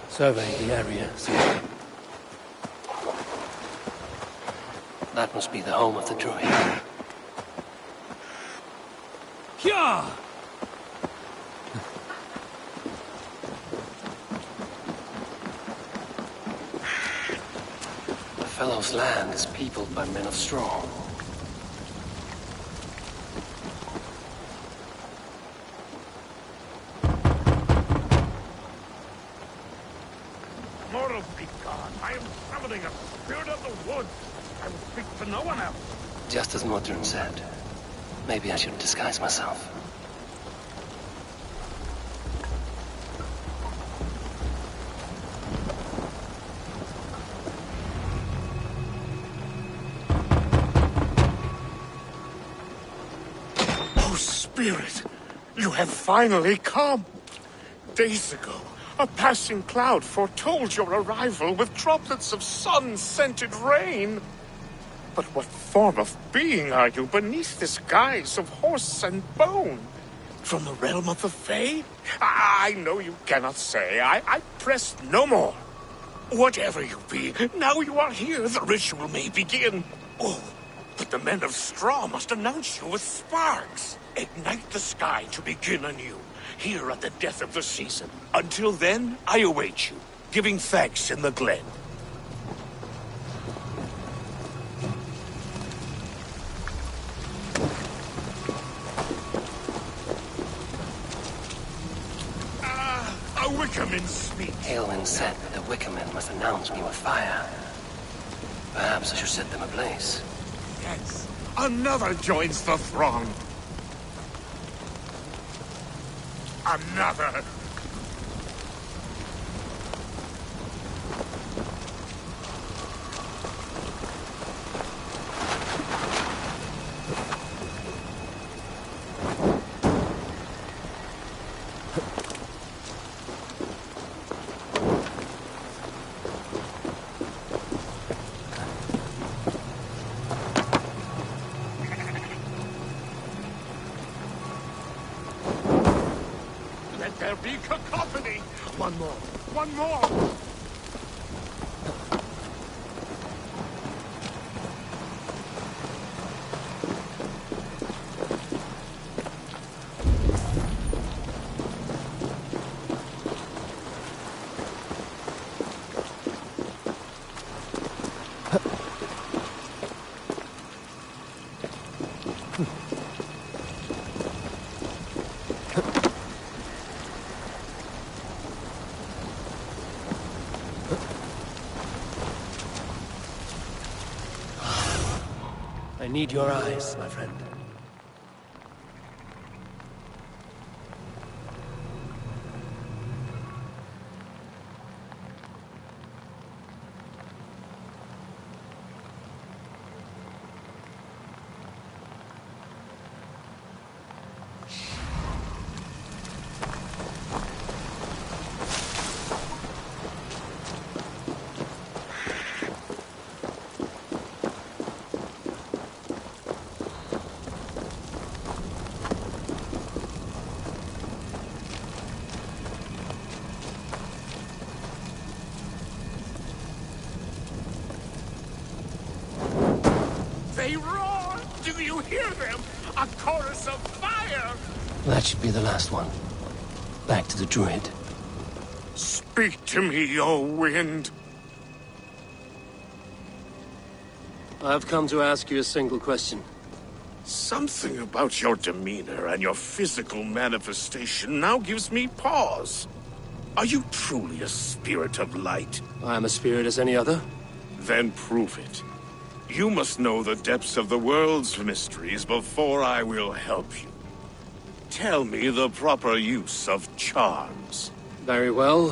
Survey the area, see. That must be the home of the druid. Yeah! The fellow's land is peopled by men of straw. Mortal be God, I am summoning a spirit of the woods. I will speak to no one else. Just as Modern said. Maybe I should disguise myself. Oh, Spirit, you have finally come. Days ago, a passing cloud foretold your arrival with droplets of sun-scented rain. But what form of being are you beneath this guise of horse and bone? From the realm of the Fae? I know you cannot say. I press no more. Whatever you be, now you are here, the ritual may begin. Oh, but the men of straw must announce you with sparks. Ignite the sky to begin anew, here at the death of the season. Until then, I await you, giving thanks in the glen. A Wickerman speaks. Aelwyn said that the Wickermen must announce me with fire. Perhaps I should set them ablaze. Yes, another joins the throng. Another. There be cacophony! One more! One more! I need your eyes, my friend. Do you hear them? A chorus of fire! That should be the last one. Back to the druid. Speak to me, O wind. I've come to ask you a single question. Something about your demeanor and your physical manifestation now gives me pause. Are you truly a spirit of light? I am a spirit as any other. Then prove it. You must know the depths of the world's mysteries before I will help you. Tell me the proper use of charms. Very well.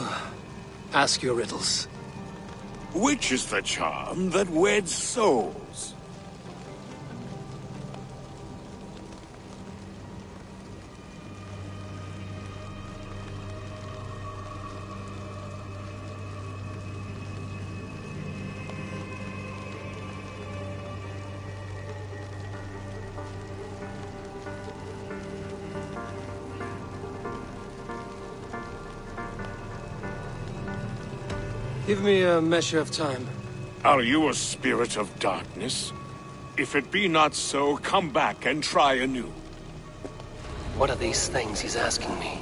Ask your riddles. Which is the charm that weds souls? Give me a measure of time. Are you a spirit of darkness? If it be not so, come back and try anew. What are these things he's asking me?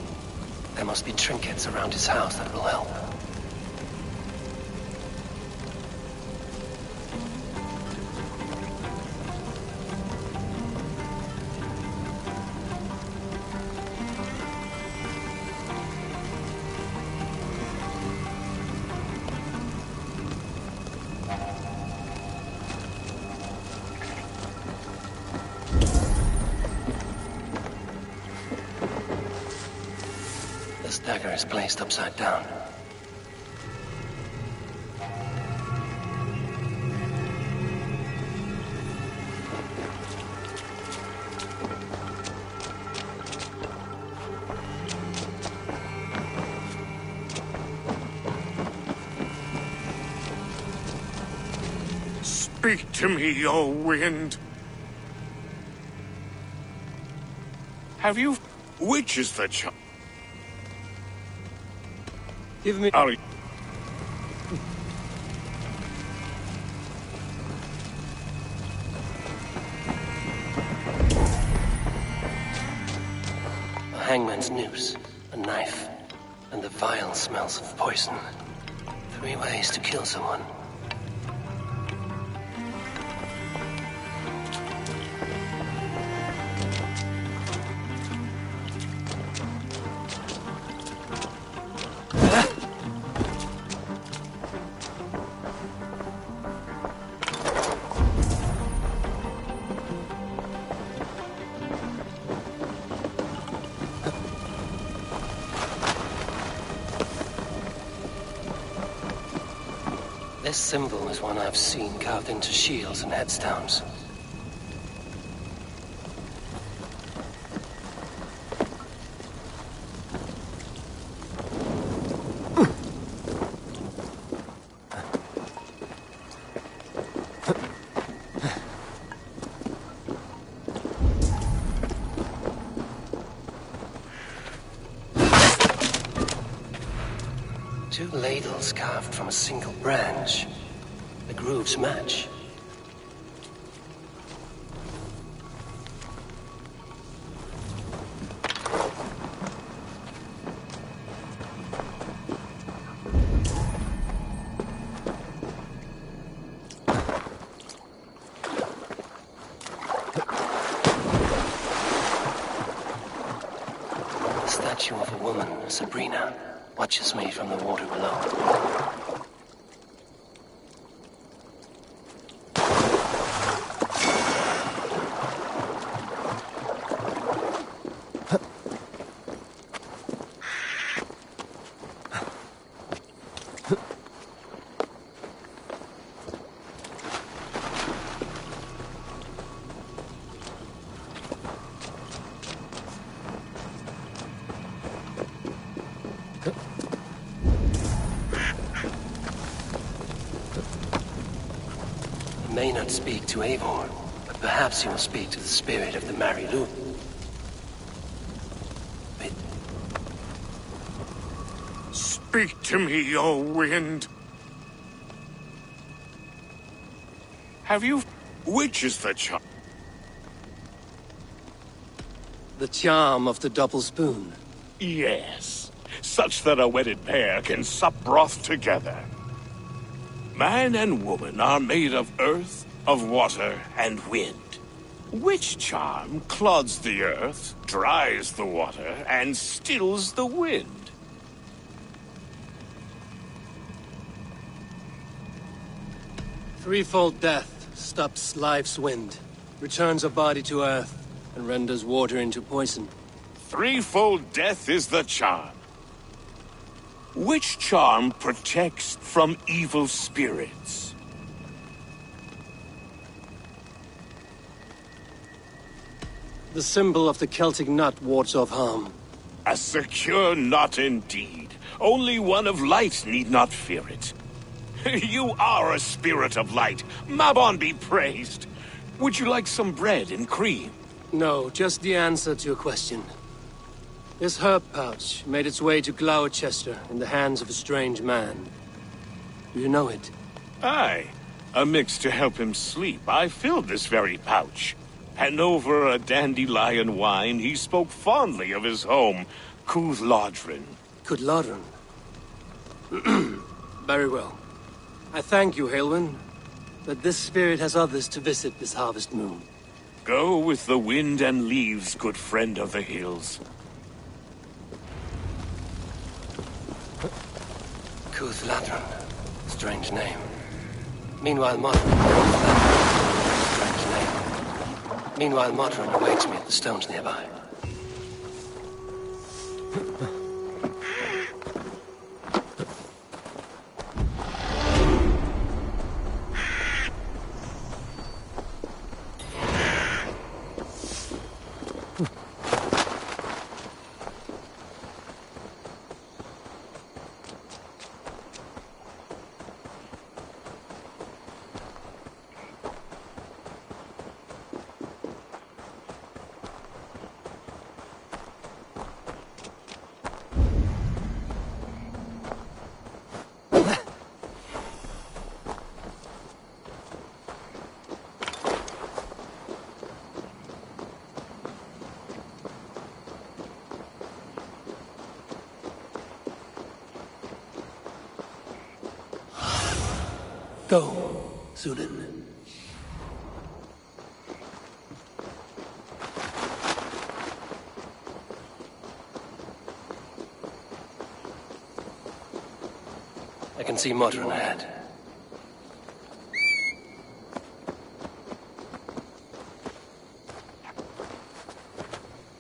There must be trinkets around his house that will help. This dagger is placed upside down. Speak to me, O wind. Have you... Which is the charm? Give me... Are you... A hangman's noose, a knife, and the vile smells of poison. 3 ways to kill someone. This symbol is one I've seen carved into shields and headstones. Two ladles carved from a single branch. The grooves match. The statue of a woman, Sabrina, watches me from the water below. He may not speak to Eivor, but perhaps he will speak to the spirit of the Marilu. Speak to me, O wind. Have you... Which is the charm? The charm of the double spoon. Yes, such that a wedded pair can sup broth together. Man and woman are made of earth, of water, and wind. Which charm clods the earth, dries the water, and stills the wind? Threefold death stops life's wind, returns a body to earth, and renders water into poison. Threefold death is the charm. Which charm protects from evil spirits? The symbol of the Celtic nut wards off harm. A secure knot indeed. Only one of light need not fear it. You are a spirit of light. Mabon be praised. Would you like some bread and cream? No, just the answer to your question. This herb pouch made its way to Gloucester in the hands of a strange man. Do you know it? Aye. A mix to help him sleep. I filled this very pouch. And over a dandelion wine, he spoke fondly of his home, Cooth-Lodrin. Cooth-Lodrin? Very well. I thank you, Halwyn, but this spirit has others to visit this harvest moon. Go with the wind and leaves, good friend of the hills. Cooth-Lodrin. Strange name. Meanwhile, Modron awaits me at the stones nearby. Go, Sunan. I can see Modron ahead.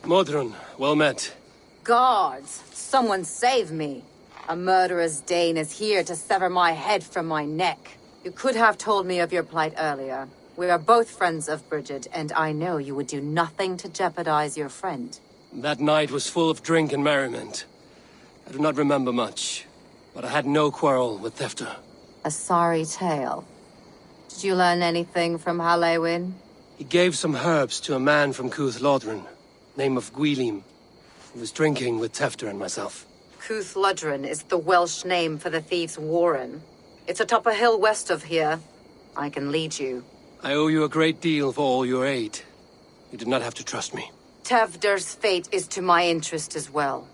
Modron, well met. Guards, someone save me. A murderous Dane is here to sever my head from my neck. You could have told me of your plight earlier. We are both friends of Bridget, and I know you would do nothing to jeopardize your friend. That night was full of drink and merriment. I do not remember much, but I had no quarrel with Thefter. A sorry tale. Did you learn anything from Halewyn? He gave some herbs to a man from Cooth-Lodrin, name of Gwylim. He was drinking with Tefter and myself. Cooth-Lodrin is the Welsh name for the thieves' warren. It's atop a hill west of here. I can lead you. I owe you a great deal for all your aid. You did not have to trust me. Tevder's fate is to my interest as well.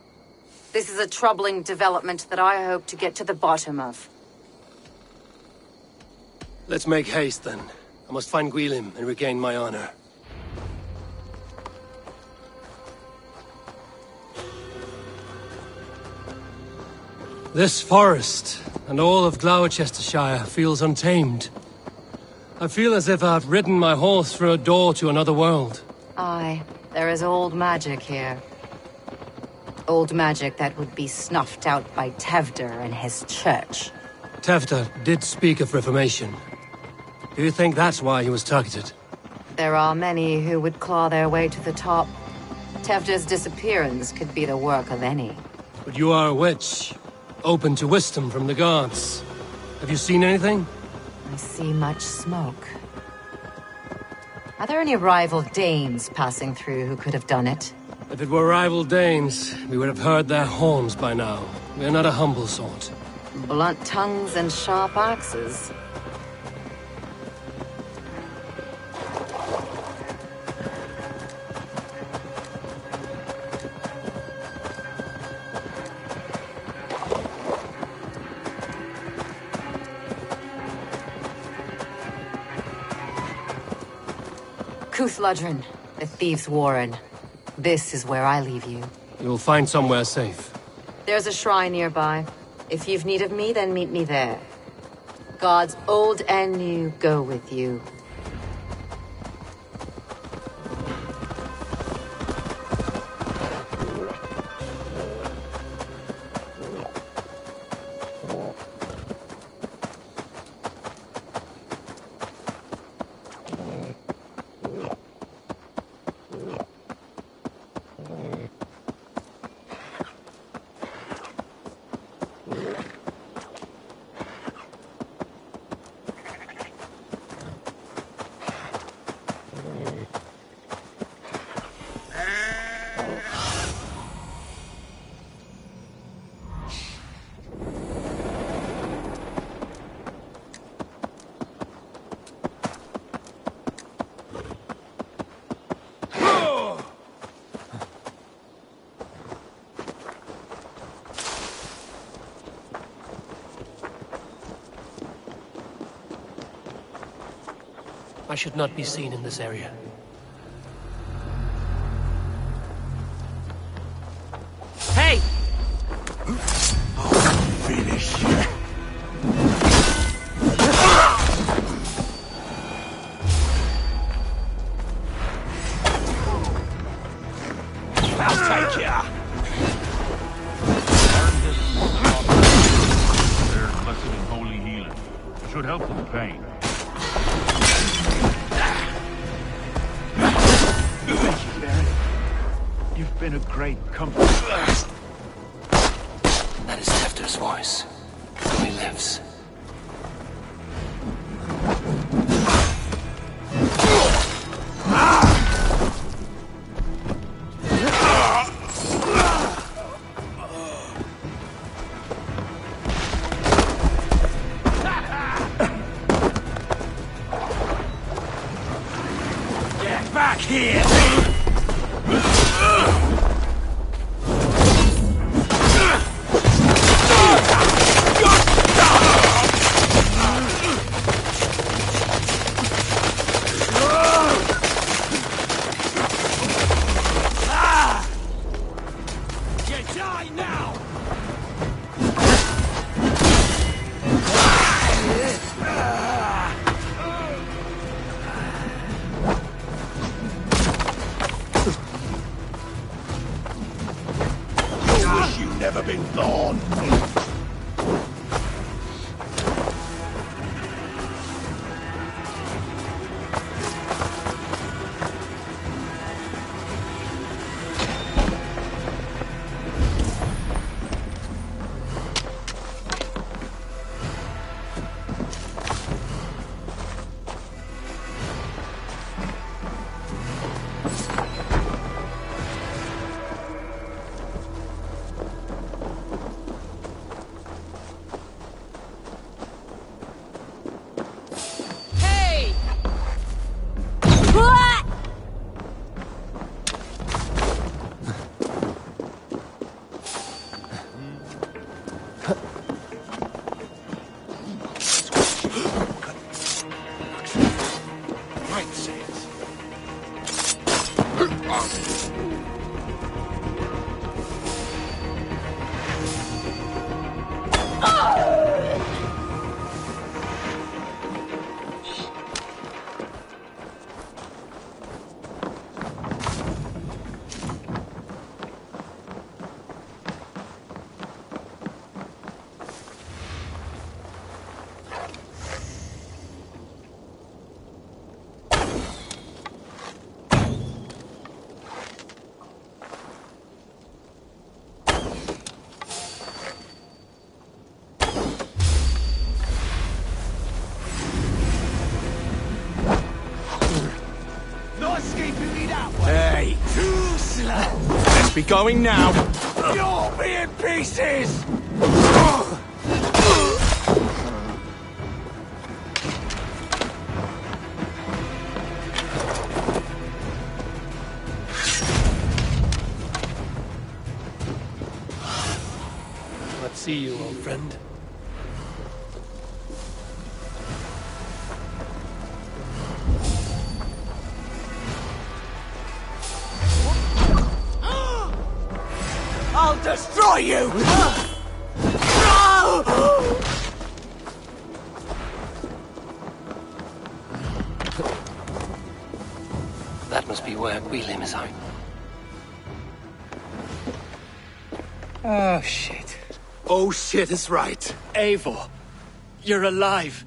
This is a troubling development that I hope to get to the bottom of. Let's make haste, then. I must find Gwylim and regain my honor. This forest, and all of Gloucestershire, feels untamed. I feel as if I've ridden my horse through a door to another world. Aye, there is old magic here. Old magic that would be snuffed out by Tevder and his church. Tefter did speak of reformation. Do you think that's why he was targeted? There are many who would claw their way to the top. Tevder's disappearance could be the work of any. But you are a witch, open to wisdom from the gods. Have you seen anything? I see much smoke. Are there any rival Danes passing through who could have done it? If it were rival Danes, we would have heard their horns by now. We are not a humble sort. Blunt tongues and sharp axes. Kuthladrin, the Thieves' Warren. This is where I leave you. You'll find somewhere safe. There's a shrine nearby. If you've need of me, then meet me there. Gods old and new go with you. I should not be seen in this area. Hey! I'll finish you. I'll take ya! There's blessed and holy healing. Should help with the pain. You've been a great comfort. That is Hefter's voice. So he lives. Get back here! Never been born. Hey, too slow. Let's be going now. You'll be in pieces. Let's see you, old friend. I'll destroy you! That must be where Welim is hiding. Oh, shit. Oh shit is right. Eivor, you're alive.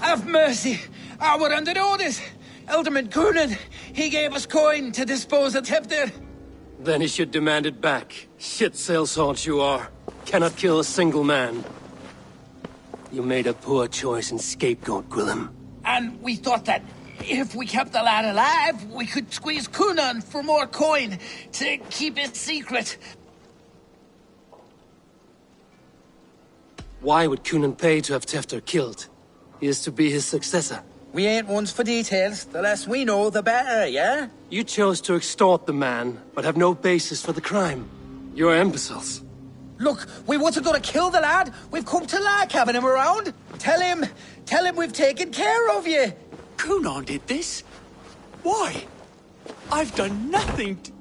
Have mercy. We're under orders. Alderman Coonan, he gave us coin to dispose of Tepter. Then he should demand it back. Shit sellsword you are. Cannot kill a single man. You made a poor choice in scapegoat, Gwillem. And we thought that if we kept the lad alive, we could squeeze Coonan for more coin to keep it secret. Why would Coonan pay to have Tefter killed? He is to be his successor. We ain't ones for details. The less we know, the better, yeah? You chose to extort the man, but have no basis for the crime. You're imbeciles. Look, we wasn't gonna kill the lad. We've come to like having him around. Tell him we've taken care of you. Coonan did this? Why? I've done nothing to...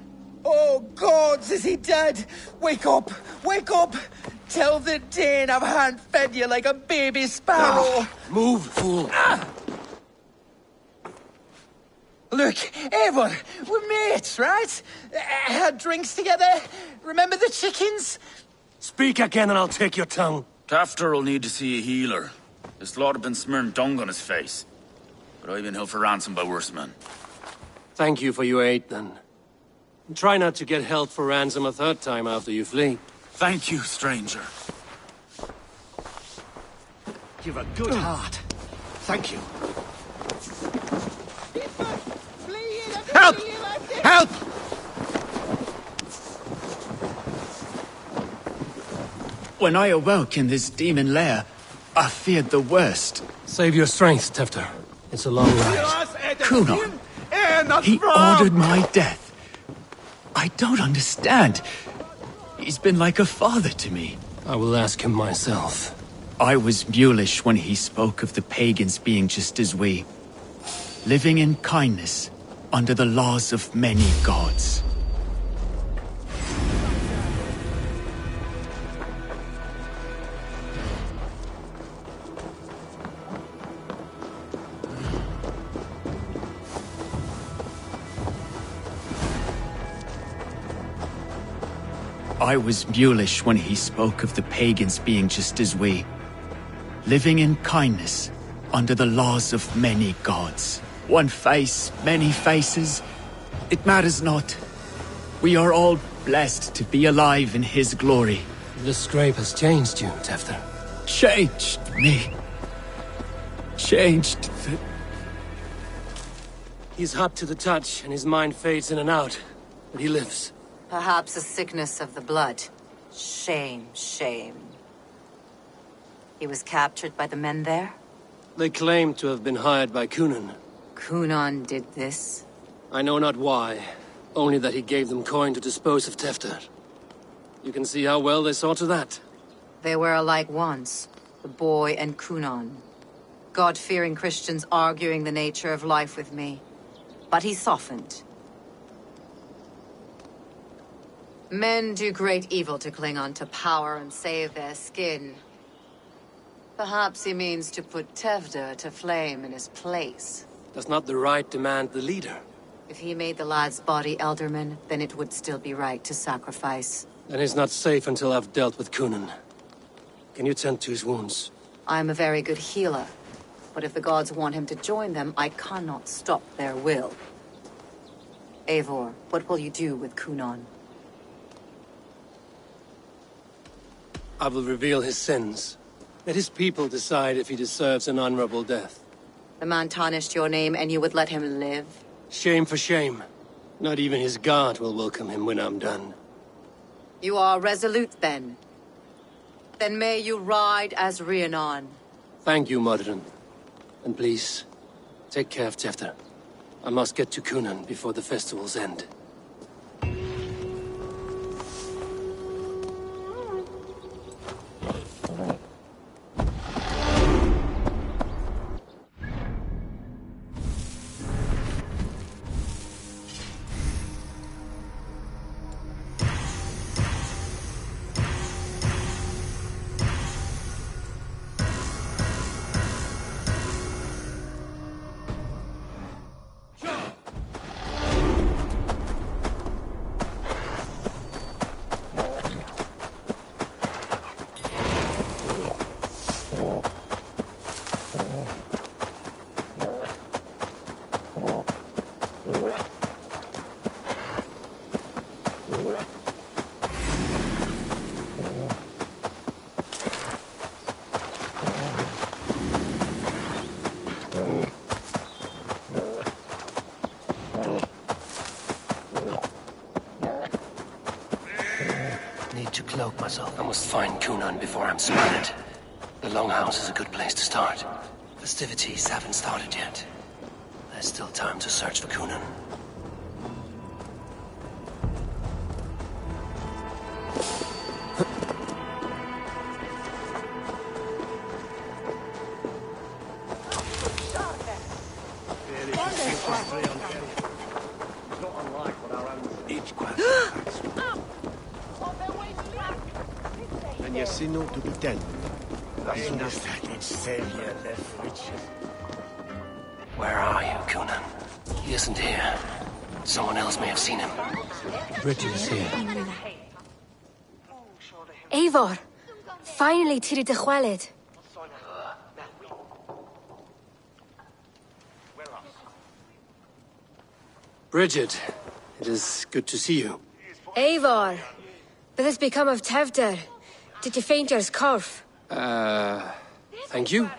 Oh, gods, is he dead? Wake up! Wake up! Tell the Dane I've hand-fed you like a baby sparrow. Move, fool. Look, Eivor, we're mates, right? Had drinks together. Remember the chickens? Speak again and I'll take your tongue. Tafter will need to see a healer. This lord have been smearing dung on his face. But I've been held for ransom by worse men. Thank you for your aid, then. And try not to get held for ransom a third time after you flee. Thank you, stranger. You've a good heart. Thank you. Help! Help! When I awoke in this demon lair, I feared the worst. Save your strength, Tefter. It's a long ride. Coonan, he ordered my death. I don't understand. He's been like a father to me. I will ask him myself. I was mulish when he spoke of the pagans being just as we, living in kindness under the laws of many gods. I was mulish when he spoke of the pagans being just as we, living in kindness under the laws of many gods. One face, many faces, it matters not. We are all blessed to be alive in his glory. The scrape has changed you, Tefter. Changed me. Changed the... He's hot to the touch, and his mind fades in and out. But he lives. Perhaps a sickness of the blood. Shame, shame. He was captured by the men there? They claim to have been hired by Coonan. Coonan did this? I know not why, only that he gave them coin to dispose of Tefter. You can see how well they saw to that. They were alike once, the boy and Coonan. God-fearing Christians arguing the nature of life with me. But he softened. Men do great evil to cling on to power and save their skin. Perhaps he means to put Tevda to flame in his place. Does not the right demand the leader? If he made the lad's body Elderman, then it would still be right to sacrifice. Then he's not safe until I've dealt with Coonan. Can you tend to his wounds? I am a very good healer. But if the gods want him to join them, I cannot stop their will. Eivor, what will you do with Coonan? I will reveal his sins. Let his people decide if he deserves an honorable death. The man tarnished your name and you would let him live? Shame for shame. Not even his guard will welcome him when I'm done. You are resolute, then. Then may you ride as Rhiannon. Thank you, Modern. And please, take care of Tefter. I must get to Coonan before the festival's end. soak myself. I must find Cunan before I'm spotted. The Longhouse is a good place to start. Festivities haven't started yet. There's still time to search for Cunan. And you see not to be dead. Where are you, Cunan? He isn't here. Someone else may have seen him. Bridget is here. Eivor! Finally tiri de chwaled. Bridget, it is good to see you. Eivor! What has become of Tevder? Did you faint your scarf? Thank you.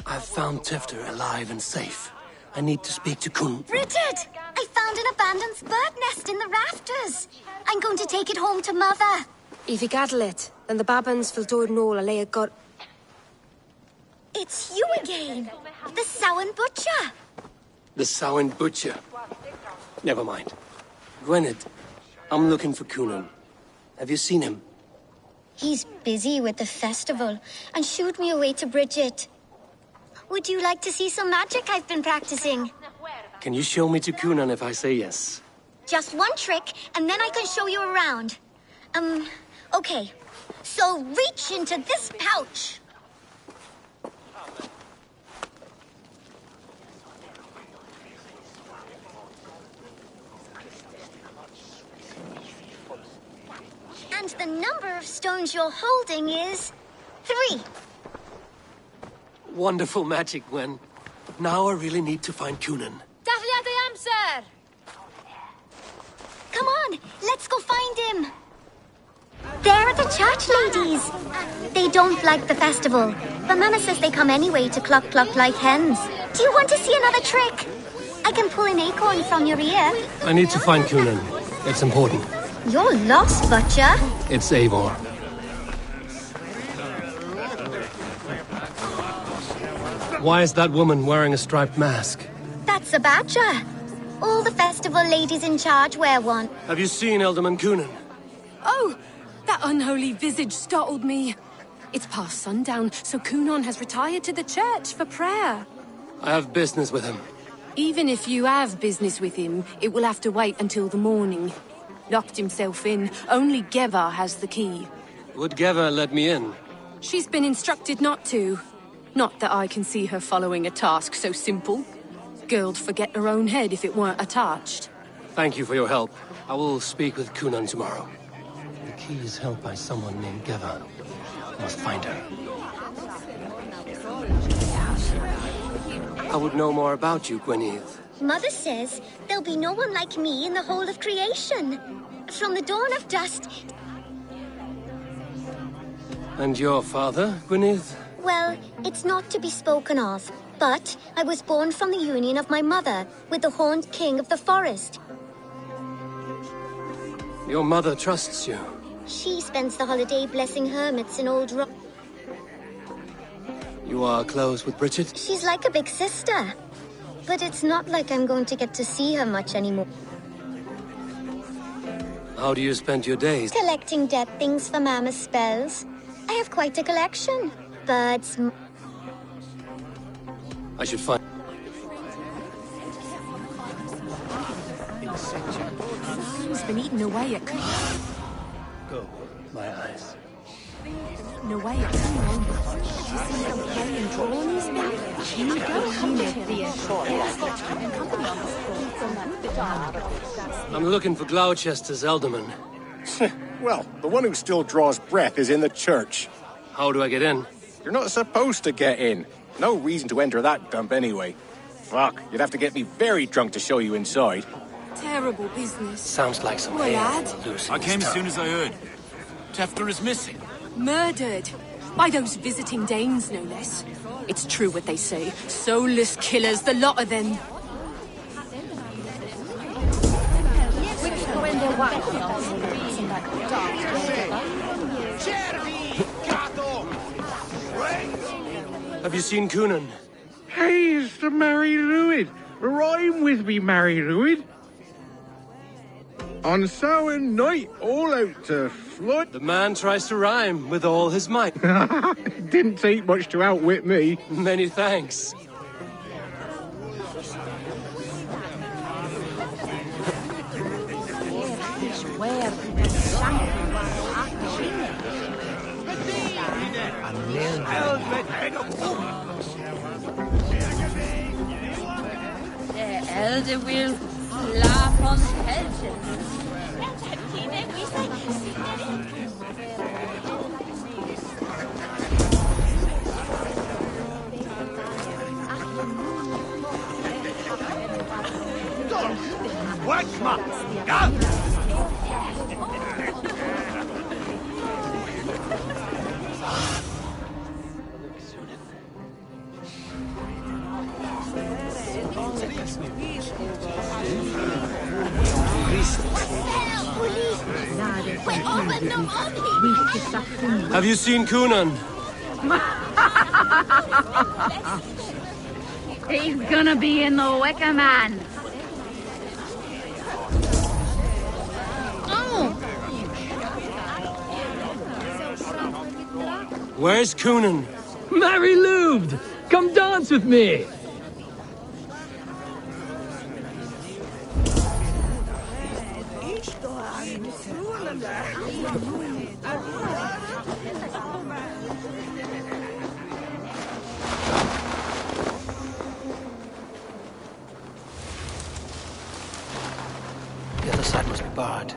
I've found Tifter alive and safe. I need to speak to Kun. Bridget! I found an abandoned bird nest in the rafters. I'm going to take it home to Mother. If you gaddle it, then the babans will do it all a lay got. It's you again. The Samhain Butcher. The Samhain Butcher. Never mind. Gwynedd, I'm looking for Cunan. Have you seen him? He's busy with the festival and shooed me away to Bridget. Would you like to see some magic I've been practicing? Can you show me to Cunan if I say yes? Just one trick, and then I can show you around. Okay. So reach into this pouch. And the number of stones you're holding is 3. Wonderful magic, Gwen. Now I really need to find Cunan. amser! Come on, let's go find him. They're the church ladies. They don't like the festival, but Mama says they come anyway to cluck cluck like hens. Do you want to see another trick? I can pull an acorn from your ear. I need to find Cunan. It's important. You're lost, Butcher. It's Eivor. Why is that woman wearing a striped mask? That's a badger. All the festival ladies in charge wear one. Have you seen Elderman Cunan? Oh! That unholy visage startled me. It's past sundown, so Cunan has retired to the church for prayer. I have business with him. Even if you have business with him, it will have to wait until the morning. Locked himself in. Only Geva has the key. Would Geva let me in? She's been instructed not to. Not that I can see her following a task so simple. Girl'd forget her own head if it weren't attached. Thank you for your help. I will speak with Cunan tomorrow. The key is held by someone named Geva. I must find her. I would know more about you, Gwynedd. Mother says there'll be no one like me in the whole of creation. From the dawn of dust. And your father, Gwynedd? Well, it's not to be spoken of, but I was born from the union of my mother with the horned king of the forest. Your mother trusts you. She spends the holiday blessing hermits in old rock. You are close with Bridget? She's like a big sister. But it's not like I'm going to get to see her much anymore. How do you spend your days? Collecting dead things for Mama's spells. I have quite a collection. Birds. I should find... He's been eaten away at Go, my eyes. eaten away at Cunan. Did you see how play and drawn he's been? You go, I'm looking for Gloucester's Alderman. Well, the one who still draws breath is in the church. How do I get in? You're not supposed to get in. No reason to enter that dump anyway. Fuck, you'd have to get me very drunk to show you inside. Terrible business. Sounds like some Well, air lad. loose in I his came as tongue. soon as I heard. Tefter is missing. Murdered. By those visiting Danes, no less. It's true what they say. Soulless killers, the lot of them. Have you seen Coonan? Hey, it's the Mary Lwyd. Rhyme with me, Mary Lwyd. On Samhain night, all out to flood. The man tries to rhyme with all his might. Didn't take much to outwit me. Many thanks. The elder will laugh on Helgen. Have you seen Coonan? He's gonna be in the Wicker Man. Where's Coonan? Mary Lwyd! Come dance with me! The other side must be barred.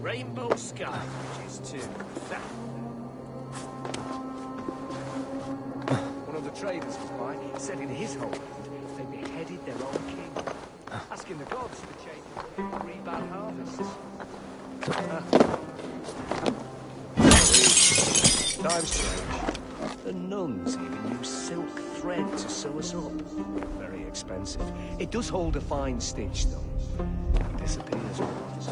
Rainbow sky, which is to one of the traders was by, said in his homeland they beheaded their own king, asking the gods to change three bad harvests. Times change. The nuns even use silk thread to sew us up. Very expensive. It does hold a fine stitch, though. It disappears once.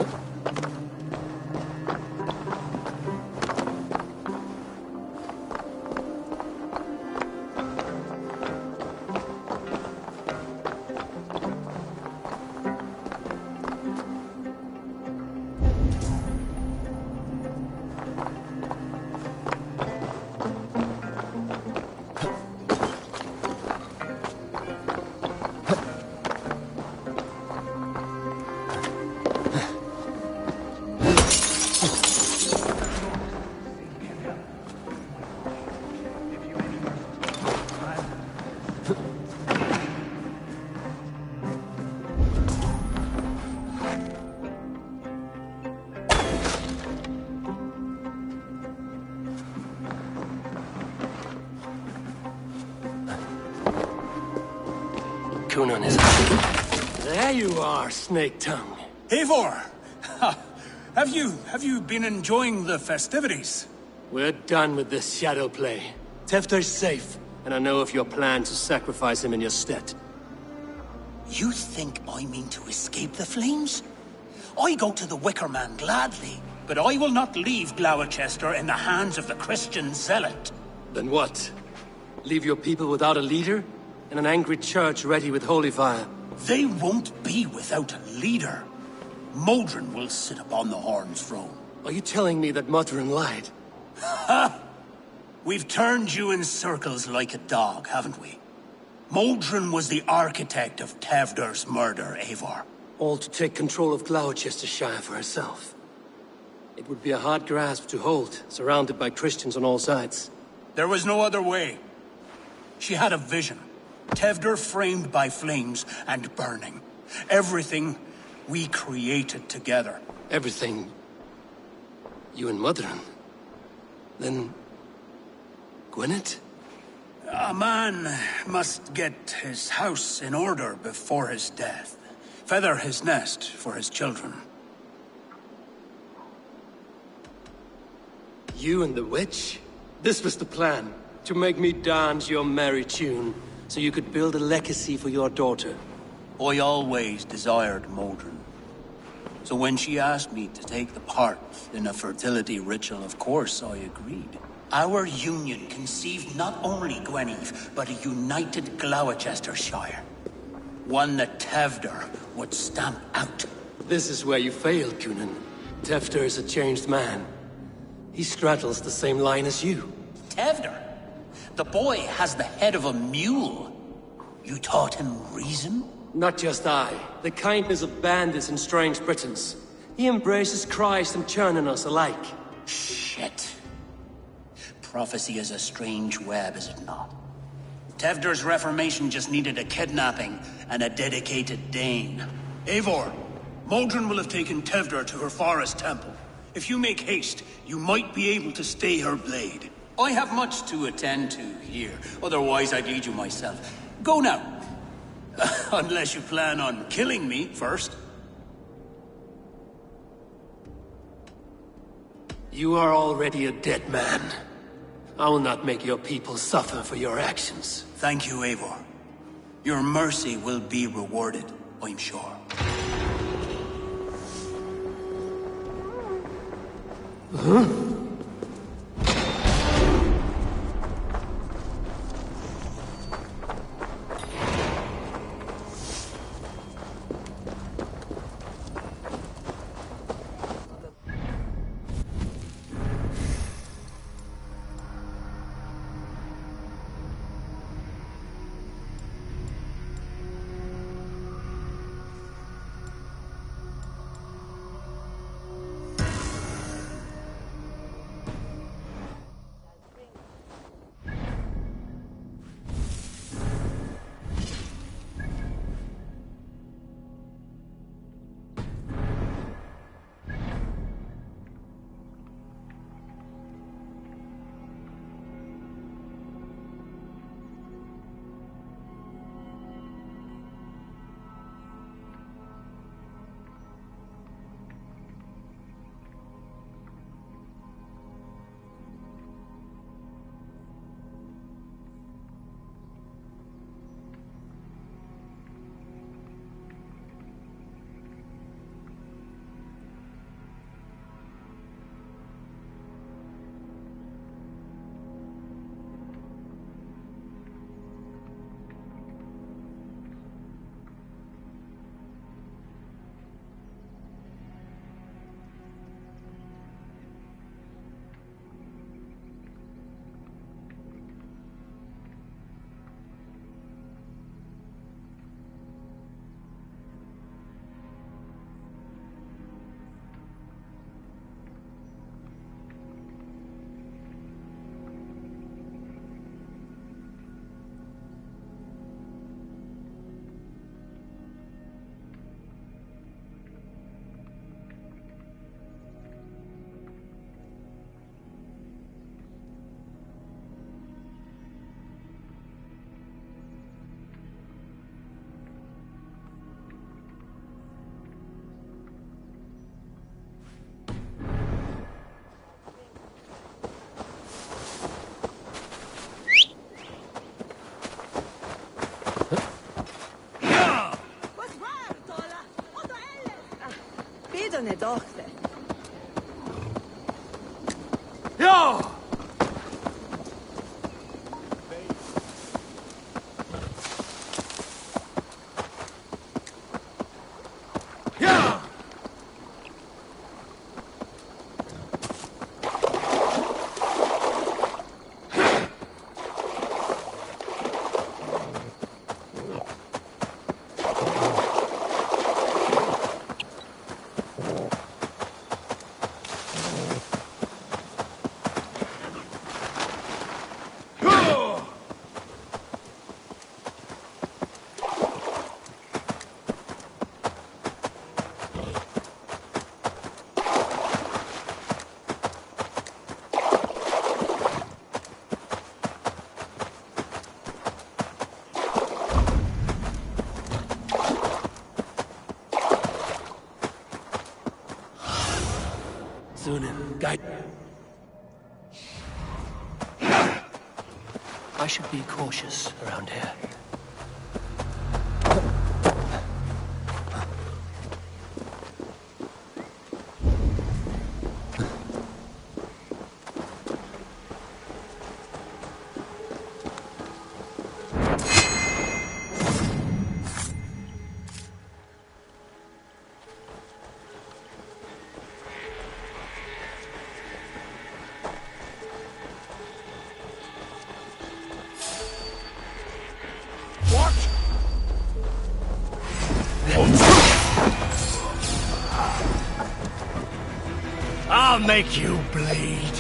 Coonan is... There you are, Snake Tongue. Eivor! Have you been enjoying the festivities? We're done with this shadow play. Tefter's safe, and I know of your plan to sacrifice him in your stead. You think I mean to escape the flames? I go to the Wicker Man gladly, but I will not leave Gloucester in the hands of the Christian zealot. Then what? Leave your people without a leader? And an angry church ready with holy fire? They won't be without a leader. Modron will sit upon the Horn's throne. Are you telling me that Modron lied? Ha! We've turned you in circles like a dog, haven't we? Modron was the architect of Tevder's murder, Eivor. All to take control of Gloucestershire for herself. It would be a hard grasp to hold, surrounded by Christians on all sides. There was no other way. She had a vision. Tevder framed by flames and burning. Everything we created together. Everything? You and Modron? Then... Gwyneth? A man must get his house in order before his death. Feather his nest for his children. You and the witch? This was the plan. To make me dance your merry tune. so you could build a legacy for your daughter. I always desired Modron. So when she asked me to take the part in a fertility ritual, of course I agreed. Our union conceived not only Gweneve, but a united Gloucestershire. One that Tevder would stamp out. This is where you failed, Cunan. Tefter is a changed man. He straddles the same line as you. Tevder? The boy has the head of a mule. You taught him reason? Not just I. The kindness of bandits and strange Britons. He embraces Christ and churn in us alike. Shit. Prophecy is a strange web, is it not? Tevder's reformation just needed a kidnapping and a dedicated Dane. Eivor, Modron will have taken Tevder to her forest temple. If you make haste, you might be able to stay her blade. I have much to attend to here, otherwise I'd lead you myself. Go now. Unless you plan on killing me first. You are already a dead man. I will not make your people suffer for your actions. Thank you, Eivor. Your mercy will be rewarded, I'm sure. Huh? Eine Tochter. Ja! Ja! Zunin, guide. I should be cautious around here. make you bleed.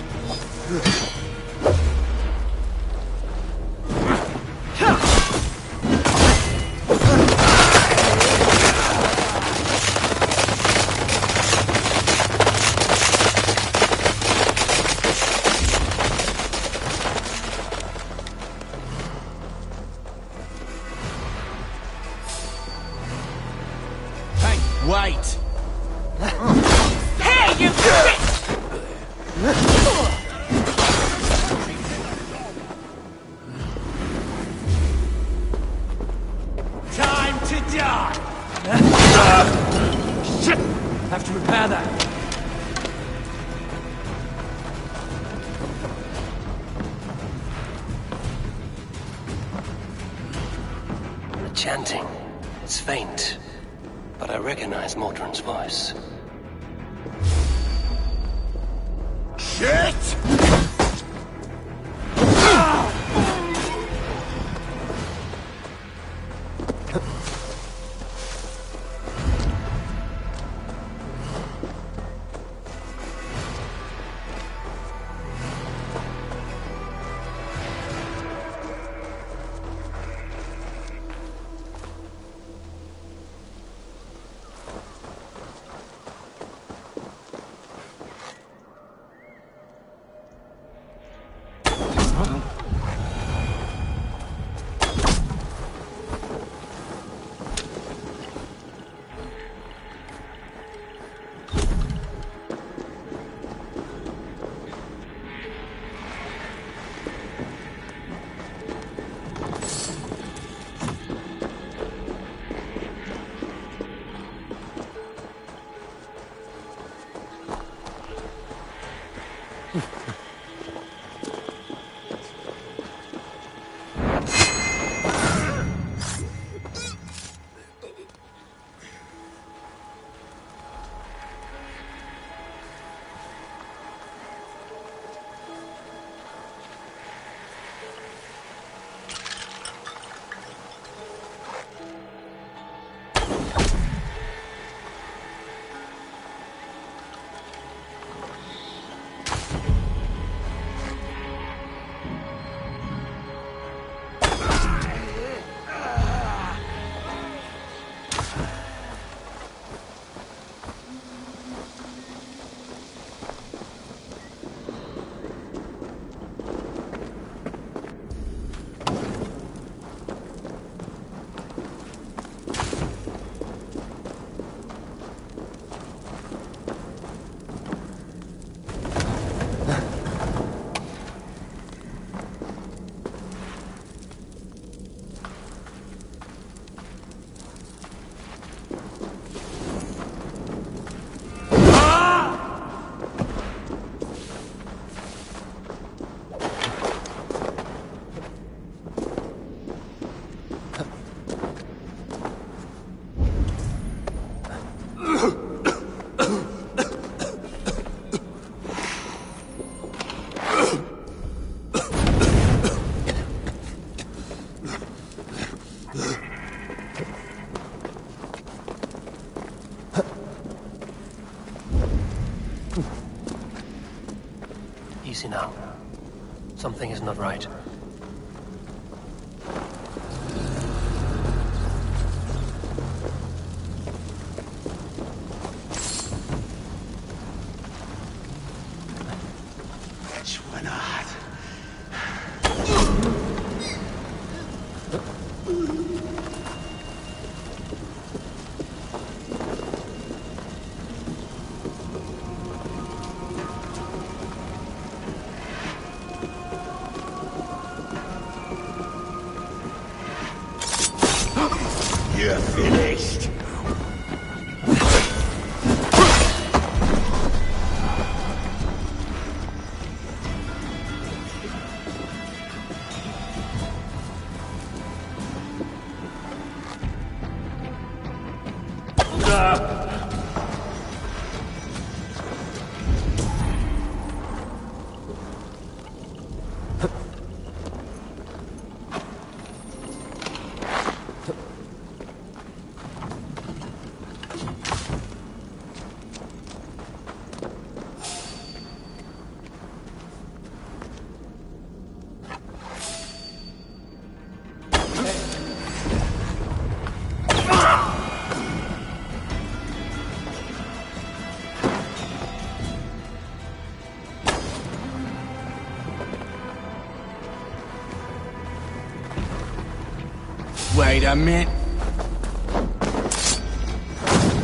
Wait! Hey, you bitch! Time to die! Shit! Have to repair that. The chanting. It's faint, but I recognize Mordrin's voice. Shit! Easy now. Something is not right. You're finished. Wait a minute.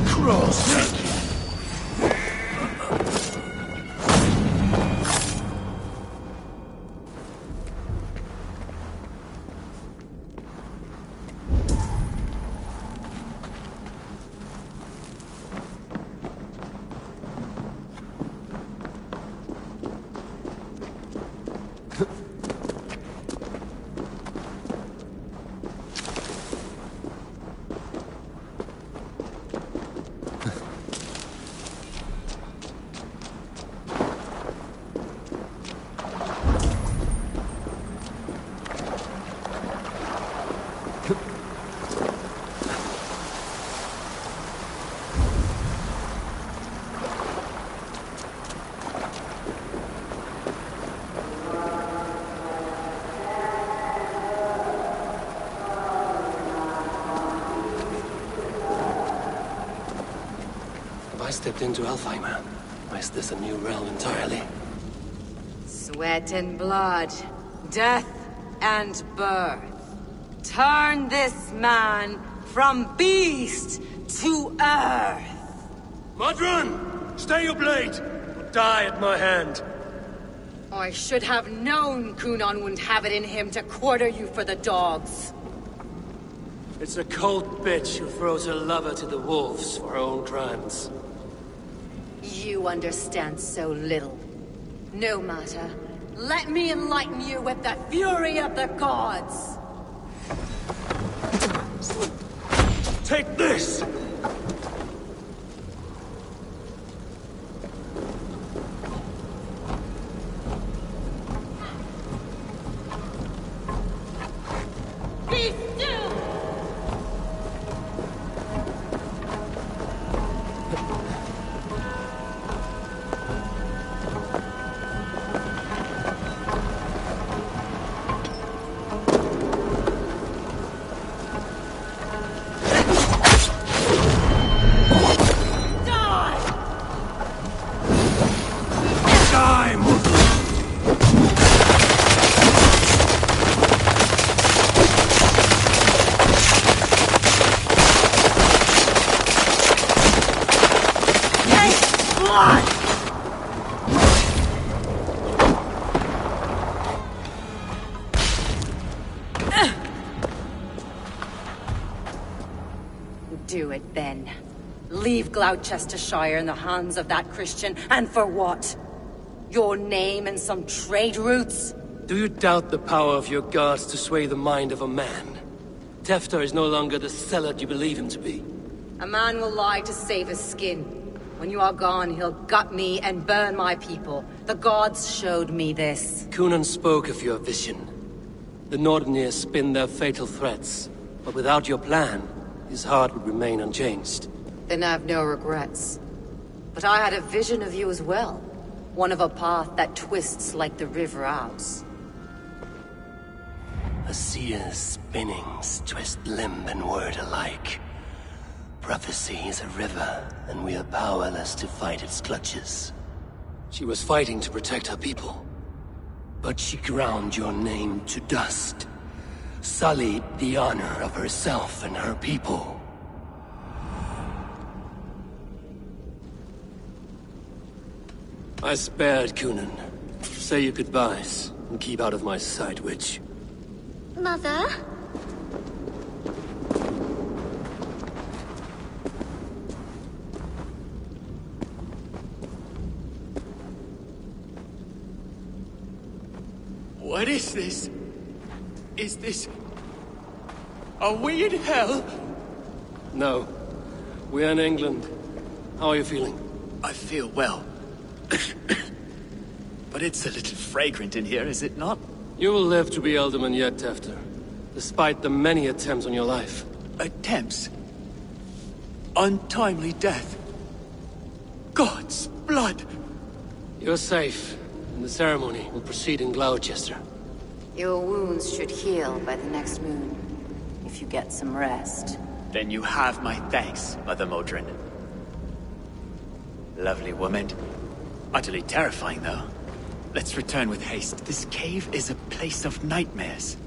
Cross. I stepped into Alfheim. Or is this a new realm entirely? Sweat and blood, death and birth. Turn this man from beast to earth. Modron! Stay your blade! Or die at my hand. I should have known Kunon wouldn't have it in him to quarter you for the dogs. It's a cold bitch who throws her lover to the wolves for her own crimes. You understand so little. No matter. Let me enlighten you with the fury of the gods! Take this! Be still! Do it then. Leave Gloucestershire in the hands of that Christian, and for what? Your name and some trade routes? Do you doubt the power of your gods to sway the mind of a man? Tefter is no longer the zealot you believe him to be. A man will lie to save his skin. When you are gone, he'll gut me and burn my people. The gods showed me this. Kunon spoke of your vision. The Nordenir spin their fatal threats, but without your plan, his heart would remain unchanged. Then I have no regrets. But I had a vision of you as well. One of a path that twists like the river Ouse. A seer's spinnings twist limb and word alike. Prophecy is a river, and we are powerless to fight its clutches. She was fighting to protect her people. But she ground your name to dust. Sullied the honor of herself and her people. I spared Kunon. Say your goodbyes, and keep out of my sight, witch. Mother? What is this? Is this... Are we in hell? No. We're in England. How are you feeling? I feel well. But it's a little fragrant in here, is it not? You will live to be Elderman yet, Tefter. Despite the many attempts on your life. Attempts? Untimely death? God's blood! You're safe, and the ceremony will proceed in Gloucester. Your wounds should heal by the next moon, if you get some rest. Then you have my thanks, Mother Modron. Lovely woman. Utterly terrifying, though. Let's return with haste. This cave is a place of nightmares.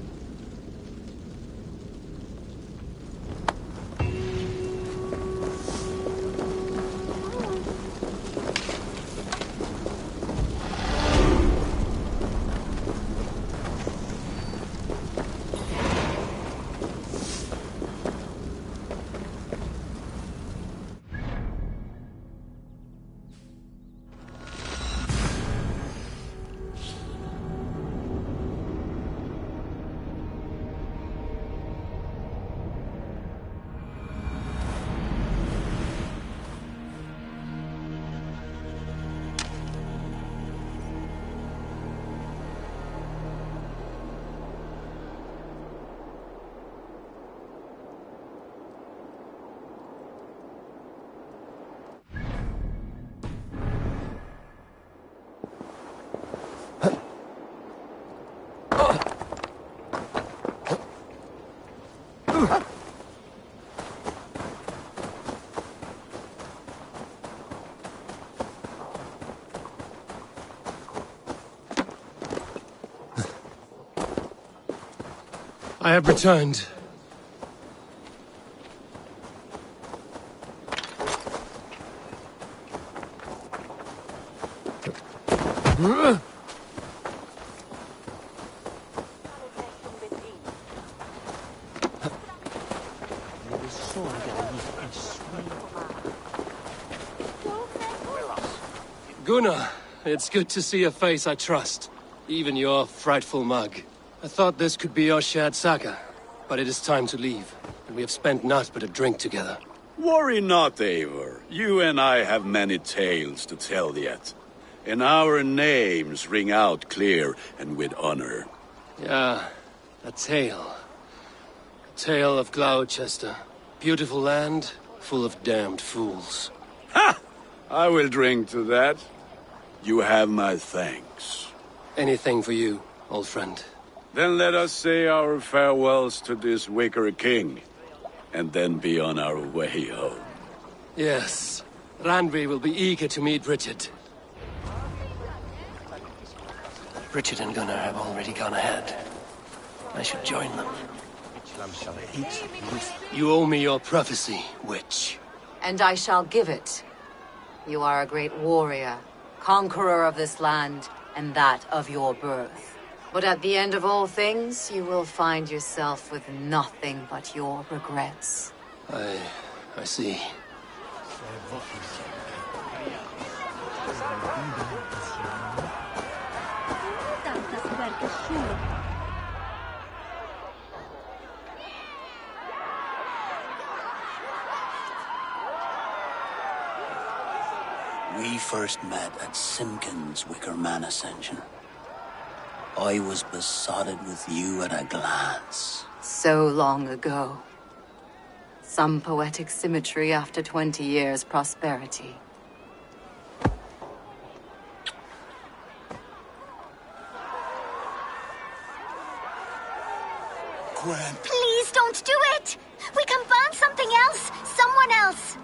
I have returned. Gunnar, it's good to see a face I trust. Even your frightful mug. I thought this could be our shared saga, but it is time to leave, and we have spent naught but a drink together. Worry not, Eivor. You and I have many tales to tell yet. And our names ring out clear and with honor. Yeah, a tale. A tale of Gloucester. Beautiful land, full of damned fools. Ha! I will drink to that. You have my thanks. Anything for you, old friend. Then let us say our farewells to this wicker king, and then be on our way home. Yes, Randvi will be eager to meet Bridget. Richard and Gunnar have already gone ahead. I should join them. You owe me your prophecy, witch. And I shall give it. You are a great warrior, conqueror of this land, and that of your birth. But at the end of all things, you will find yourself with nothing but your regrets. I see. We first met at Simpkins' Wicker Man Ascension. I was besotted with you at a glance. So long ago. Some poetic symmetry after 20 years' prosperity. Gwen. Please don't do it! We can burn something else! Someone else!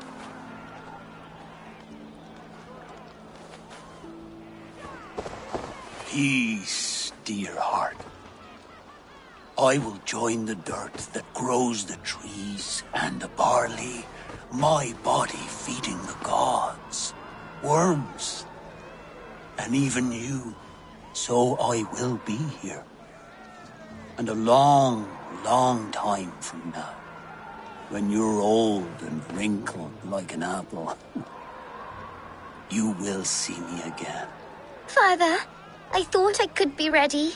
Peace, dear heart. I will join the dirt that grows the trees and the barley, my body feeding the gods, worms, and even you. So I will be here. And a long, long time from now, when you're old and wrinkled like an apple, you will see me again. Father, I thought I could be ready.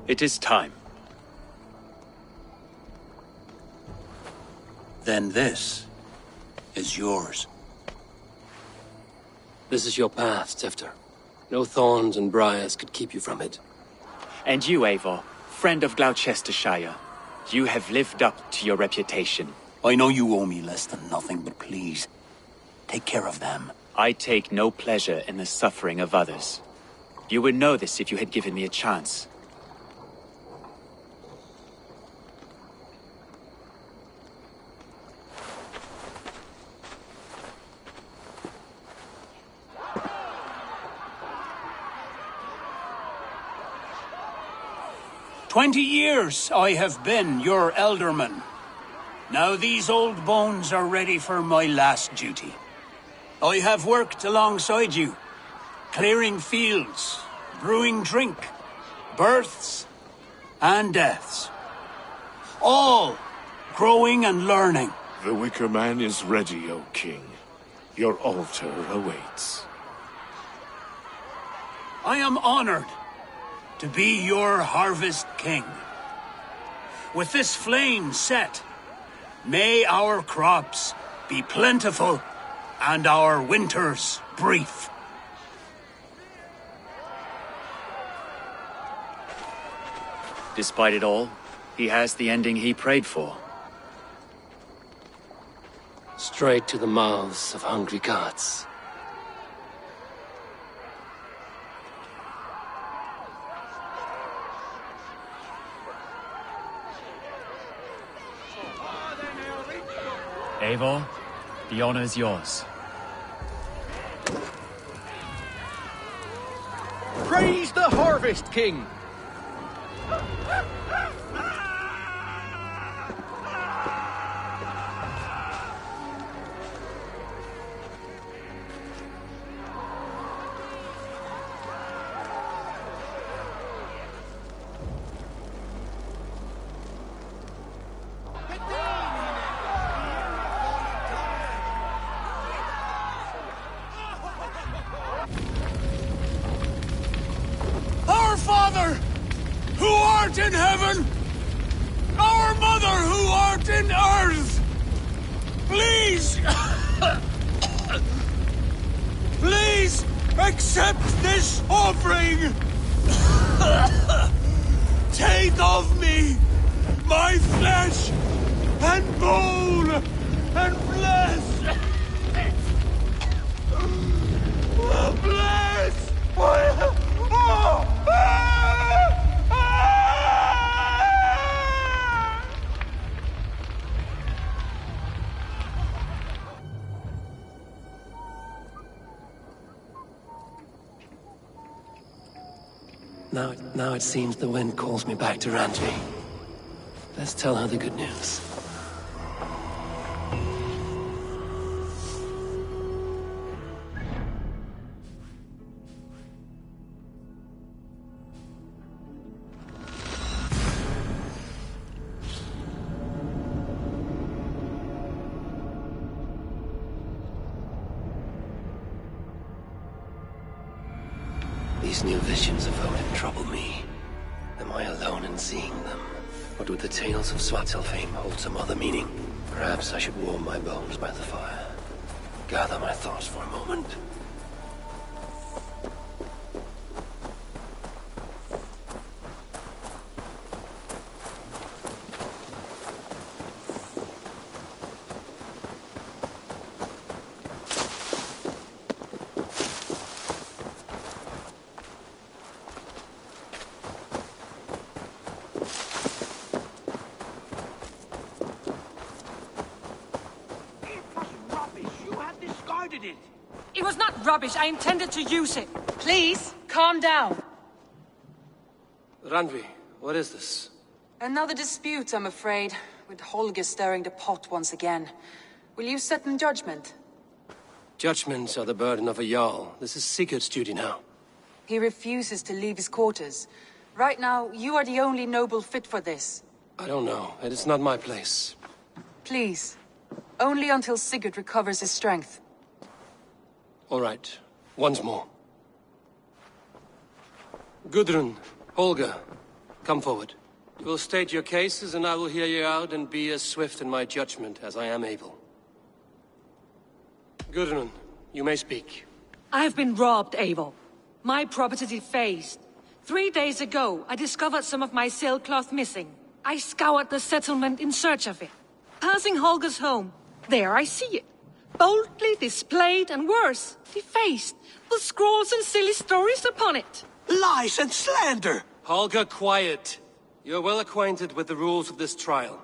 It is time. Then this is yours. This is your path, Tifter. No thorns and briars could keep you from it. And you, Eivor, friend of Gloucestershire, you have lived up to your reputation. I know you owe me less than nothing, but please, take care of them. I take no pleasure in the suffering of others. You would know this if you had given me a chance. "20 years I have been your elderman. Now these old bones are ready for my last duty. I have worked alongside you, clearing fields, brewing drink, births and deaths. All growing and learning. The Wicker Man is ready, O King. Your altar awaits. I am honored to be your harvest king. With this flame set, may our crops be plentiful and our winters brief. Despite it all, he has the ending he prayed for. Straight to the mouths of hungry gods. Eivor, the honor's yours. Praise the Harvest King! Our Father, who art in heaven, our Mother, who art in earth, please, please accept this offering. Take of me my flesh and bone and flesh. Bless. Now it seems the wind calls me back to Randvi. Let's tell her the good news. These new visions of Odin trouble me. Am I alone in seeing them? Or do the tales of Svartalfheim hold some other meaning? Perhaps I should warm my bones by the fire. Gather my thoughts for a moment. It was not rubbish. I intended to use it. Please, calm down. Randvi, what is this? Another dispute, I'm afraid, with Holger stirring the pot once again. Will you set in judgment? Judgments are the burden of a Jarl. This is Sigurd's duty now. He refuses to leave his quarters. Right now, you are the only noble fit for this. I don't know. It is not my place. Please. Only until Sigurd recovers his strength. All right. Once more. Gudrun, Holger, come forward. You will state your cases, and I will hear you out and be as swift in my judgment as I am able. Gudrun, you may speak. I have been robbed, Eivor. My property defaced. 3 days ago, I discovered some of my sailcloth missing. I scoured the settlement in search of it. Passing Holger's home, there I see it. Boldly displayed and worse, defaced, with scrolls and silly stories upon it. Lies and slander! Holger, quiet. You're well acquainted with the rules of this trial.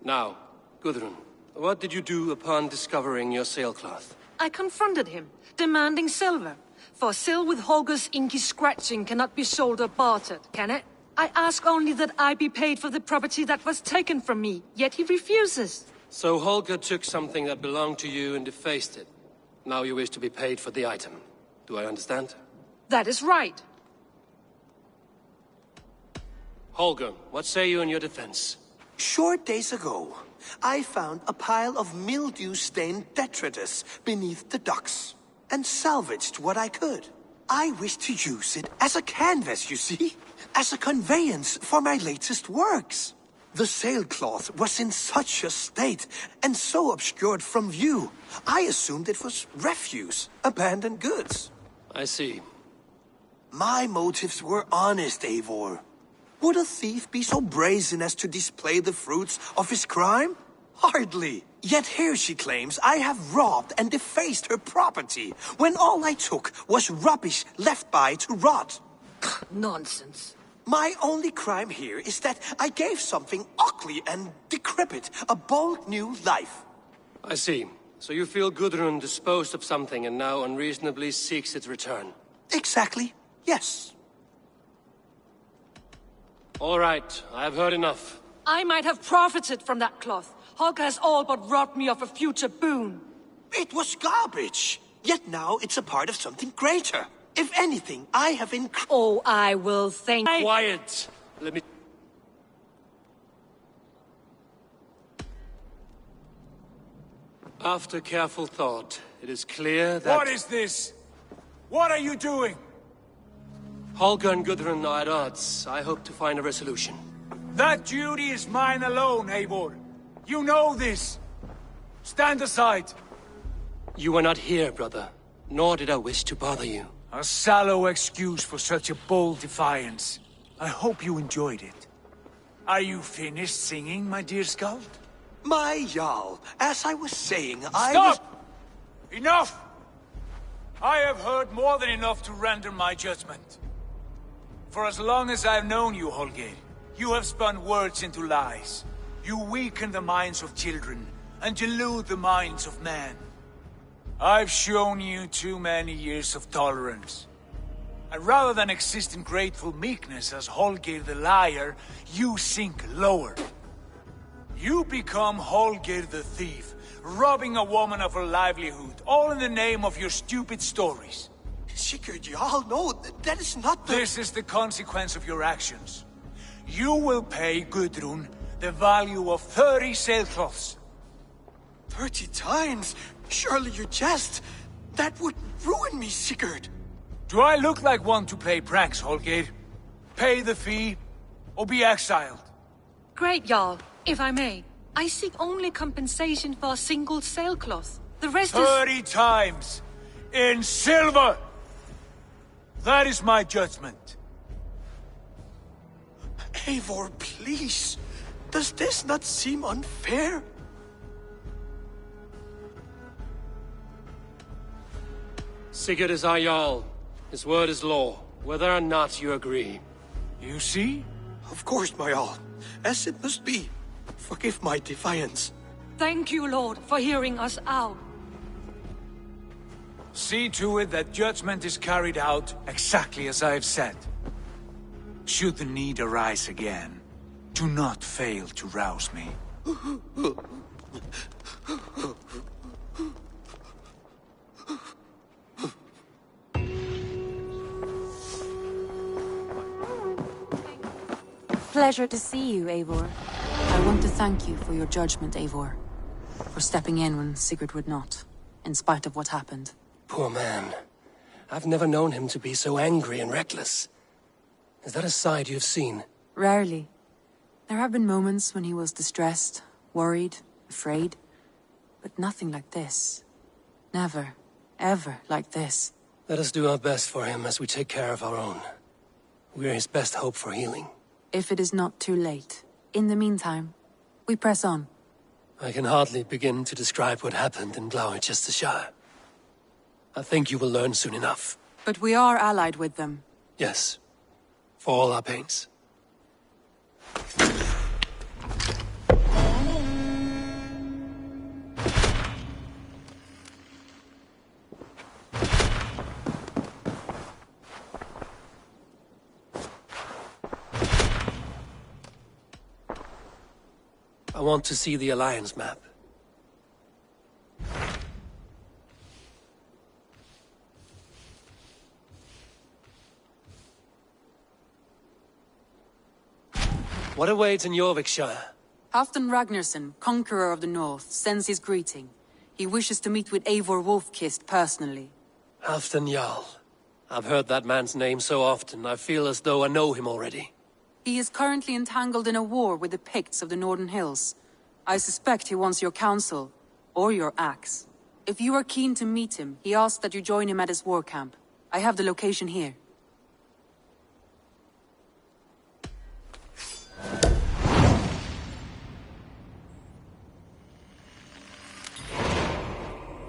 Now, Gudrun, what did you do upon discovering your sailcloth? I confronted him, demanding silver. For sil with Holger's inky scratching cannot be sold or bartered, can it? I ask only that I be paid for the property that was taken from me, yet he refuses. So Holger took something that belonged to you and defaced it. Now you wish to be paid for the item. Do I understand? That is right. Holger, what say you in your defense? Short days ago, I found a pile of mildew-stained detritus beneath the docks, and salvaged what I could. I wish to use it as a canvas, you see? As a conveyance for my latest works. The sailcloth was in such a state, and so obscured from view, I assumed it was refuse, abandoned goods. I see. My motives were honest, Eivor. Would a thief be so brazen as to display the fruits of his crime? Hardly. Yet here she claims I have robbed and defaced her property, when all I took was rubbish left by to rot. Nonsense. My only crime here is that I gave something ugly and decrepit a bold new life. I see. So you feel Gudrun disposed of something and now unreasonably seeks its return? Exactly, yes. All right, I have heard enough. I might have profited from that cloth. Holger has all but robbed me of a future boon. It was garbage. Yet now it's a part of something greater. If anything, I have Oh, I will thank— Quiet! Let me... After careful thought, it is clear that... What is this? What are you doing? Holger and Gudrun are at odds. I hope to find a resolution. That duty is mine alone, Eivor. You know this. Stand aside. You were not here, brother. Nor did I wish to bother you. A sallow excuse for such a bold defiance. I hope you enjoyed it. Are you finished singing, my dear Skald? My Jarl, as I was saying, Stop! Enough! I have heard more than enough to render my judgment. For as long as I've known you, Holger, you have spun words into lies. You weaken the minds of children, and delude the minds of men. I've shown you too many years of tolerance. And rather than exist in grateful meekness as Holger the liar, you sink lower. You become Holger the thief, robbing a woman of her livelihood, all in the name of your stupid stories. Sigurd, Jarl, no, that is not the— This is the consequence of your actions. You will pay Gudrun the value of 30 sailcloths. 30 times? Surely you jest. That would ruin me, Sigurd. Do I look like one to play pranks, Holger? Pay the fee, or be exiled. Great, Jarl. If I may, I seek only compensation for a single sailcloth. The rest 30 times! In silver! That is my judgment. Eivor, please. Does this not seem unfair? Sigurd is our Jarl. His word is law, whether or not you agree. You see? Of course, my Jarl. As it must be. Forgive my defiance. Thank you, Lord, for hearing us out. See to it that judgment is carried out exactly as I have said. Should the need arise again, do not fail to rouse me. Pleasure to see you, Eivor. I want to thank you for your judgment, Eivor. For stepping in when Sigurd would not, in spite of what happened. Poor man. I've never known him to be so angry and reckless. Is that a side you've seen? Rarely. There have been moments when he was distressed, worried, afraid. But nothing like this. Never, ever like this. Let us do our best for him as we take care of our own. We're his best hope for healing. If it is not too late. In the meantime, we press on. I can hardly begin to describe what happened in Gloucestershire. I think you will learn soon enough. But we are allied with them. Yes. For all our pains. I want to see the Alliance map. What awaits in Jorvikshire? Halfdan Ragnarsson, Conqueror of the North, sends his greeting. He wishes to meet with Eivor Wolfkist personally. Halfdan Jarl. I've heard that man's name so often, I feel as though I know him already. He is currently entangled in a war with the Picts of the Northern Hills. I suspect he wants your counsel, or your axe. If you are keen to meet him, he asks that you join him at his war camp. I have the location here.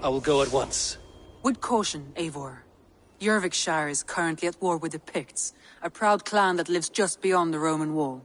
I will go at once. With caution, Eivor. Jorvikshire is currently at war with the Picts, a proud clan that lives just beyond the Roman wall.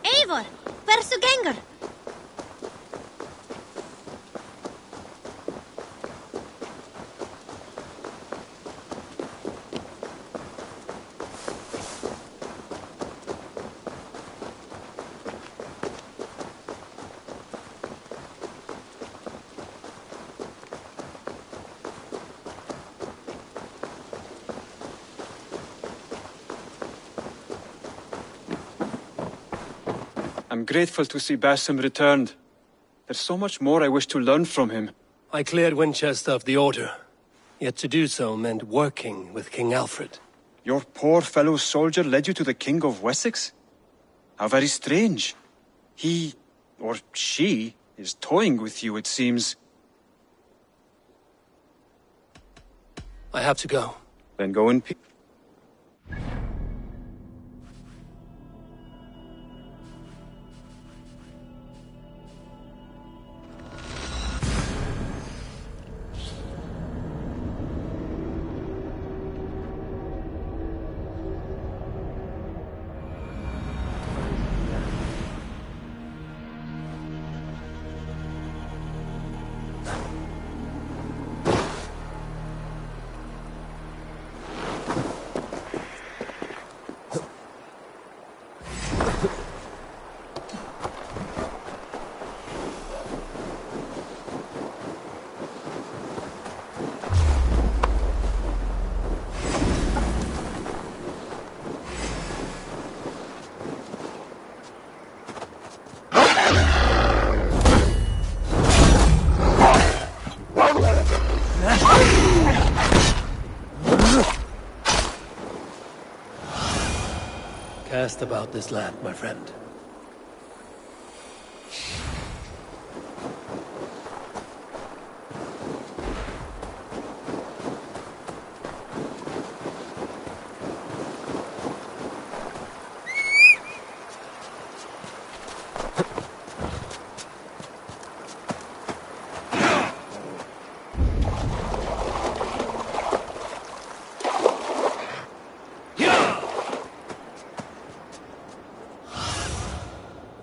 Eivor, hversu gengur? I'm grateful to see Basim returned. There's so much more I wish to learn from him. I cleared Winchester of the Order. Yet to do so meant working with King Alfred. Your poor fellow soldier led you to the King of Wessex? How very strange. He, or she, is toying with you, it seems. I have to go. Then go in peace. Cast about this land, my friend.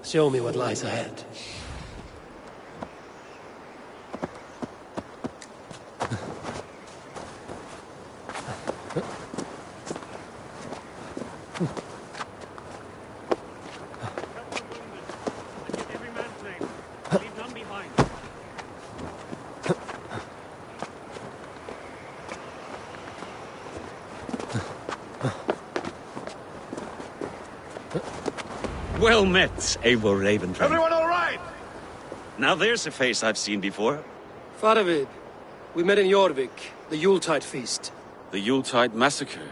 Show me what lies ahead. Well met, Eivor Ravenfang. Everyone all right? Now there's a face I've seen before. Faravid, we met in Jorvik, the Yuletide feast. The Yuletide massacre.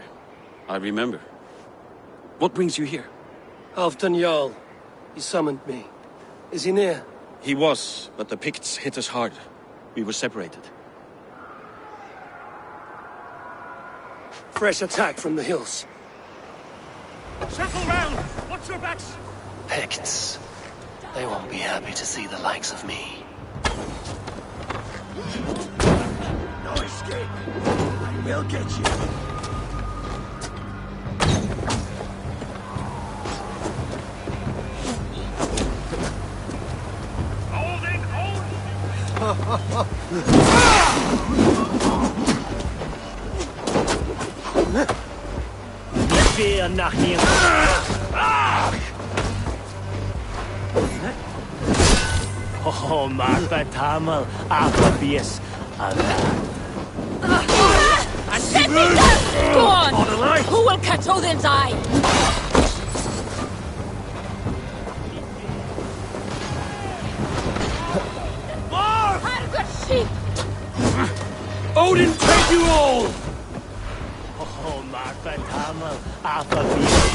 I remember. What brings you here? Halfdan Jarl. He summoned me. Is he near? He was, but the Picts hit us hard. We were separated. Fresh attack from the hills. Circle round! Watch your backs! Picts. They won't be happy to see the likes of me. No escape! I will get you! Fear nothing. Oh, Martha Tamal, Aquabius, Set me down! Go on! Who will catch Odin's eye? More! Hargut sheep! Odin take you all! Oh, Martha Tamal, Aquabius,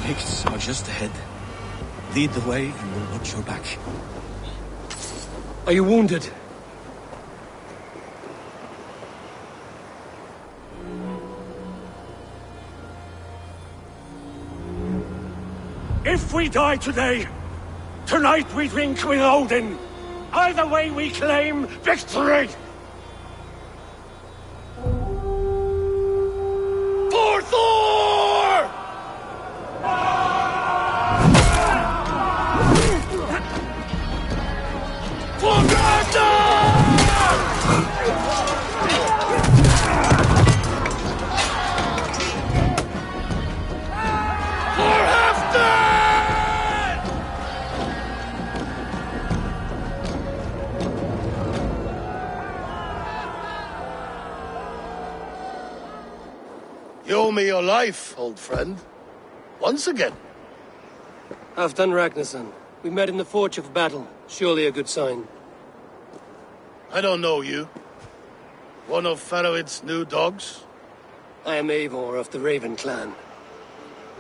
Picts are just ahead. Lead the way and we'll watch your back. Are you wounded? If we die today, tonight we drink with Odin. Either way we claim victory! For Thor! For You owe me your life, old friend. Once again. Halfdan Ragnarsson. We met in the Forge of Battle. Surely a good sign. I don't know you. One of Faroid's new dogs? I am Eivor of the Raven clan.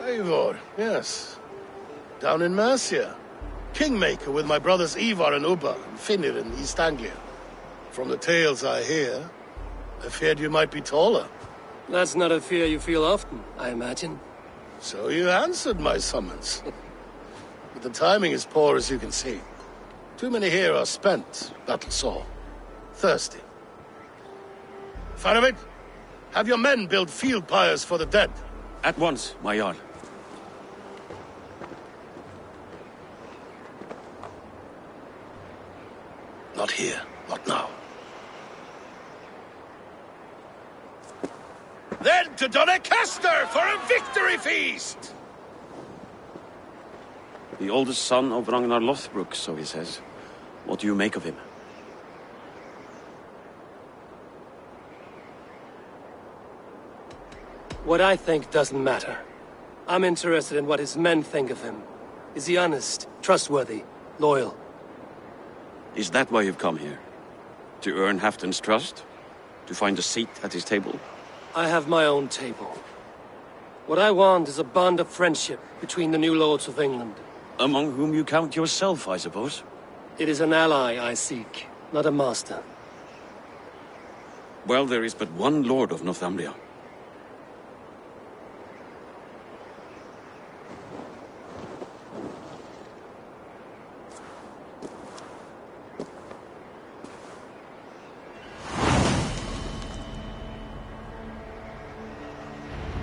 Eivor, yes. Down in Mercia. Kingmaker with my brothers Ivar and Ubba and Finnir in East Anglia. From the tales I hear, I feared you might be taller. That's not a fear you feel often, I imagine. So you answered my summons. But the timing is poor, as you can see. Too many here are spent, battle-sore, thirsty. Faramir, have your men build field pyres for the dead. At once, my Jarl. Not here, not now. Then to Doncaster for a victory feast! The oldest son of Ragnar Lothbrok, so he says. What do you make of him? What I think doesn't matter. I'm interested in what his men think of him. Is he honest, trustworthy, loyal? Is that why you've come here? To earn Halfdan's trust? To find a seat at his table? I have my own table. What I want is a bond of friendship between the new lords of England. Among whom you count yourself, I suppose? It is an ally I seek, not a master. Well, there is but one lord of Northumbria.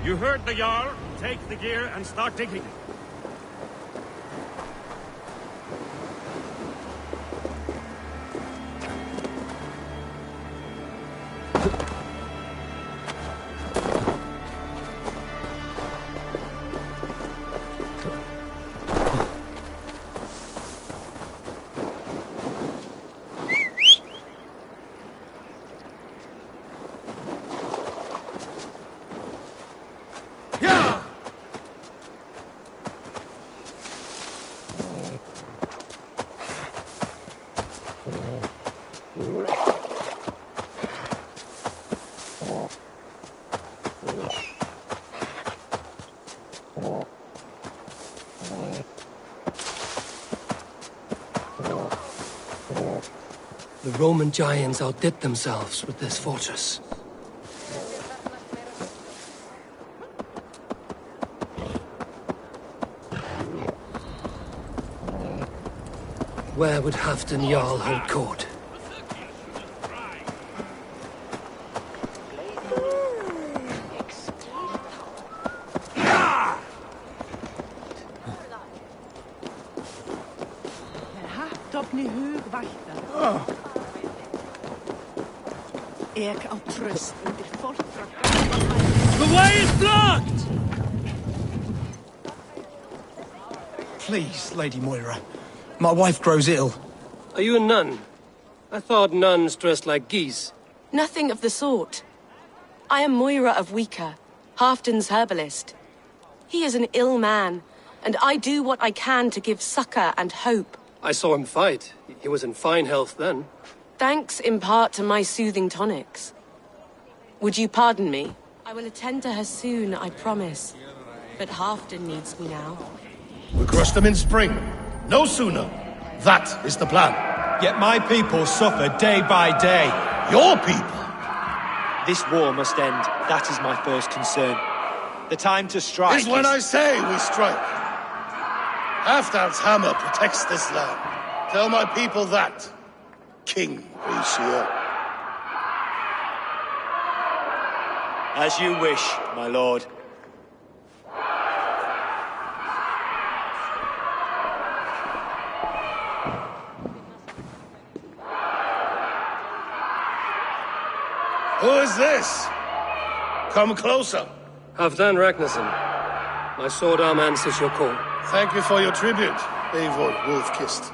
You heard the Jarl. Take the gear and start digging. The Roman giants outdid themselves with this fortress. Where would Halfdan Jarl hold court? The way is blocked! Please, Lady Moira. My wife grows ill. Are you a nun? I thought nuns dressed like geese. Nothing of the sort. I am Moira of Wika, Halfdan's herbalist. He is an ill man, and I do what I can to give succor and hope. I saw him fight. He was in fine health then. Thanks in part to my soothing tonics. Would you pardon me? I will attend to her soon, I promise. But Halfdan needs me now. We crush them in spring. No sooner. That is the plan. Yet my people suffer day by day. Your people? This war must end. That is my first concern. The time to strike is when I say we strike. Halfdan's hammer protects this land. Tell my people that, King Grisha. As you wish, my lord. Who is this? Come closer. Halfdan Ragnarsson. My sword arm answers your call. Thank you for your tribute, Eivor Wolf-Kissed.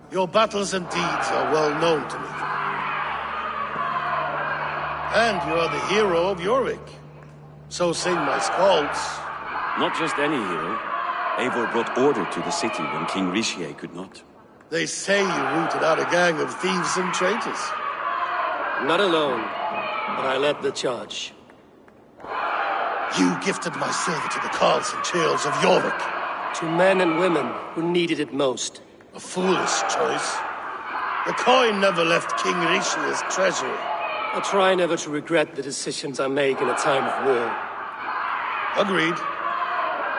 Your battles and deeds are well known to me. And you are the hero of Jorvik. So sing my skalds. Not just any hero. Eivor brought order to the city when King Rishi could not. They say you rooted out a gang of thieves and traitors. Not alone, but I led the charge. You gifted my silver to the carls and churls of Jorvik. To men and women who needed it most. A foolish choice. The coin never left King Rishi's treasury. I try never to regret the decisions I make in a time of war. Agreed.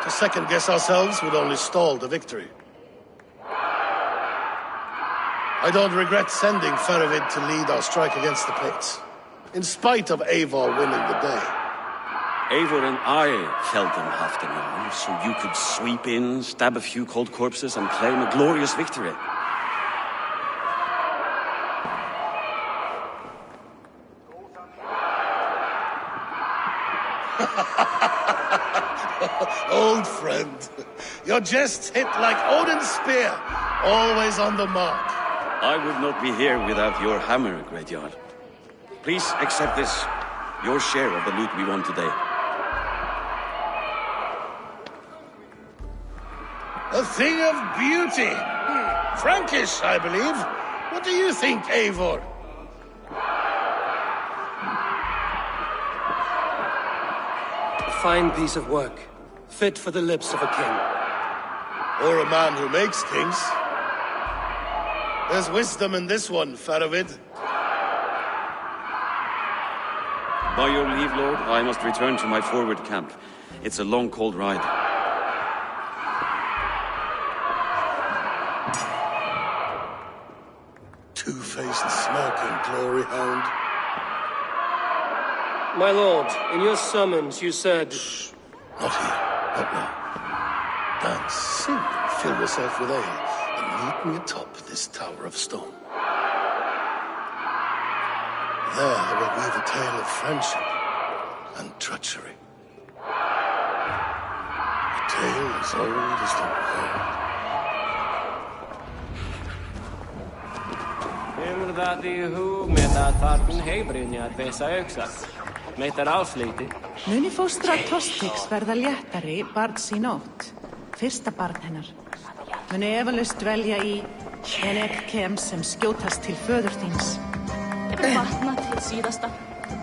To second-guess ourselves would only stall the victory. I don't regret sending Faravid to lead our strike against the Picts, in spite of Eivor winning the day. Eivor and I held them Halfdan Jarl, so you could sweep in, stab a few cold corpses, and claim a glorious victory. Old friend, your jests hit like Odin's spear, always on the mark. I would not be here without your hammer, Great Jarl. Please accept this, your share of the loot we won today. A thing of beauty. Frankish, I believe. What do you think, Eivor? A fine piece of work. Fit for the lips of a king. Or a man who makes kings. There's wisdom in this one, Faravid. By your leave, Lord, I must return to my forward camp. It's a long, cold ride. Two-faced, smirking glory hound. My lord, in your summons you said... Shh. Not here. Not now. Dance, sing, and fill yourself with ale, and meet me atop this tower of stone. There I will weave a tale of friendship and treachery. A tale as old as the world. Hurðað í hug með að þarfinn heibrynjar þessa auksar. Meitar áslíti. Muni fóstra Tostix verða léttari barns í nótt. Fyrsta barn hennar. Muni efalaust dvelja í en kem sem skjótast til föður þíns. Ef vatna til síðasta,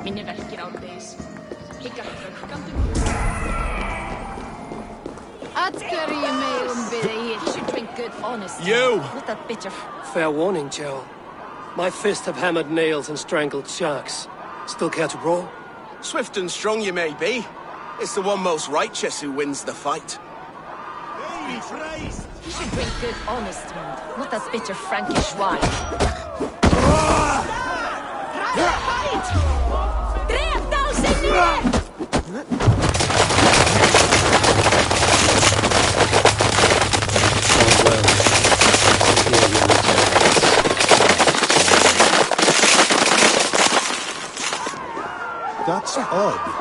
minni verkir árdegis. Líka hrökkandi. At hverju megum við you should drink good honest. You! Not that bitter. Fair warning, Joe. My fists have hammered nails and strangled sharks. Still care to brawl? Swift and strong you may be. It's the one most righteous who wins the fight. You should drink good, honest mead, not that bitter Frankish wine. Drep thou sinne! That's odd.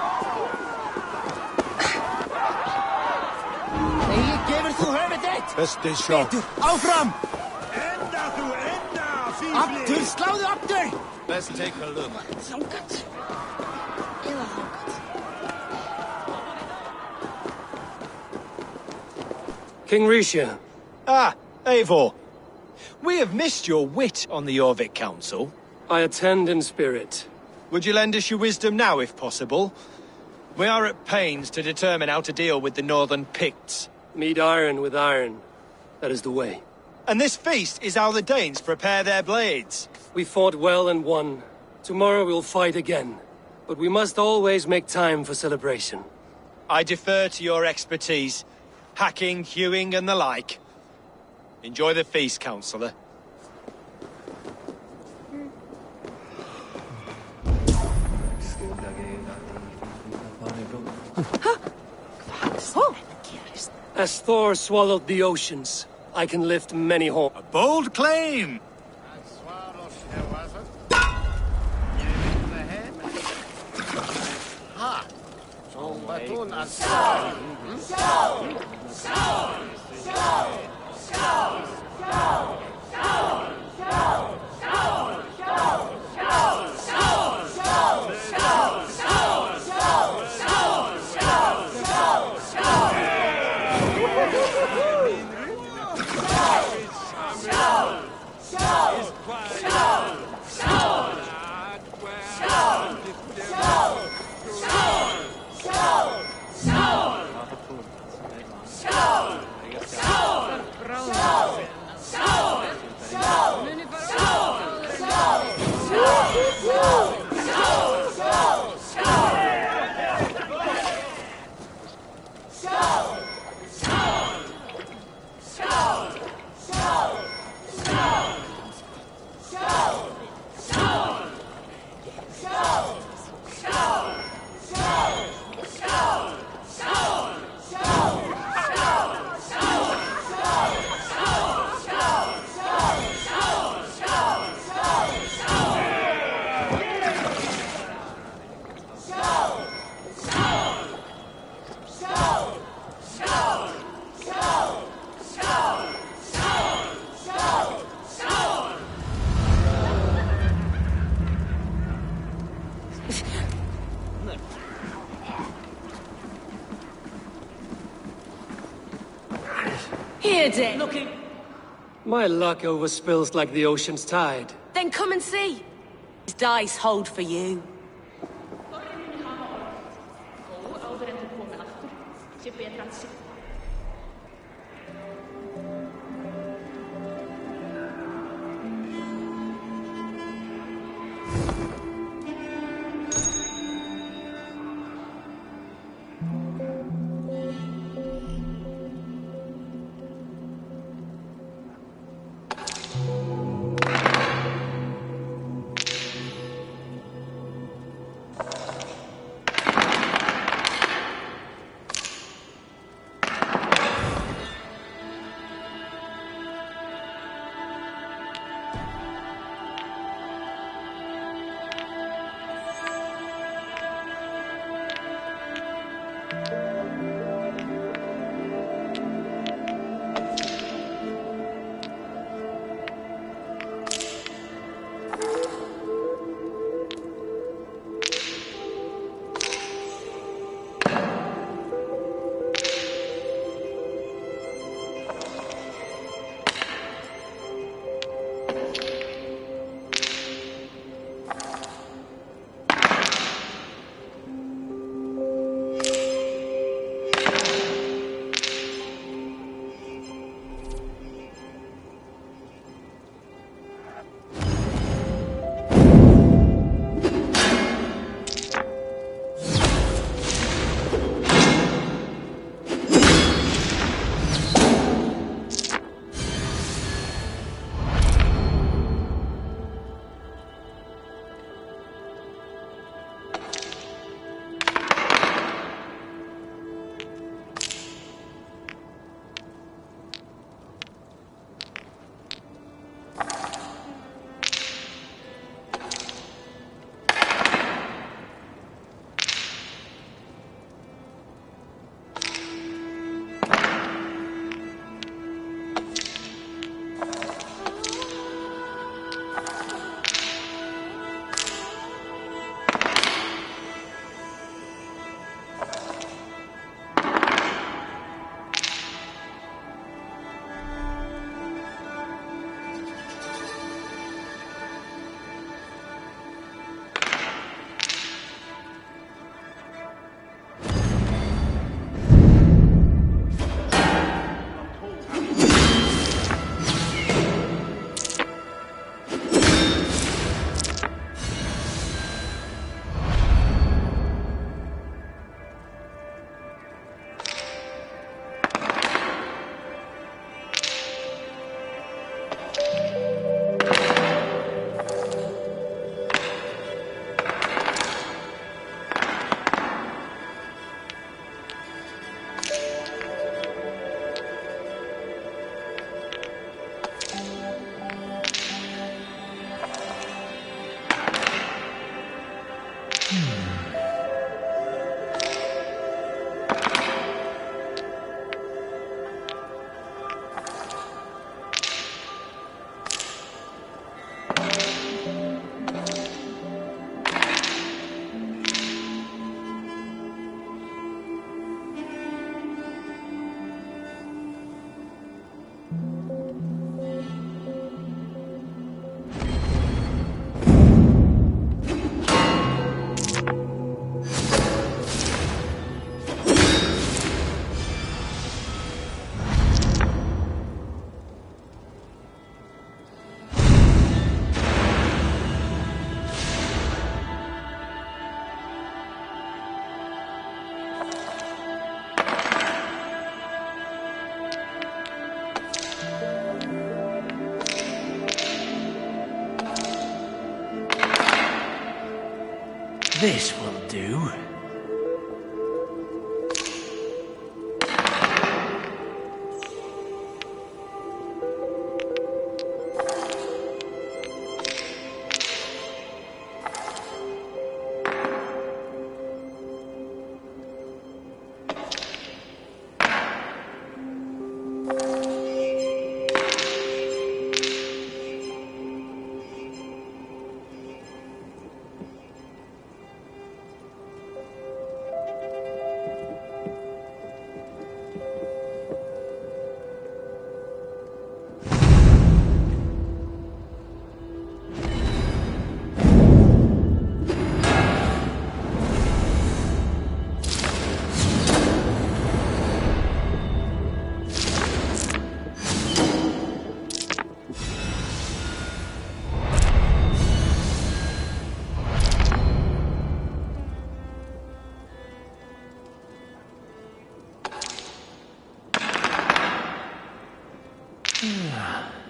Beste shot. Áfram! Aftur, sláðu aftur! Let's take a look. Þangað. Eða þangað. King Risha. Ah, Eivor. We have missed your wit on the Jorvik Council. I attend in spirit. Would you lend us your wisdom now, if possible? We are at pains to determine how to deal with the Northern Picts. Meet iron with iron. That is the way. And this feast is how the Danes prepare their blades. We fought well and won. Tomorrow we'll fight again. But we must always make time for celebration. I defer to your expertise. Hacking, hewing, and the like. Enjoy the feast, Councillor. As Thor swallowed the oceans, I can lift many home. A bold claim! Here, then. Looking. My luck overspills like the ocean's tide. Then come and see. These dice hold for you. This will do.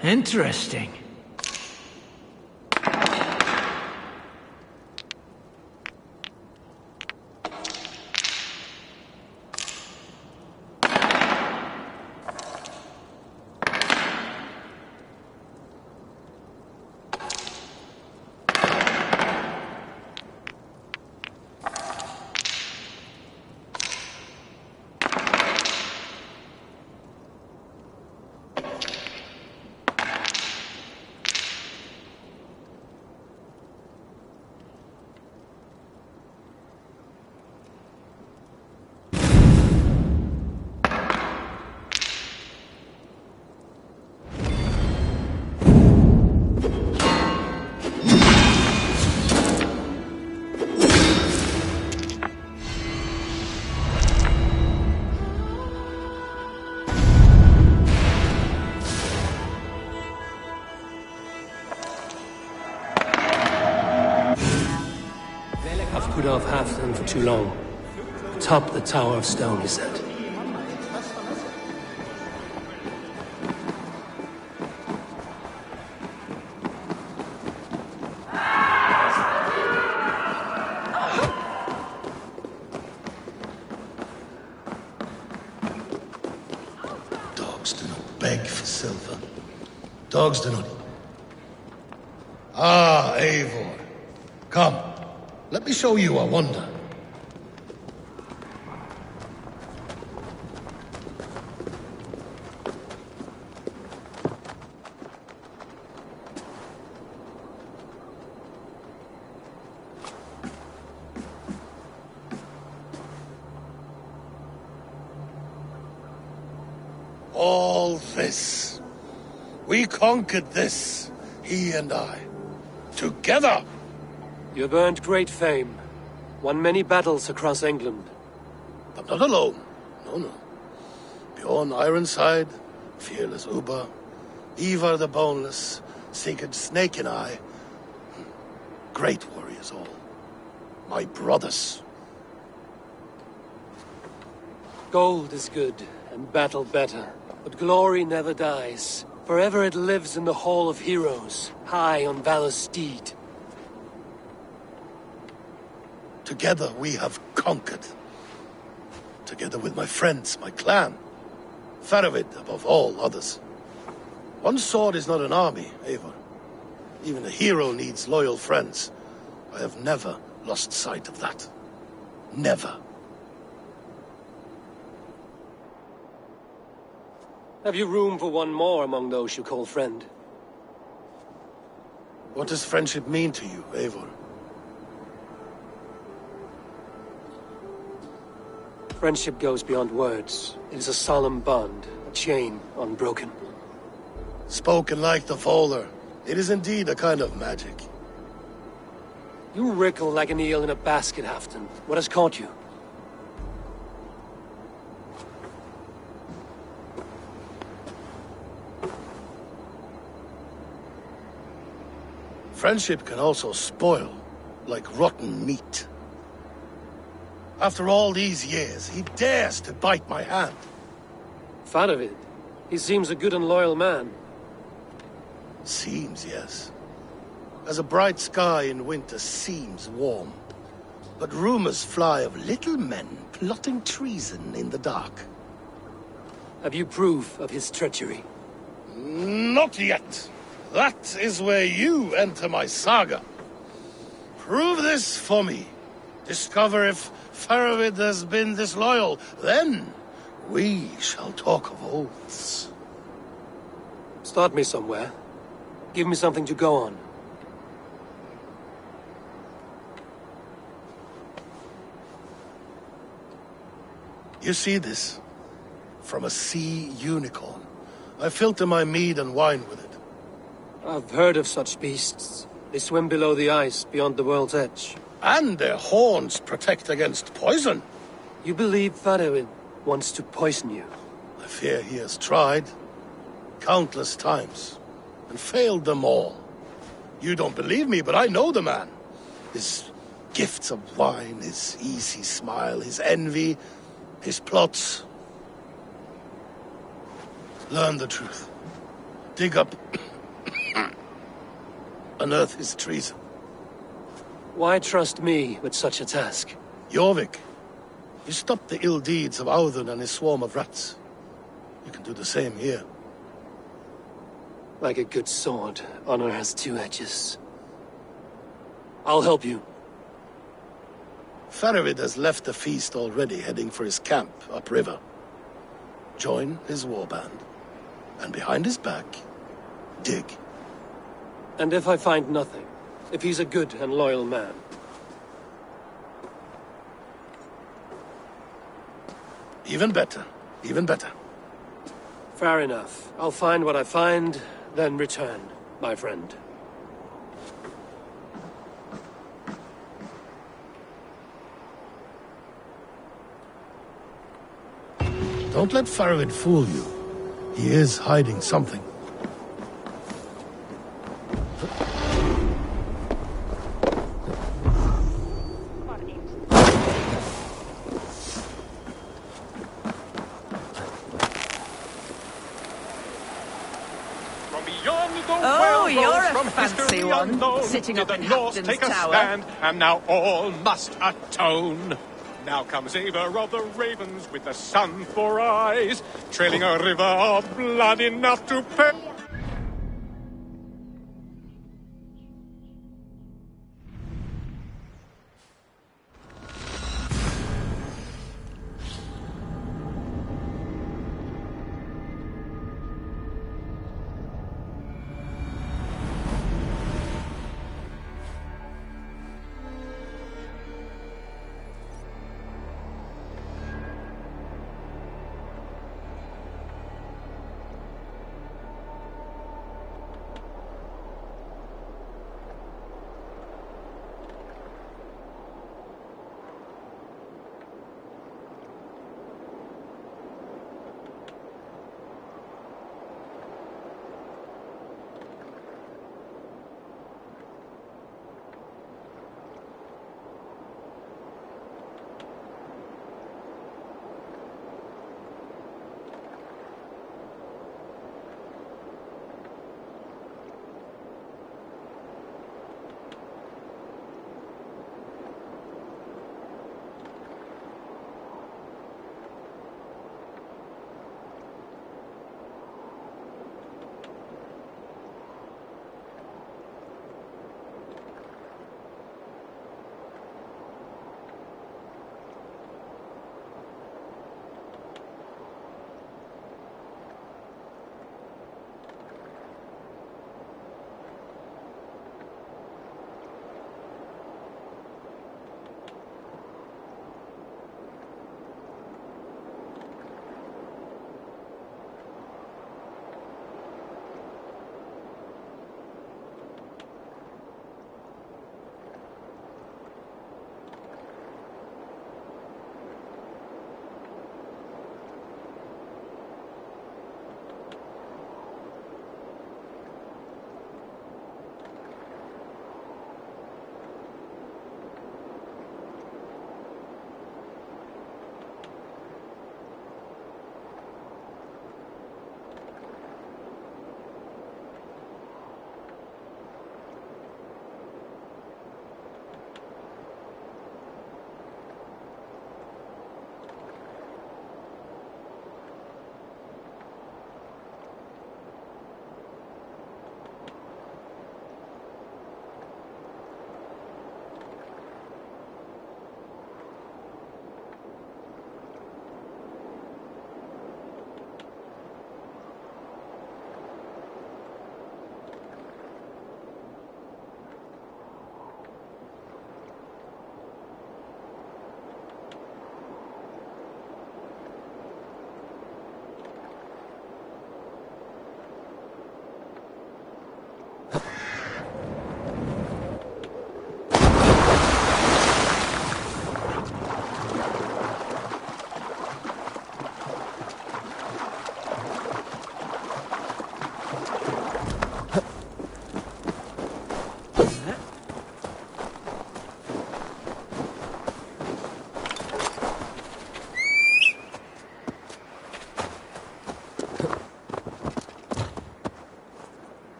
Interesting. Put off Halfdan for too long. Atop the Tower of Stone, he said. Dogs do not beg for silver. Dogs do not... Ah, Eivor. Come. Let me show you a wonder. All this. We conquered this, he and I. Together! You have earned great fame. Won many battles across England. I'm not alone. No. Bjorn Ironside, fearless Ubba, Ivar the Boneless, Sigurd Snake and I. Great warriors all. My brothers. Gold is good, and battle better. But glory never dies. Forever it lives in the Hall of Heroes, high on Valor's steed. Together we have conquered. Together with my friends, my clan. Faravid above all others. One sword is not an army, Eivor. Even a hero needs loyal friends. I have never lost sight of that. Never. Have you room for one more among those you call friend? What does friendship mean to you, Eivor? Friendship goes beyond words. It is a solemn bond, a chain unbroken. Spoken like the Fowler. It is indeed a kind of magic. You wriggle like an eel in a basket, Halfdan. What has caught you? Friendship can also spoil, like rotten meat. After all these years, he dares to bite my hand. Faravid. He seems a good and loyal man. Seems, yes. As a bright sky in winter seems warm. but rumors fly of little men plotting treason in the dark. Have you proof of his treachery? Not yet. That is where you enter my saga. Prove this for me. Discover if Faravid has been disloyal. Then we shall talk of oaths. Start me somewhere. Give me something to go on. You see this? From a sea unicorn. I filter my mead and wine with it. I've heard of such beasts. They swim below the ice, beyond the world's edge. And their horns protect against poison. You believe Faravid wants to poison you? I fear he has tried. Countless times. And failed them all. You don't believe me, but I know the man. His gifts of wine, his easy smile, his envy, his plots. Learn the truth. Dig up... unearth his treason. Why trust me with such a task? Jorvik, you stopped the ill deeds of Audun and his swarm of rats. You can do the same here. Like a good sword, honor has two edges. I'll help you. Faravid has left the feast already, heading for his camp upriver. Join his warband, and behind his back, dig. And if I find nothing? If he's a good and loyal man? Even better. Even better. Fair enough. I'll find what I find, then return, my friend. Don't let Faravid fool you. He is hiding something. Oh, you're a fancy one, sitting up in Hafton's tower. Stand, and now all must atone. Now comes Eivor of the Ravens with the sun for eyes, trailing a river of blood enough to pay.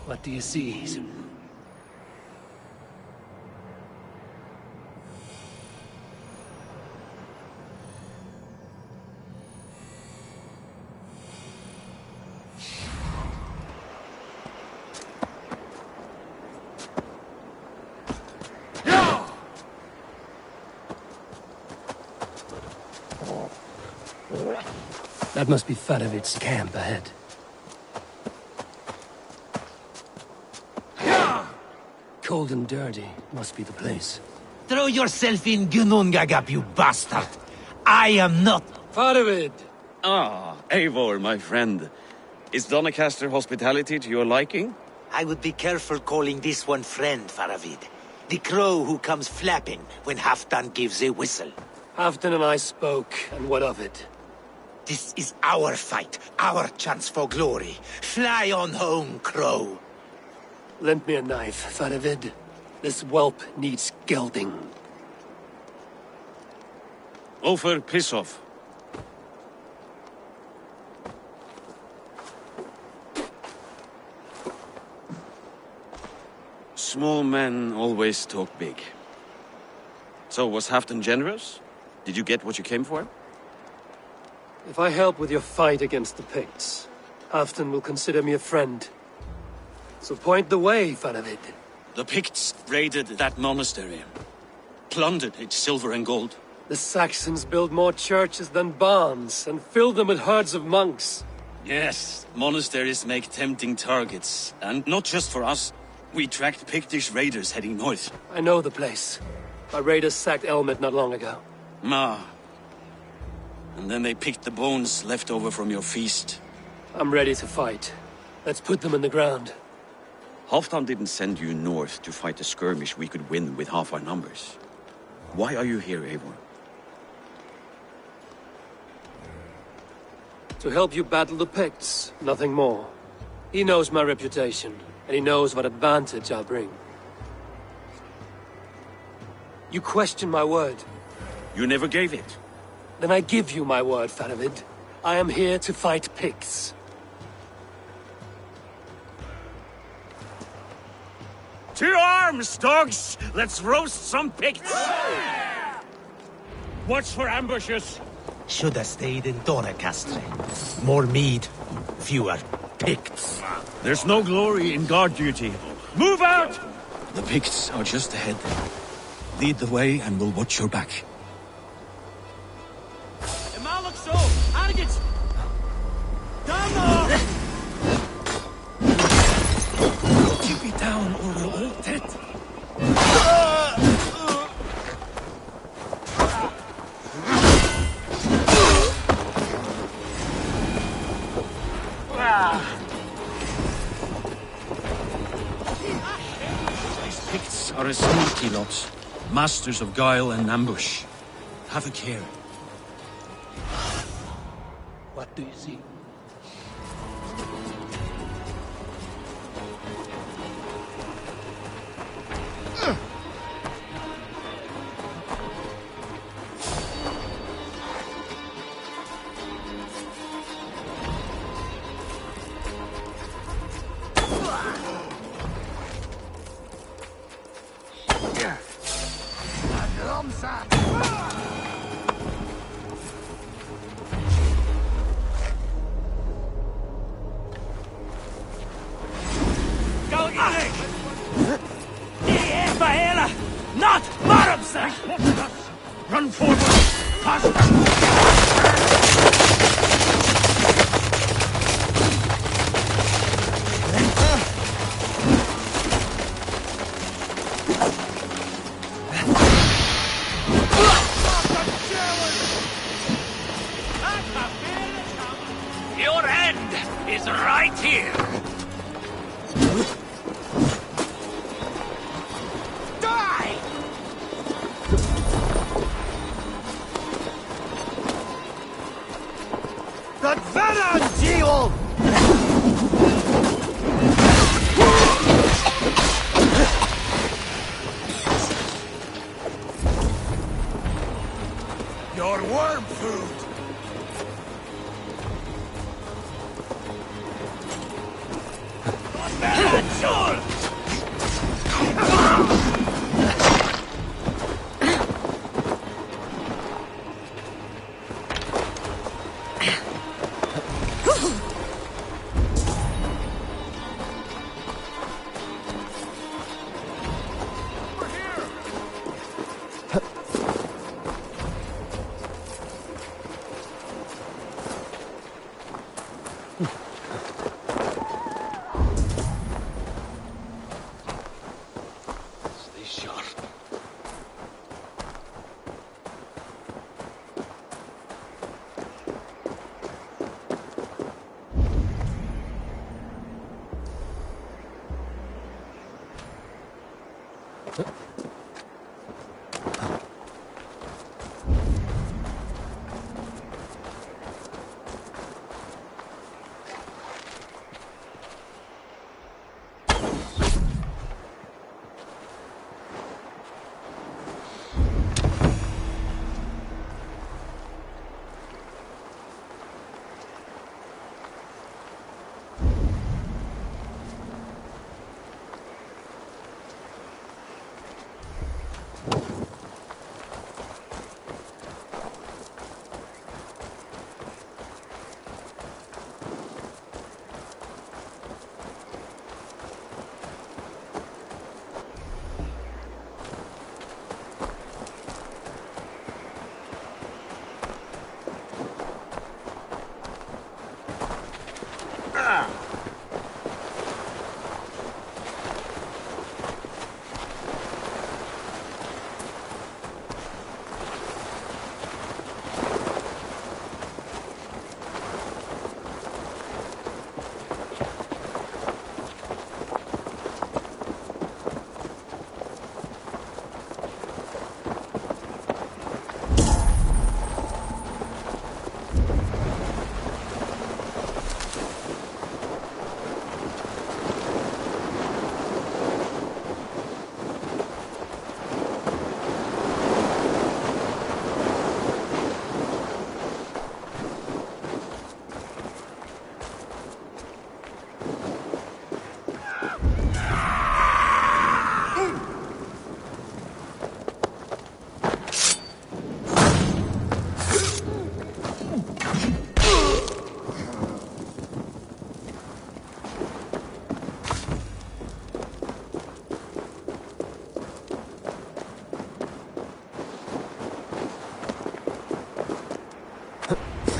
What do you see? That must be Faravid's camp ahead. Cold and dirty must be the place. Throw yourself in Gunungagap, you bastard! I am not... Faravid! Ah, Eivor, my friend. Is Doncaster hospitality to your liking? I would be careful calling this one friend, Faravid. The crow who comes flapping when Halfdan gives a whistle. Halfdan and I spoke, and what of it? This is our fight, our chance for glory. Fly on home, crow. Lend me a knife, Faravid. This whelp needs gelding. Over, piss off. Small men always talk big. So, was Halfdan generous? Did you get what you came for? If I help with your fight against the Picts, Halfdan will consider me a friend. So point the way, Faravid. The Picts raided that monastery. Plundered its silver and gold. The Saxons built more churches than barns, and filled them with herds of monks. Yes, monasteries make tempting targets. And not just for us. We tracked Pictish raiders heading north. I know the place. Our raiders sacked Elmet not long ago. And then they picked the bones left over from your feast. I'm ready to fight. Let's put them in the ground. Halfdan didn't send you north to fight a skirmish we could win with half our numbers. Why are you here, Eivor? To help you battle the Picts, nothing more. He knows my reputation, and he knows what advantage I'll bring. You question my word. You never gave it. Then I give you my word, Faravid. I am here to fight Picts. To arms, dogs! Let's roast some Picts! Watch for ambushes! Should have stayed in Doncaster. More mead, fewer Picts. There's no glory in guard duty. Move out! The Picts are just ahead. Lead the way and we'll watch your back. Keep it down or we'll all dead. These Picts are a sneaky lot. Masters of guile and ambush. Have a care. What do you see? Not Marumsa! Run forward! Faster! Your end is right here!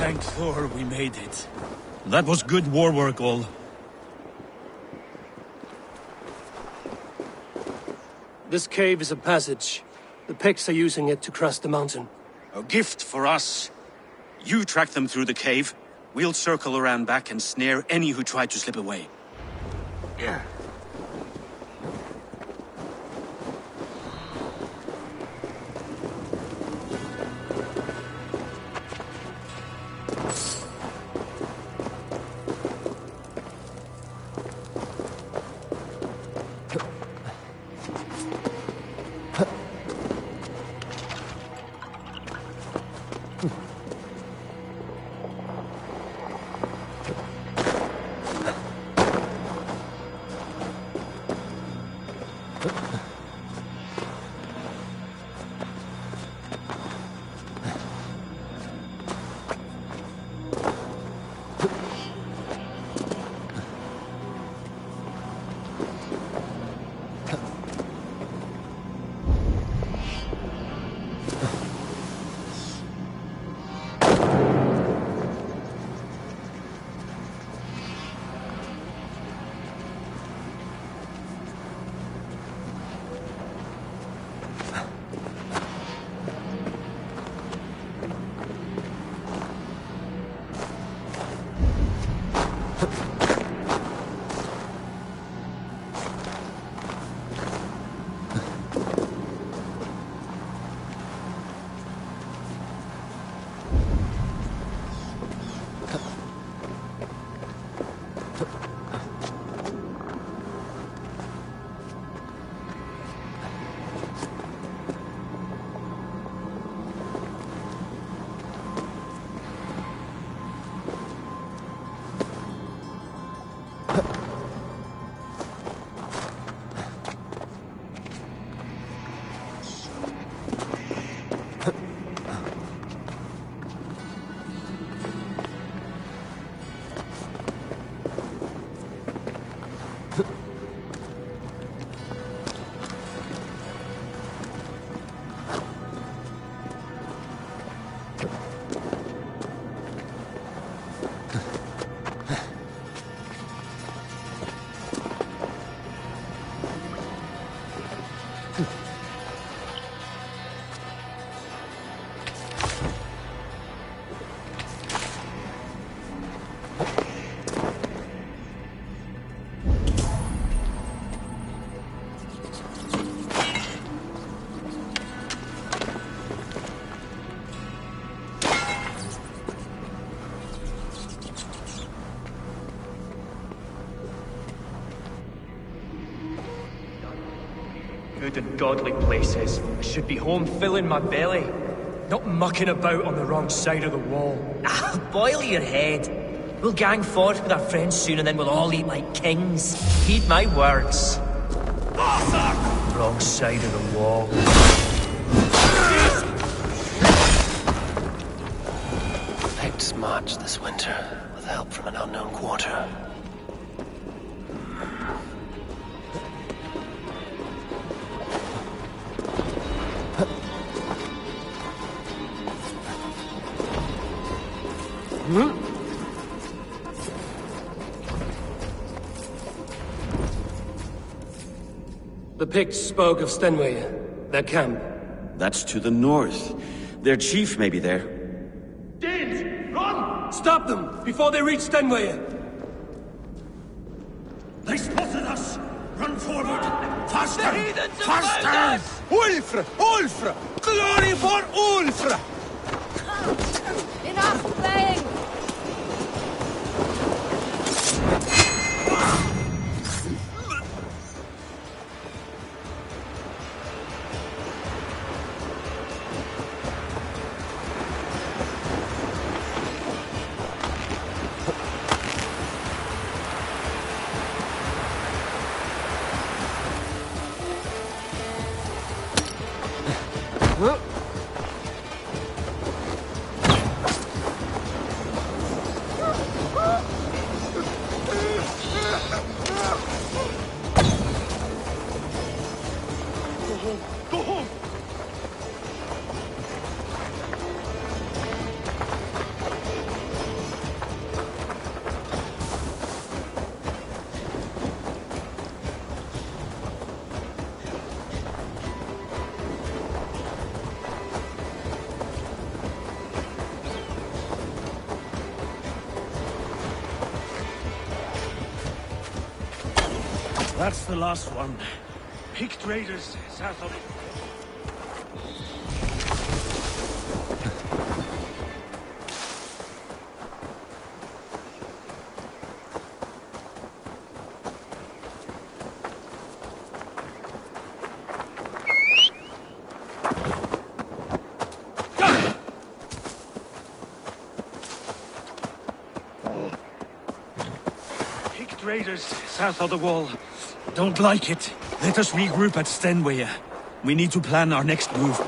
Thank Thor we made it. That was good war work, all. This cave is a passage. The Picts are using it to cross the mountain. A gift for us. You track them through the cave. We'll circle around back and snare any who try to slip away. Yeah. good and godly places. I should be home filling my belly, not mucking about on the wrong side of the wall. Ah, boil your head. We'll gang forth with our friends soon and then we'll all eat like kings. Heed my words. Wrong side of the wall. Picts march this winter with help from an unknown quarter. The Picts spoke of Stenway, their camp. That's to the north. Their chief may be there. Danes, run! Stop them before they reach Stenway. They spotted us! Run forward! Faster! The heathens have Faster! found us! Ulfra! Ulfra! Glory for Ulfra! Enough playing! That's the last one. Picked raiders south of... Picked raiders south of the wall. Don't like it. Let us regroup at Stenway. We need to plan our next move.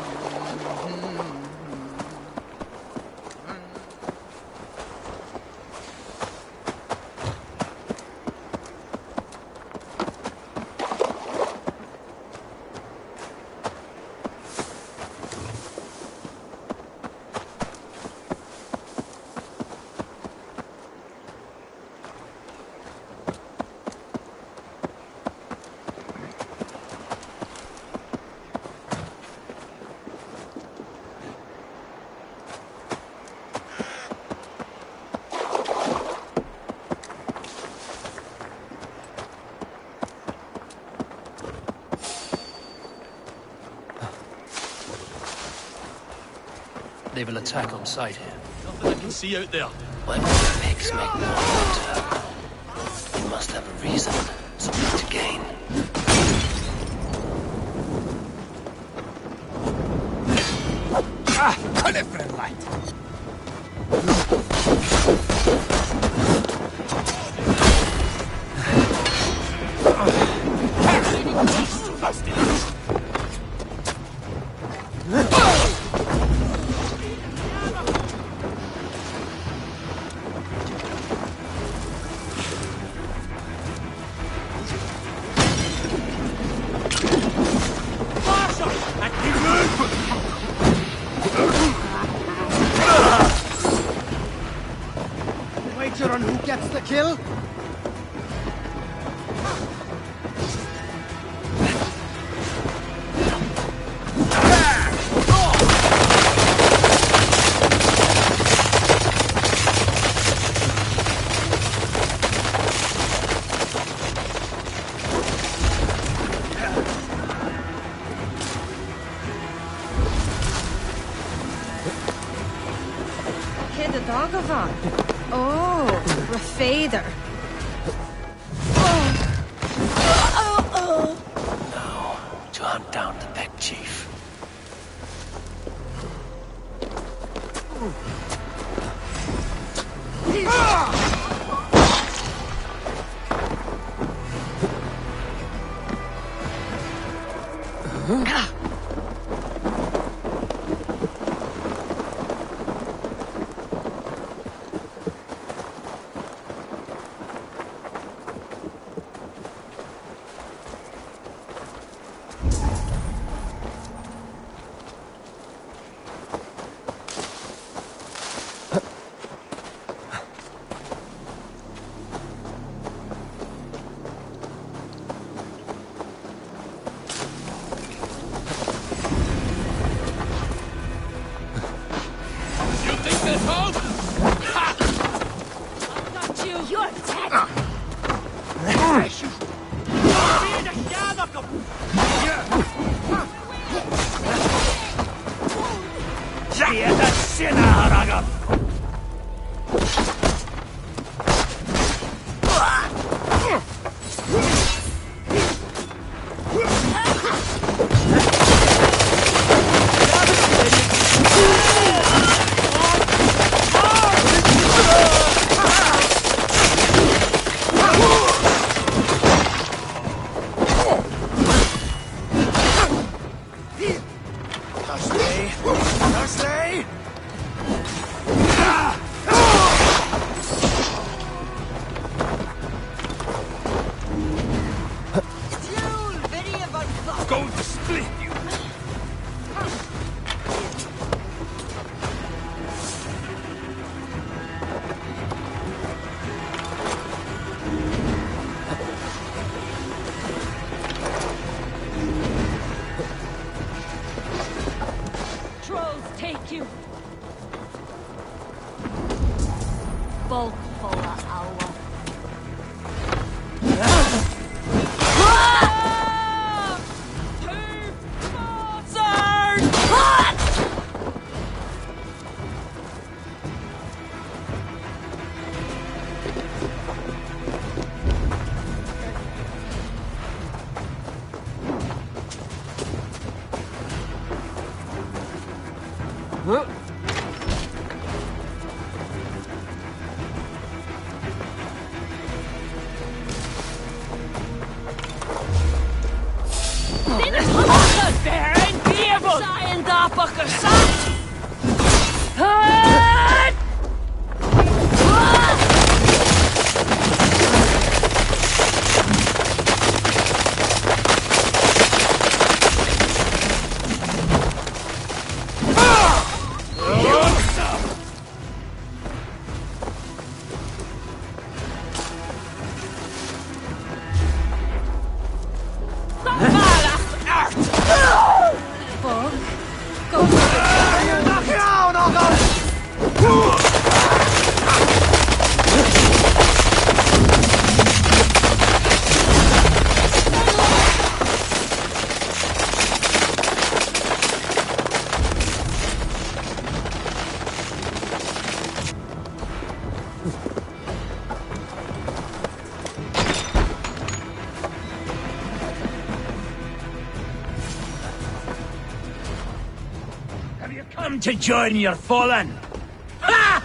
They will attack on sight here. Nothing I can see out there. When the pigs make war winter, they must have a reason, something to gain. Ah, Califer light! Wager on who gets the kill? Hid the dog of on. Oh, Rafader. Now, to hunt Come to join your fallen! Ha!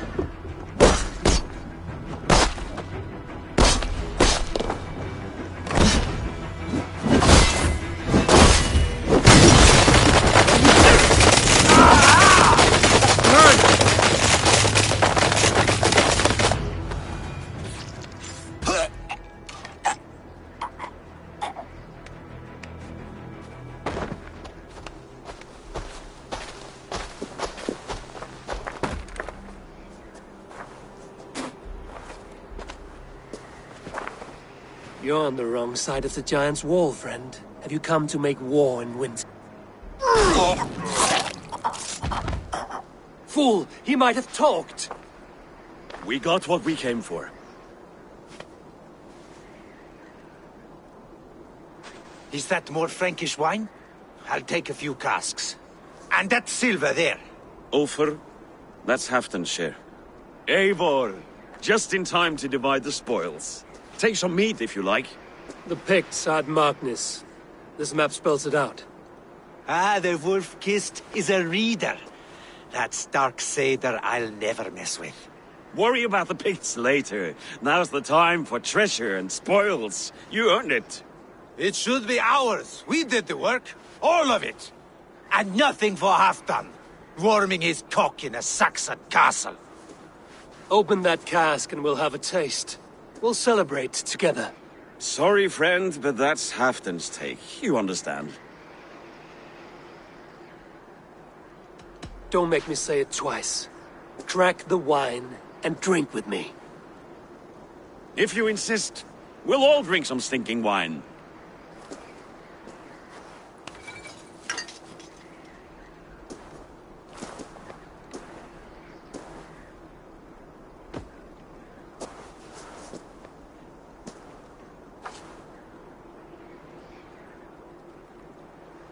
You're on the wrong side of the Giant's Wall, friend. Have you come to make war in winter? Fool! He might have talked! We got what we came for. Is that more Frankish wine? I'll take a few casks. And that silver there. Ulfr, that's Halfdan's share. Eivor, just in time to divide the spoils. Take some meat if you like. The Picts are at Magnus. This map spells it out. Ah, the wolf-kissed is a reader. That stark satyr I'll never mess with. Worry about the Picts later. Now's the time for treasure and spoils. You earned it. It should be ours. We did the work. All of it. And nothing for Halfdan, warming his cock in a Saxon castle. Open that cask and we'll have a taste. We'll celebrate together. Sorry, friend, but that's Halfdan's take. You understand. Don't make me say it twice. Crack the wine and drink with me. If you insist, we'll all drink some stinking wine.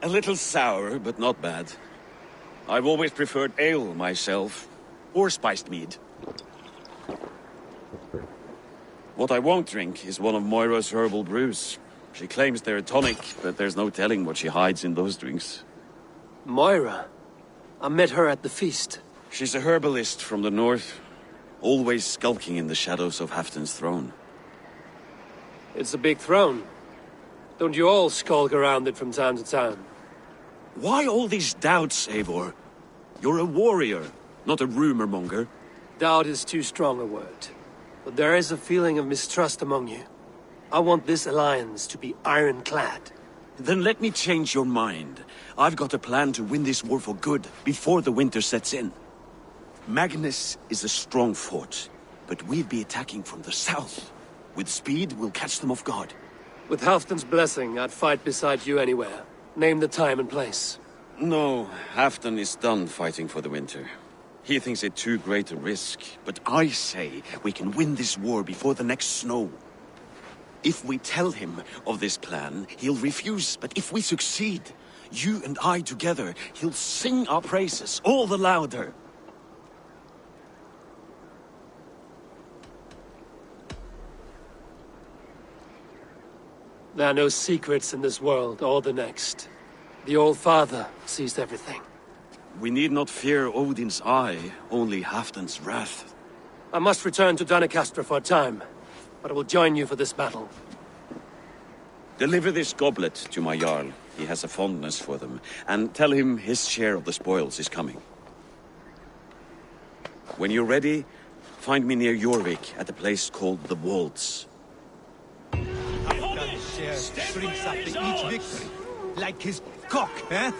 A little sour, but not bad. I've always preferred ale myself, or spiced mead. What I won't drink is one of Moira's herbal brews. She claims they're a tonic, but there's no telling what she hides in those drinks. Moira? I met her at the feast. She's a herbalist from the north, always skulking in the shadows of Halfdan's throne. It's a big throne. Don't you all skulk around it from time to time? Why all these doubts, Eivor? You're a warrior, not a rumor-monger. Doubt is too strong a word. But there is a feeling of mistrust among you. I want this alliance to be ironclad. Then let me change your mind. I've got a plan to win this war for good, before the winter sets in. Magnus is a strong fort, but we'll be attacking from the south. With speed, we'll catch them off guard. With Halfdan's blessing, I'd fight beside you anywhere. Name the time and place. No, Halfdan is done fighting for the winter. He thinks it too great a risk, but I say we can win this war before the next snow. If we tell him of this plan, he'll refuse, but if we succeed, you and I together, he'll sing our praises all the louder. There are no secrets in this world or the next. The Old Father sees everything. We need not fear Odin's eye, only Halfdan's wrath. I must return to Doncaster for a time, but I will join you for this battle. Deliver this goblet to my Jarl. He has a fondness for them. And tell him his share of the spoils is coming. When you're ready, find me near Jorvik at a place called the Wolds. Halfdan's share shrinks after each victory. Like his cock, eh?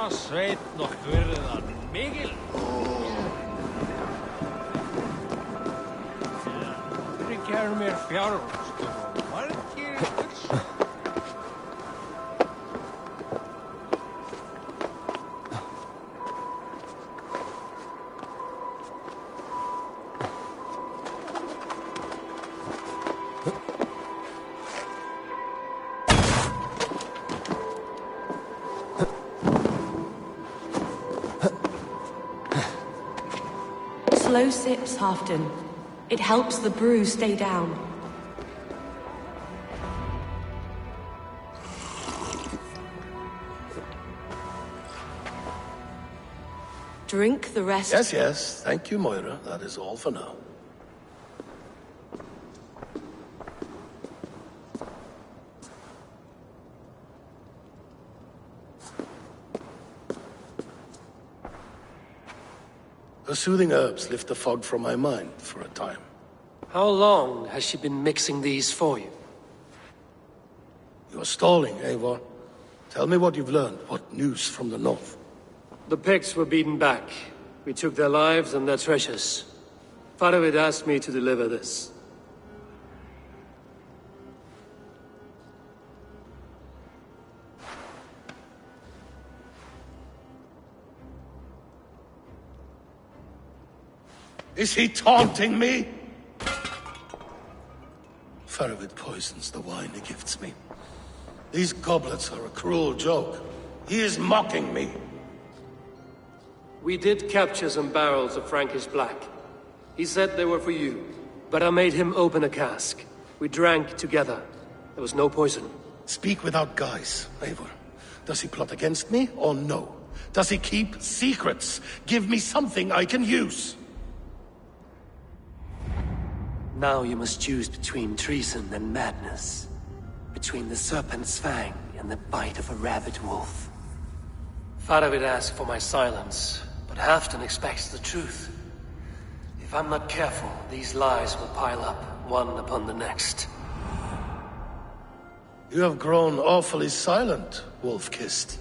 sveit nokkur mikil. Ger mér fjárhústur og margir Slow sips, Halfdan. It helps the brew stay down. Drink the rest. Yes, yes. Thank you, Moira. That is all for now. The soothing herbs lift the fog from my mind for a time. How long has she been mixing these for you? You're stalling, Eivor. Tell me what you've learned. What news from the north? The Picts were beaten back. We took their lives and their treasures. Faravid asked me to deliver this. Is he taunting me? Faravid poisons the wine he gifts me. These goblets are a cruel joke. He is mocking me. We did capture some barrels of Frankish Black. He said they were for you, but I made him open a cask. We drank together. There was no poison. Speak without guise, Eivor. Does he plot against me or no? Does he keep secrets? Give me something I can use. Now you must choose between treason and madness. Between the serpent's fang and the bite of a rabid wolf. Faravid asked for my silence, but Halfdan expects the truth. If I'm not careful, these lies will pile up, one upon the next. You have grown awfully silent, Wolf-Kissed.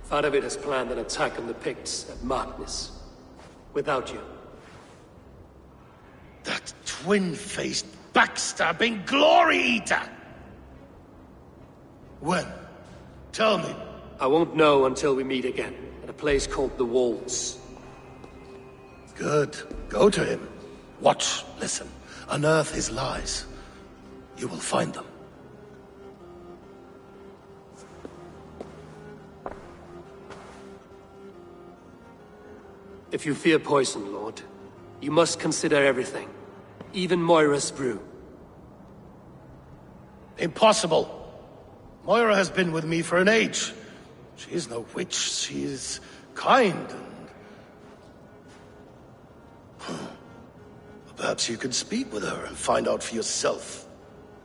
Faravid has planned an attack on the Picts at Markness. Without you. That twin-faced, backstabbing glory eater! When? Tell me. I won't know until we meet again, at a place called the Walls. Good. Go to him. Watch, listen. Unearth his lies. You will find them. If you fear poison, Lord, you must consider everything. Even Moira's brew. Impossible. Moira has been with me for an age. She is no witch. She is kind and... Perhaps you could speak with her and find out for yourself.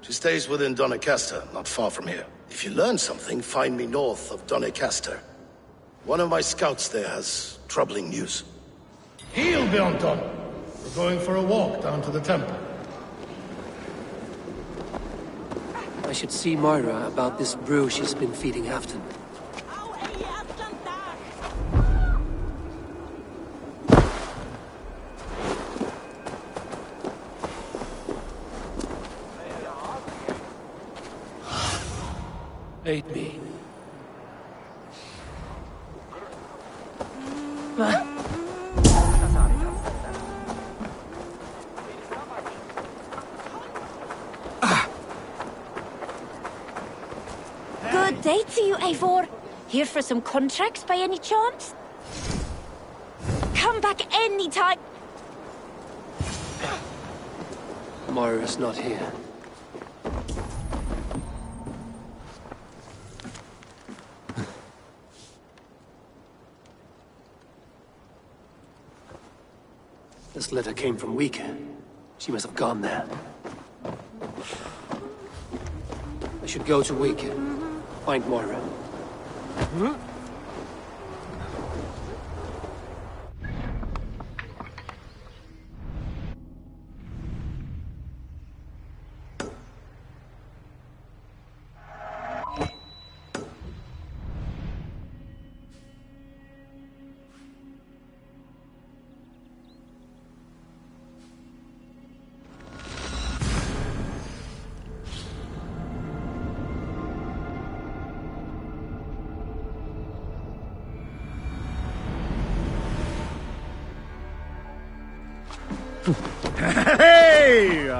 She stays within Doncaster, not far from here. If you learn something, find me north of Doncaster. One of my scouts there has troubling news. Heal, Bjornton! We're going for a walk down to the temple. I should see Moira about this brew she's been feeding Afton. Aid me. Good day to you, Eivor. Here for some contracts by any chance? Come back anytime. Moira's not here. This letter came from Wika. She must have gone there. I should go to Wika. Find Moira. Hey!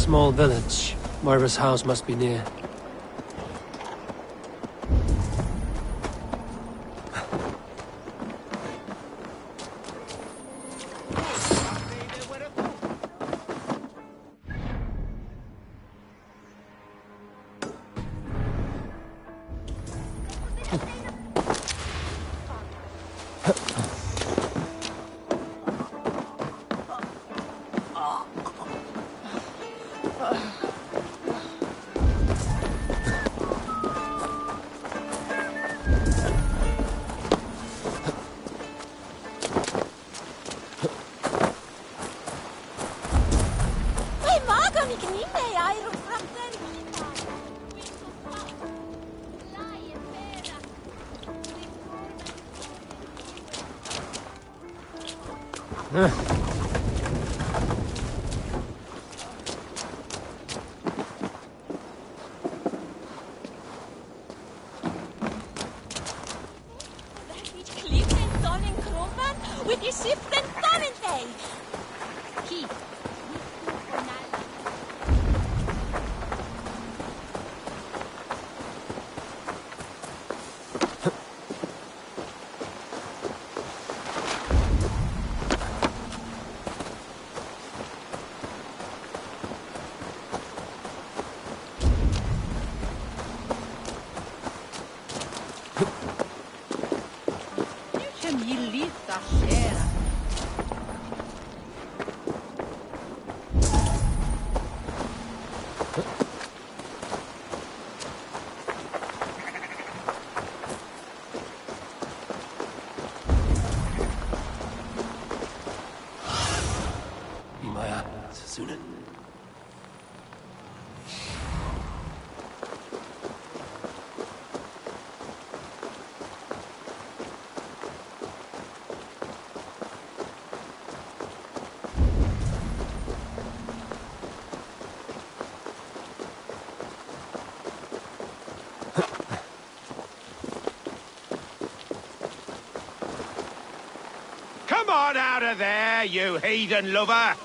small village. Moira's house must be near. Come on out of there, you heathen lover!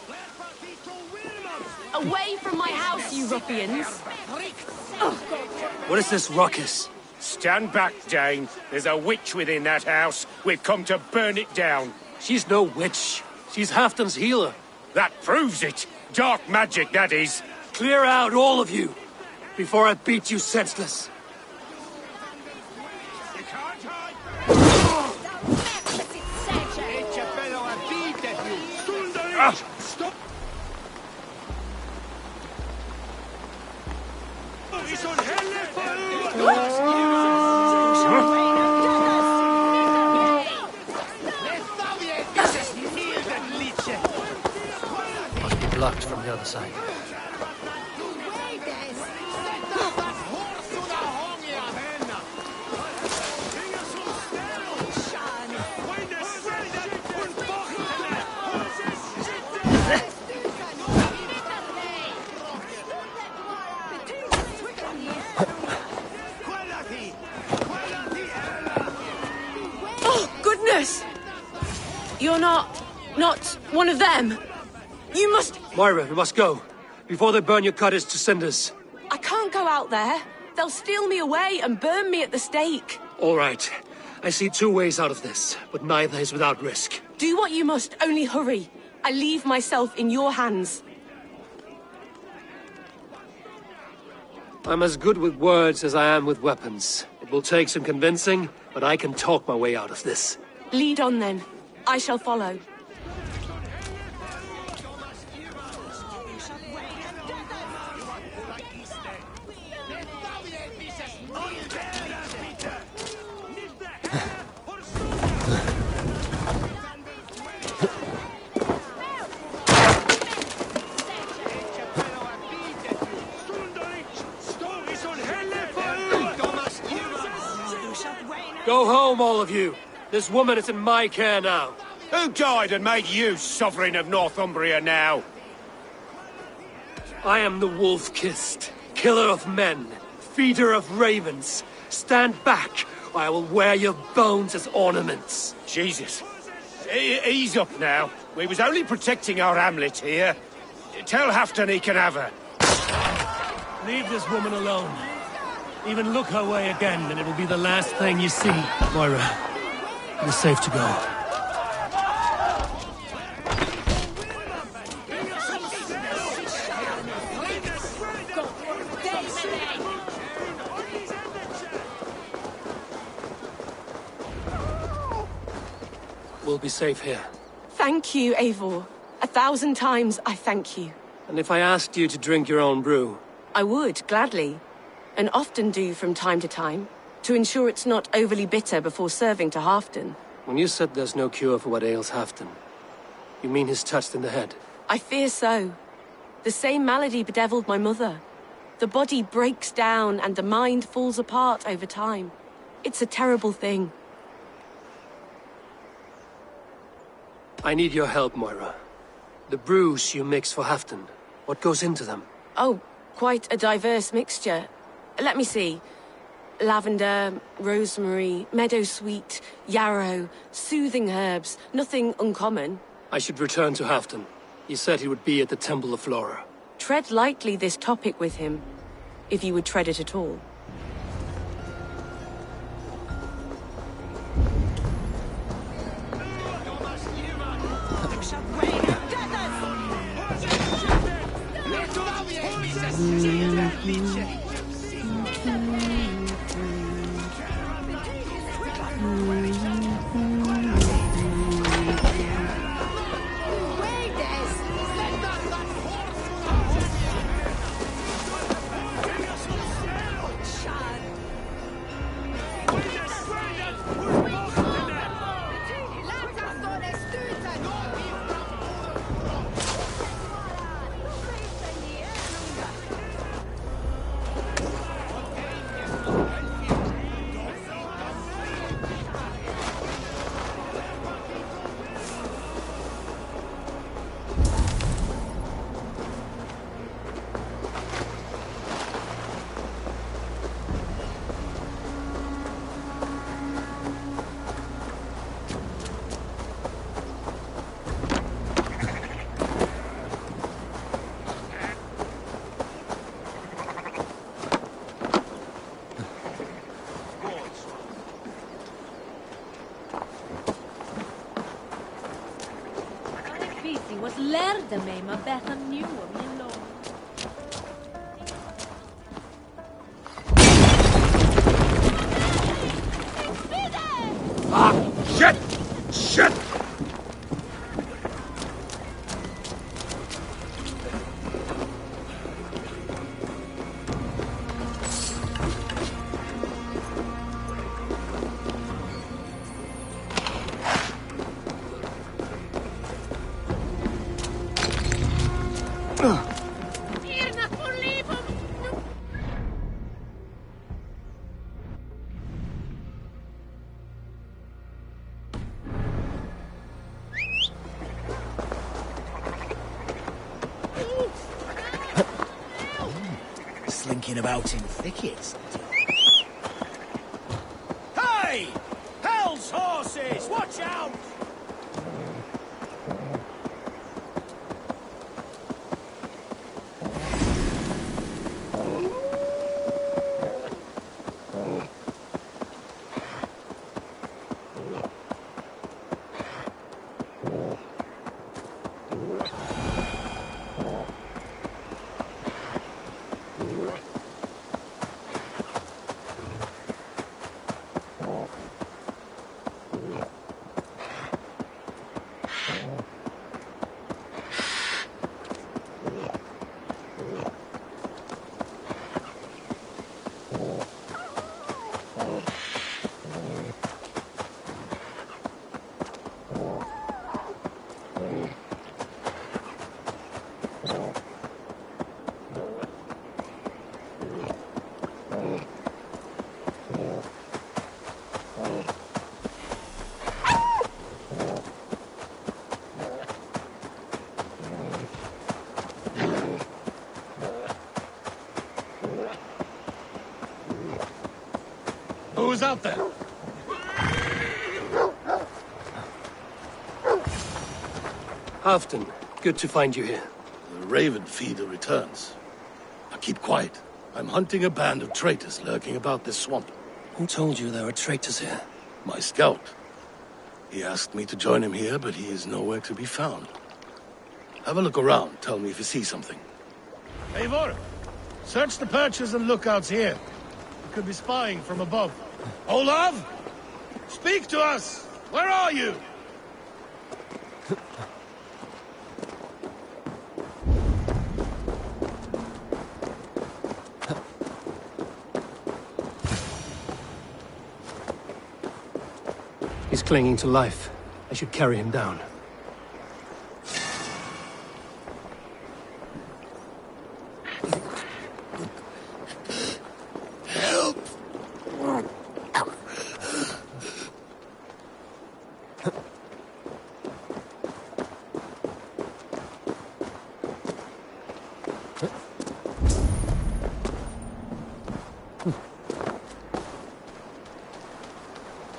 Away from my house, you ruffians! What is this ruckus? Stand back, Dane. There's a witch within that house. We've come to burn it down. She's no witch. She's Halfdan's healer. That proves it. Dark magic, that is. Clear out, all of you, before I beat you senseless. Stop! Must be blocked from the other side. You're not one of them. You must... Moira, we must go, before they burn your cottage to cinders. I can't go out there. They'll steal me away and burn me at the stake. All right. I see two ways out of this, but neither is without risk. Do what you must, only hurry. I leave myself in your hands. I'm as good with words as I am with weapons. It will take some convincing, but I can talk my way out of this. Lead on then. I shall follow. Go home, all of you. This woman is in my care now. Who died and made you sovereign of Northumbria now? I am the wolf-kissed, killer of men, feeder of ravens. Stand back, or I will wear your bones as ornaments. Jesus. Ease up now. We was only protecting our hamlet here. Tell Halfdan he can have her. Leave this woman alone. Even look her way again, and it will be the last thing you see. Moira, you're safe to go. We'll be safe here. Thank you, Eivor. 1,000 times I thank you. And if I asked you to drink your own brew? I would, gladly. And often do from time to time, to ensure it's not overly bitter before serving to Halfdan. When you said there's no cure for what ails Halfdan, you mean he's touched in the head? I fear so. The same malady bedeviled my mother. The body breaks down and the mind falls apart over time. It's a terrible thing. I need your help, Moira. The brews you mix for Halfdan, what goes into them? Oh, quite a diverse mixture. Let me see. Lavender, rosemary, meadowsweet, yarrow, soothing herbs, nothing uncommon. I should return to Halfdan. He said he would be at the Temple of Flora. Tread lightly this topic with him, if you would tread it at all. Was lärde mig med bättre nu om min lån. Ah, shit! Shit! Slinking about in thickets. Hey! Hell's horses! Watch out! Who's out there? Halfdan, good to find you here. The Raven feeder returns. Now keep quiet. I'm hunting a band of traitors lurking about this swamp. Who told you there were traitors here? My scout. He asked me to join him here, but he is nowhere to be found. Have a look around. Tell me if you see something. Eivor, search the perches and lookouts here. You could be spying from above. Olav! Speak to us! Where are you? He's clinging to life. I should carry him down. Help!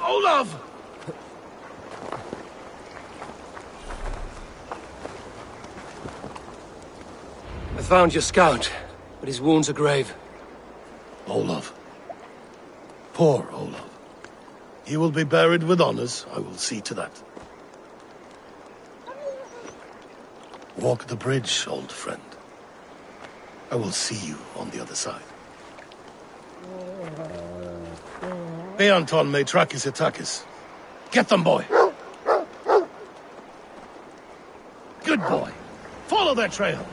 Olav! I found your scout, but his wounds are grave. Olav. Poor Olav. He will be buried with honors. I will see to that. Walk the bridge, old friend. I will see you on the other side. Beanton Maitrakis Itakis. Get them, boy! Good boy. Follow their trail.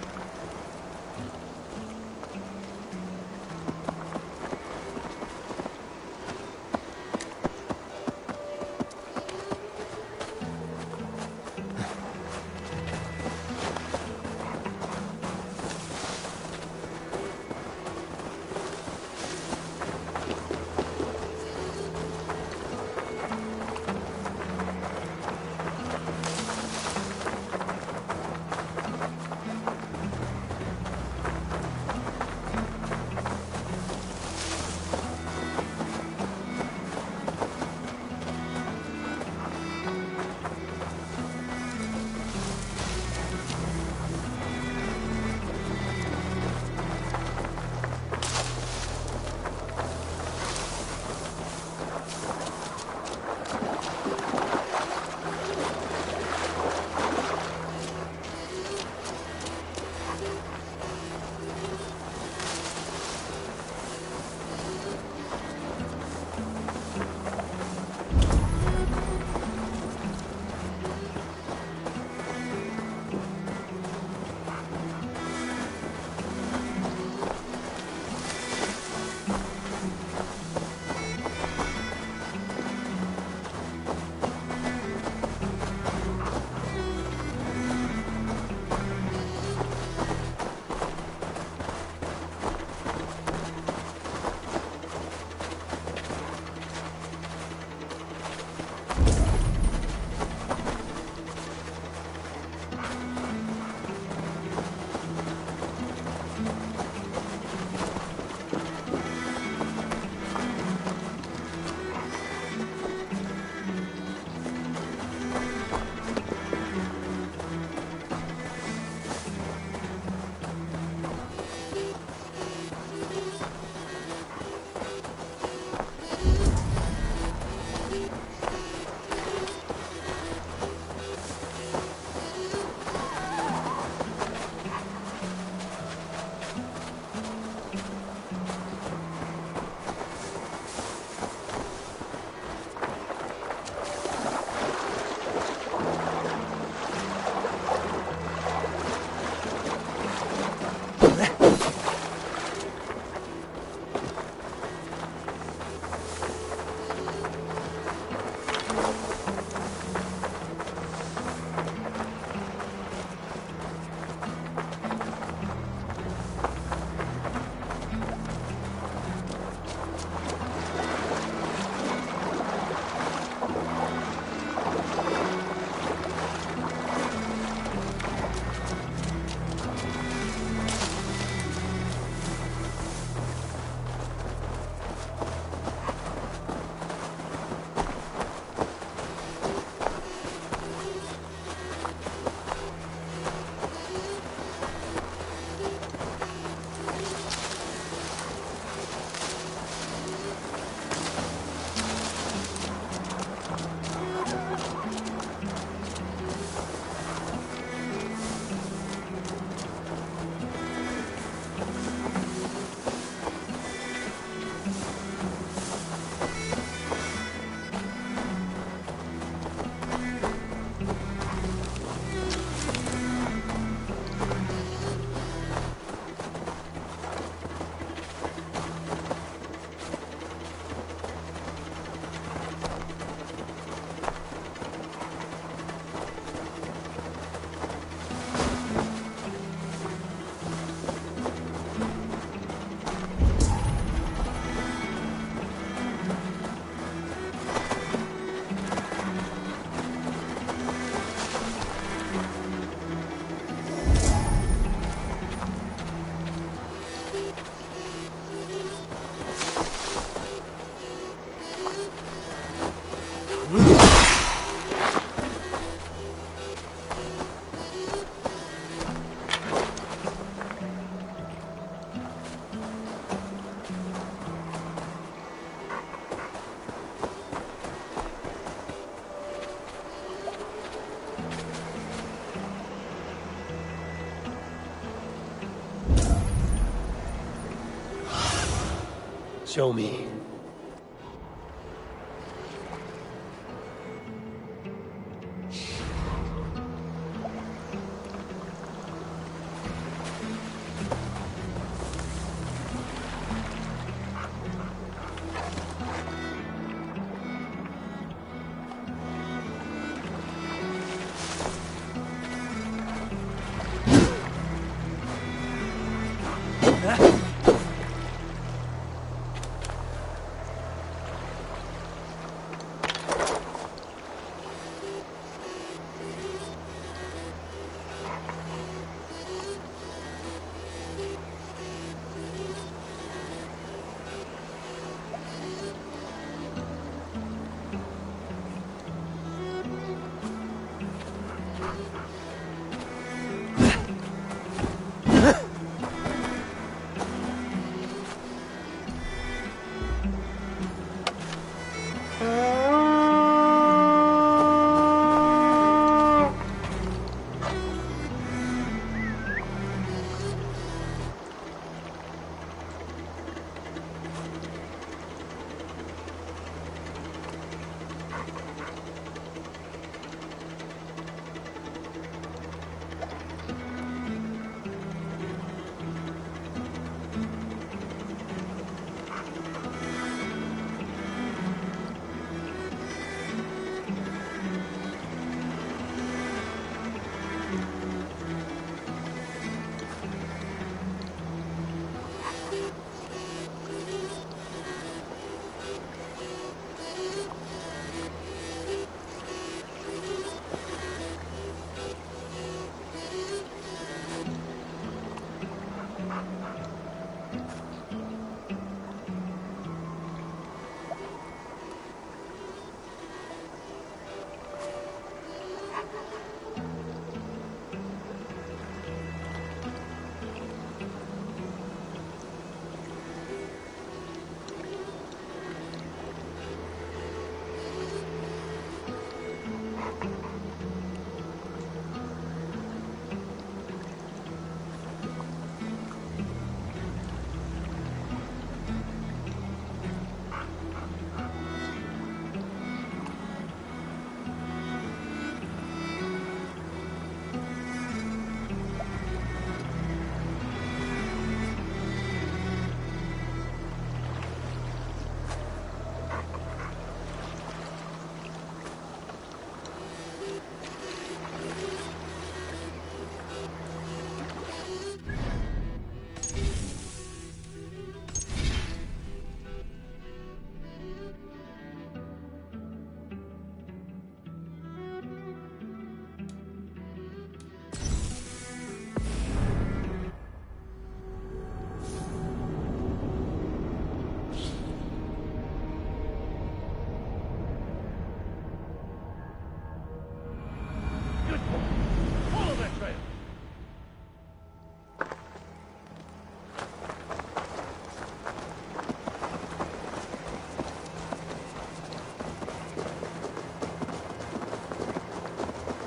Show me.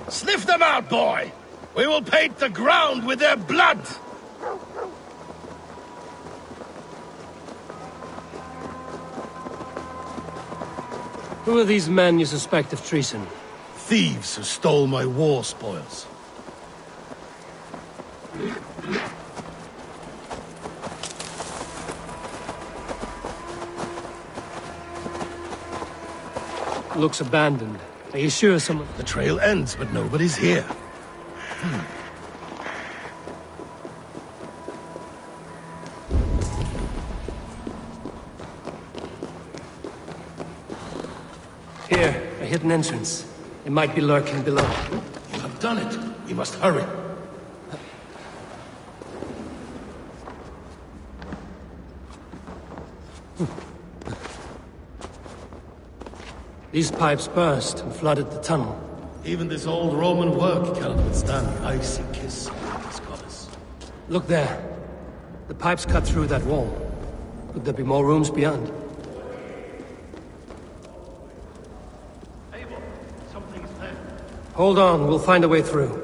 Sniff them out, boy! We will paint the ground with their blood! Who are these men you suspect of treason? Thieves who stole my war spoils. Looks abandoned. Are you sure someone... The trail ends, but nobody's here. Here, a hidden entrance. It might be lurking below. You have done it. We must hurry. These pipes burst and flooded the tunnel. Even this old Roman work cannot withstand the icy kiss of this goddess. Look there. The pipes cut through that wall. Could there be more rooms beyond? Something's there. Hold on, we'll find a way through.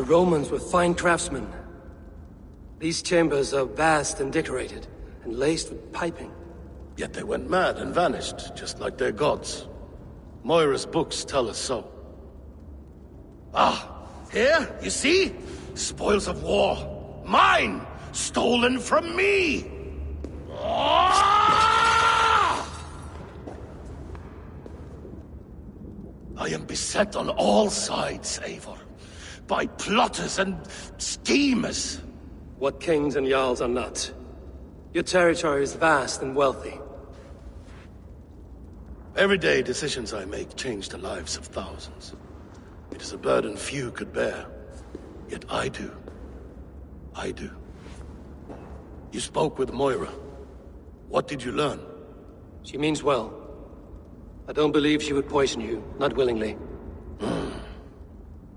The Romans were fine craftsmen. These chambers are vast and decorated, and laced with piping. Yet they went mad and vanished, just like their gods. Moira's books tell us so. Ah, here, you see? Spoils of war. Mine! Stolen from me! Ah! I am beset on all sides, Eivor. By plotters and schemers. What kings and jarls are not. Your territory is vast and wealthy. Everyday decisions I make change the lives of thousands. It is a burden few could bear. Yet I do. I do. You spoke with Moira. What did you learn? She means well. I don't believe she would poison you, not willingly.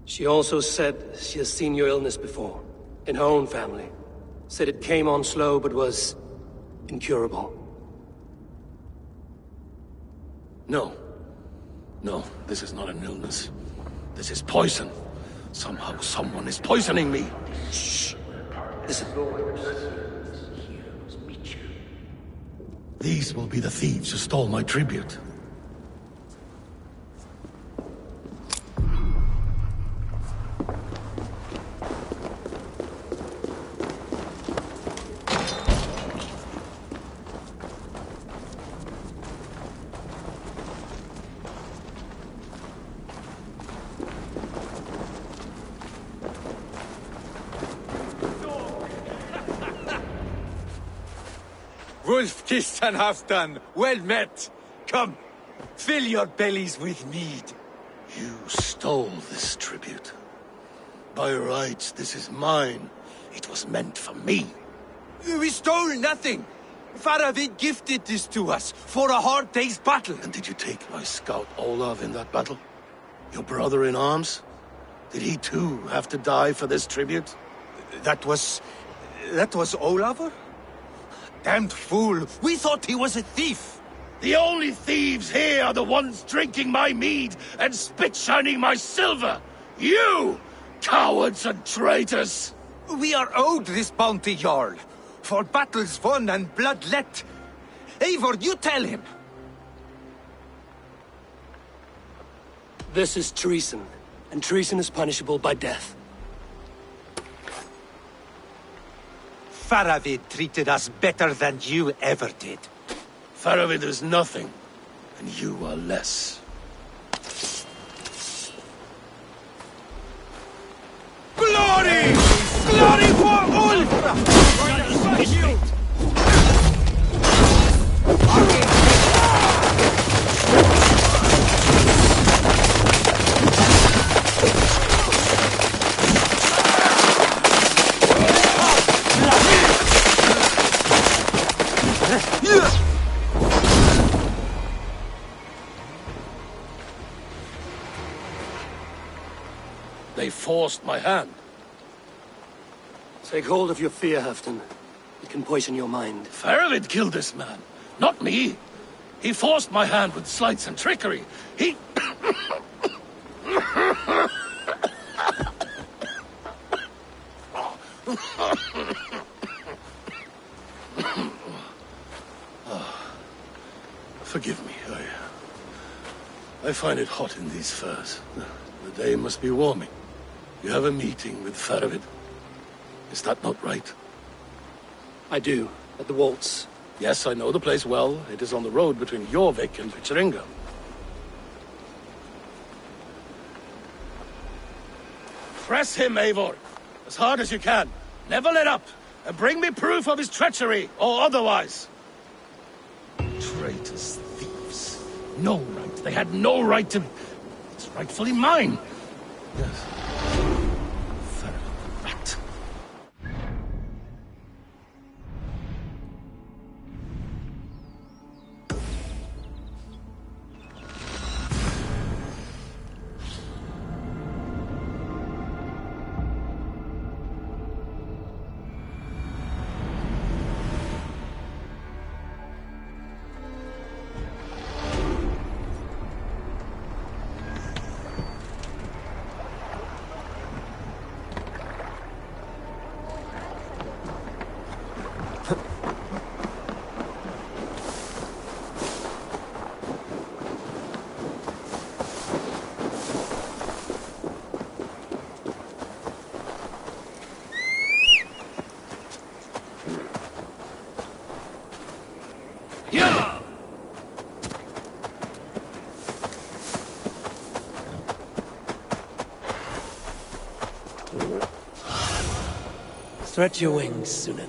She also said she has seen your illness before, in her own family. Said it came on slow, but was incurable. No. No, this is not an illness. This is poison. Somehow, someone is poisoning me. Shh. Listen. These will be the thieves who stole my tribute. Wolf-kissed and Halfdan, well met. Come, fill your bellies with mead. You stole this tribute. By rights, this is mine. It was meant for me. We stole nothing. Faravid gifted this to us for a hard day's battle. And did you take my scout Olav in that battle? Your brother in arms? Did he too have to die for this tribute? That was Olafur? Damned fool! We thought he was a thief! The only thieves here are the ones drinking my mead and spit-shining my silver! You! Cowards and traitors! We are owed this bounty, Jarl. For battles won and blood let. Eivor, you tell him! This is treason, and treason is punishable by death. Faravid treated us better than you ever did. Faravid is nothing, and you are less. Glory! Glory for Ulf! They forced my hand. Take hold of your fear, Halfdan. It can poison your mind. Faravid killed this man, not me. He forced my hand with sleights and trickery. He... Forgive me, I find it hot in these furs. The day must be warming. You have a meeting with Faravid. Is that not right? I do, at the waltz. Yes, I know the place well. It is on the road between Jorvik and Vicheringa. Press him, Eivor. As hard as you can. Never let up. And bring me proof of his treachery, or otherwise. Traitors, thieves. No right. They had no right to... It's rightfully mine. Yes. Rat. Stretch your wings, Sunan.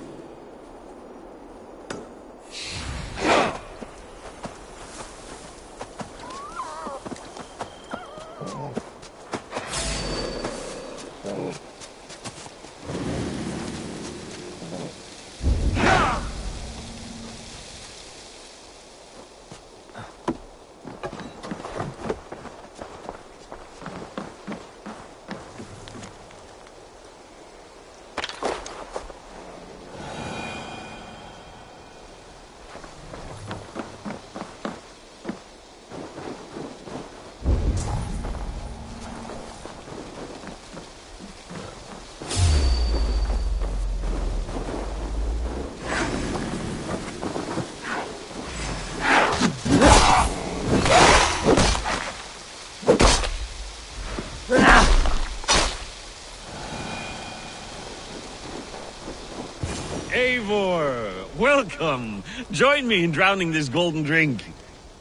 Eivor, welcome. Join me in drowning this golden drink.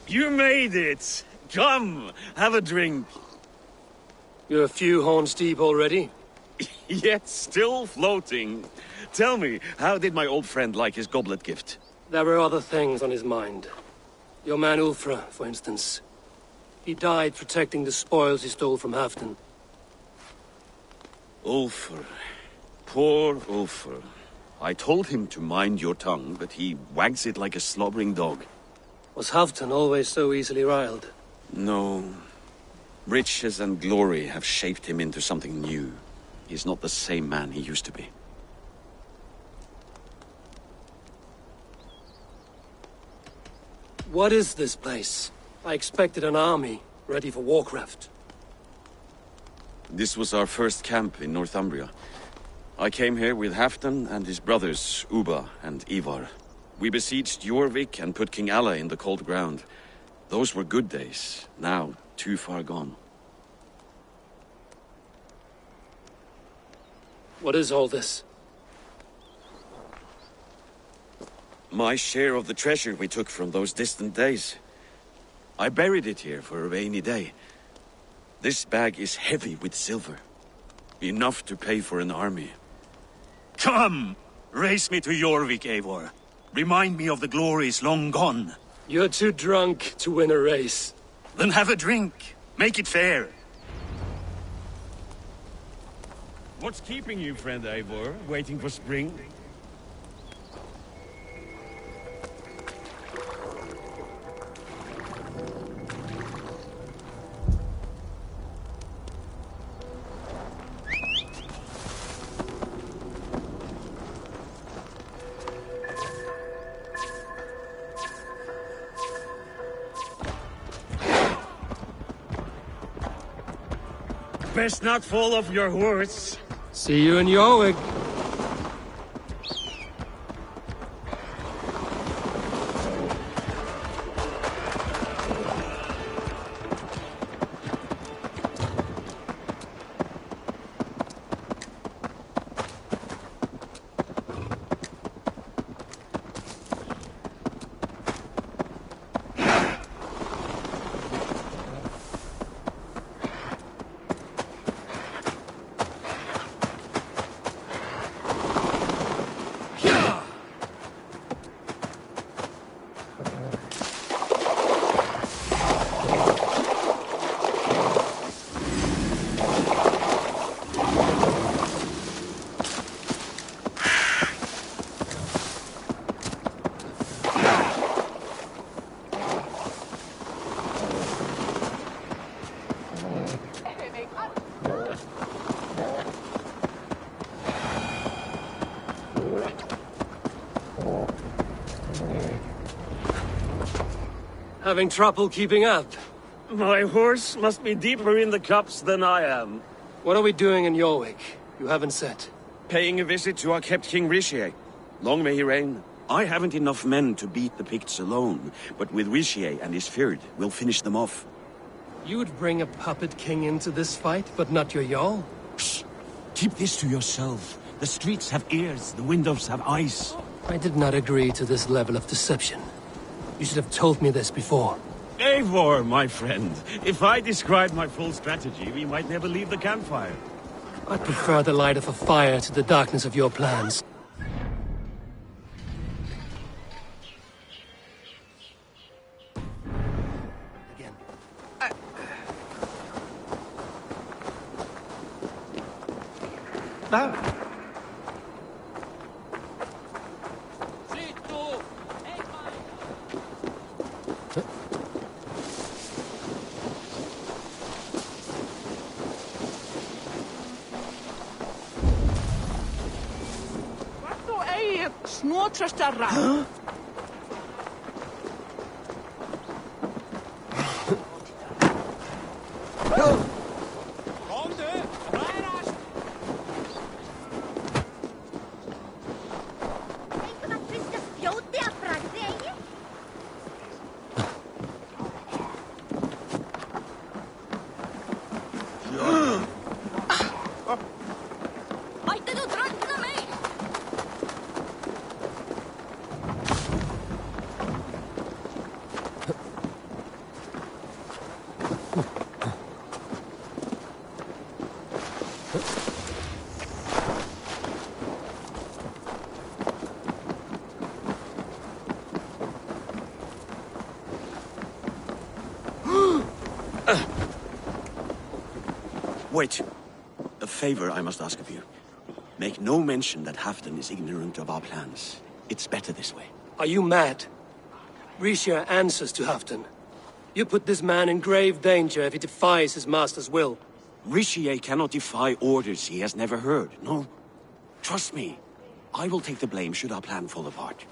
You made it. Come, have a drink. You're a few horns deep already? Yet still floating. Tell me, how did my old friend like his goblet gift? There were other things on his mind. Your man Ulfra, for instance. He died protecting the spoils he stole from Halfdan. Ulfr. Poor Ulfr. I told him to mind your tongue, but he wags it like a slobbering dog. Was Halfdan always so easily riled? No. Riches and glory have shaped him into something new. He's not the same man he used to be. What is this place? I expected an army, ready for warcraft. This was our first camp in Northumbria. I came here with Halfdan and his brothers, Ubba and Ivar. We besieged Jorvik and put King Alla in the cold ground. Those were good days, now too far gone. What is all this? My share of the treasure we took from those distant days. I buried it here for a rainy day. This bag is heavy with silver. Enough to pay for an army. Come! Race me to Jorvik, Eivor. Remind me of the glories long gone. You're too drunk to win a race. Then have a drink. Make it fair. What's keeping you, friend Eivor? Waiting for spring? Best not fall off your horse. See you in Jorvik. Having trouble keeping up? My horse must be deeper in the cups than I am. What are we doing in Jorvik? You haven't said. Paying a visit to our kept King Rishi. Long may he reign. I haven't enough men to beat the Picts alone, but with Rishi and his Fyrd, we'll finish them off. You would bring a puppet king into this fight, but not your Jarl? Shh! Keep this to yourself. The streets have ears, the windows have eyes. I did not agree to this level of deception. You should have told me this before. Eivor, my friend. If I described my full strategy, we might never leave the campfire. I prefer the light of a fire to the darkness of your plans. No. Huh? Wait. A favor I must ask of you. Make no mention that Halfdan is ignorant of our plans. It's better this way. Are you mad? Risha answers to Halfdan. You put this man in grave danger if he defies his master's will. Rishi cannot defy orders he has never heard, no? Trust me. I will take the blame should our plan fall apart.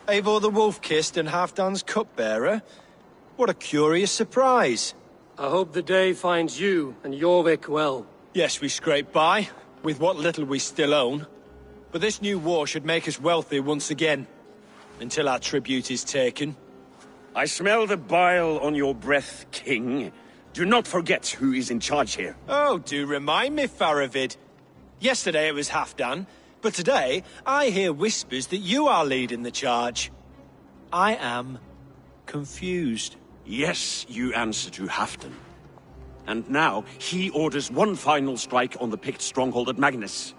Eivor the Wolf-Kissed and Halfdan's cupbearer? What a curious surprise. I hope the day finds you and Jorvik well. Yes, we scrape by, with what little we still own. But this new war should make us wealthy once again. Until our tribute is taken. I smell the bile on your breath, King. Do not forget who is in charge here. Oh, do remind me, Faravid. Yesterday it was Halfdan, but today I hear whispers that you are leading the charge. I am confused. Yes, you answer to Halfdan. And now he orders one final strike on the Pict stronghold at Magnus.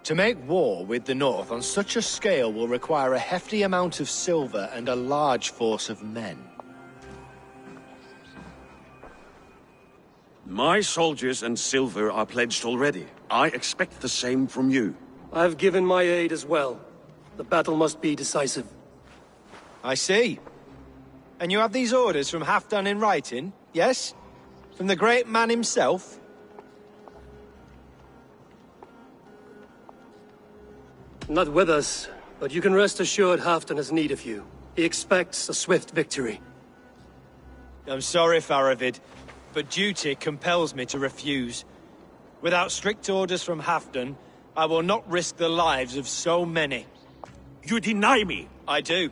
To make war with the North on such a scale will require a hefty amount of silver and a large force of men. My soldiers and silver are pledged already. I expect the same from you. I've given my aid as well. The battle must be decisive. I see. And you have these orders from Halfdan in writing, yes? From the great man himself? Not with us, but you can rest assured Halfdan has need of you. He expects a swift victory. I'm sorry, Faravid, but duty compels me to refuse. Without strict orders from Halfdan, I will not risk the lives of so many. You deny me? I do.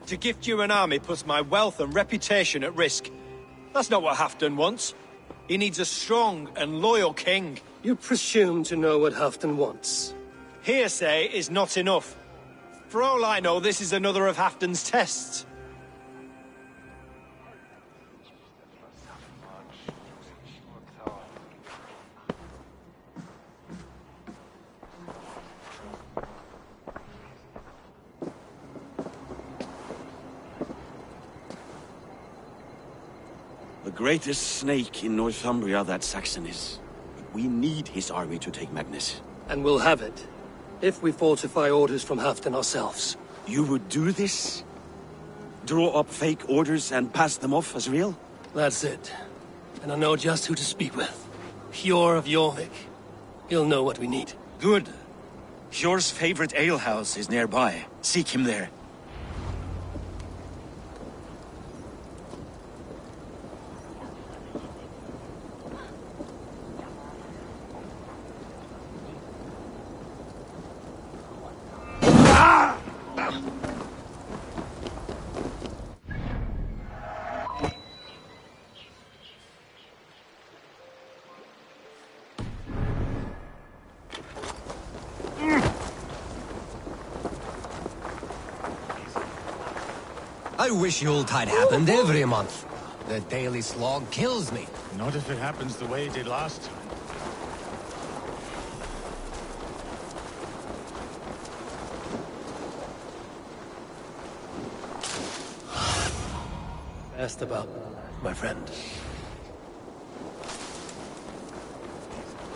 To gift you an army puts my wealth and reputation at risk. That's not what Halfdan wants. He needs a strong and loyal king. You presume to know what Halfdan wants. Hearsay is not enough. For all I know, this is another of Halfdan's tests. The greatest snake in Northumbria that Saxon is. We need his army to take Magnus. And we'll have it, if we falsify orders from Halfdan ourselves. You would do this? Draw up fake orders and pass them off as real? That's it. And I know just who to speak with. Hjor of Jorvik. He'll know what we need. Good. Hjor's favorite alehouse is nearby. Seek him there. I wish Yuletide happened every month. The daily slog kills me. Not if it happens the way it did last time. Asked about my friend.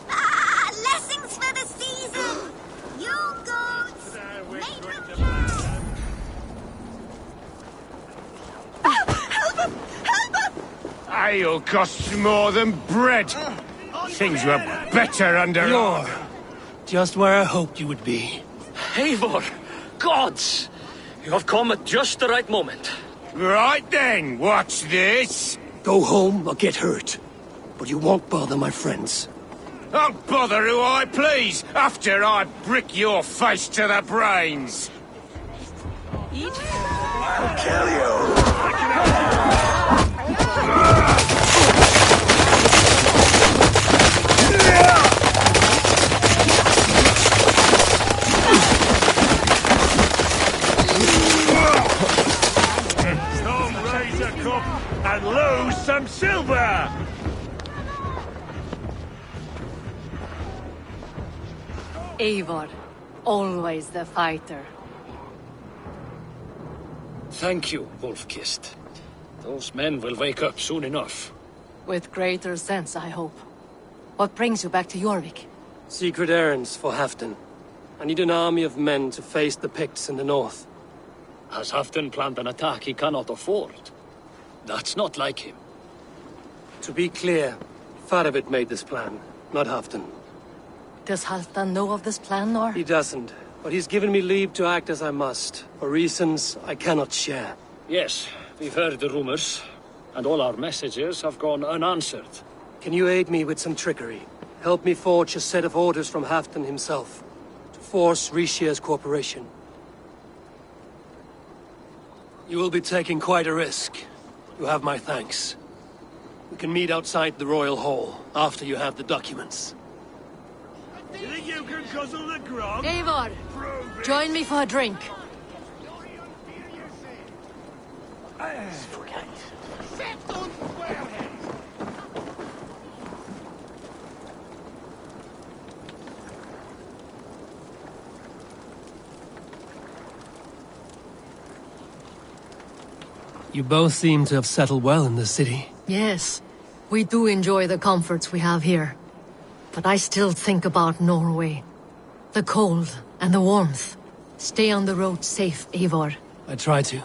Blessings for the season! You goats! Make them count! Help him! Help him! Ale costs more than bread. Things were better under... You're just where I hoped you would be. Eivor! Gods! You have come at just the right moment. Right then, watch this. Go home or get hurt. But you won't bother my friends. I'll bother who I please after I brick your face to the brains. I'll kill you! Some raise a cup and lose some silver! Eivor, always the fighter. Thank you, Wolf-Kissed. Those men will wake up soon enough. With greater sense, I hope. What brings you back to Jorvik? Secret errands for Halfdan. I need an army of men to face the Picts in the north. Has Halfdan planned an attack he cannot afford? That's not like him. To be clear, Faravid made this plan, not Halfdan. Does Halfdan know of this plan, or...? He doesn't, but he's given me leave to act as I must, for reasons I cannot share. Yes, we've heard the rumors, and all our messages have gone unanswered. Can you aid me with some trickery? Help me forge a set of orders from Halfdan himself, to force Rishia's cooperation. You will be taking quite a risk. You have my thanks. We can meet outside the Royal Hall, after you have the documents. You think you can guzzle the grog? Eivor, join me for a drink. You both seem to have settled well in the city. Yes, we do enjoy the comforts we have here. But I still think about Norway. The cold and the warmth. Stay on the road safe, Eivor. I try to.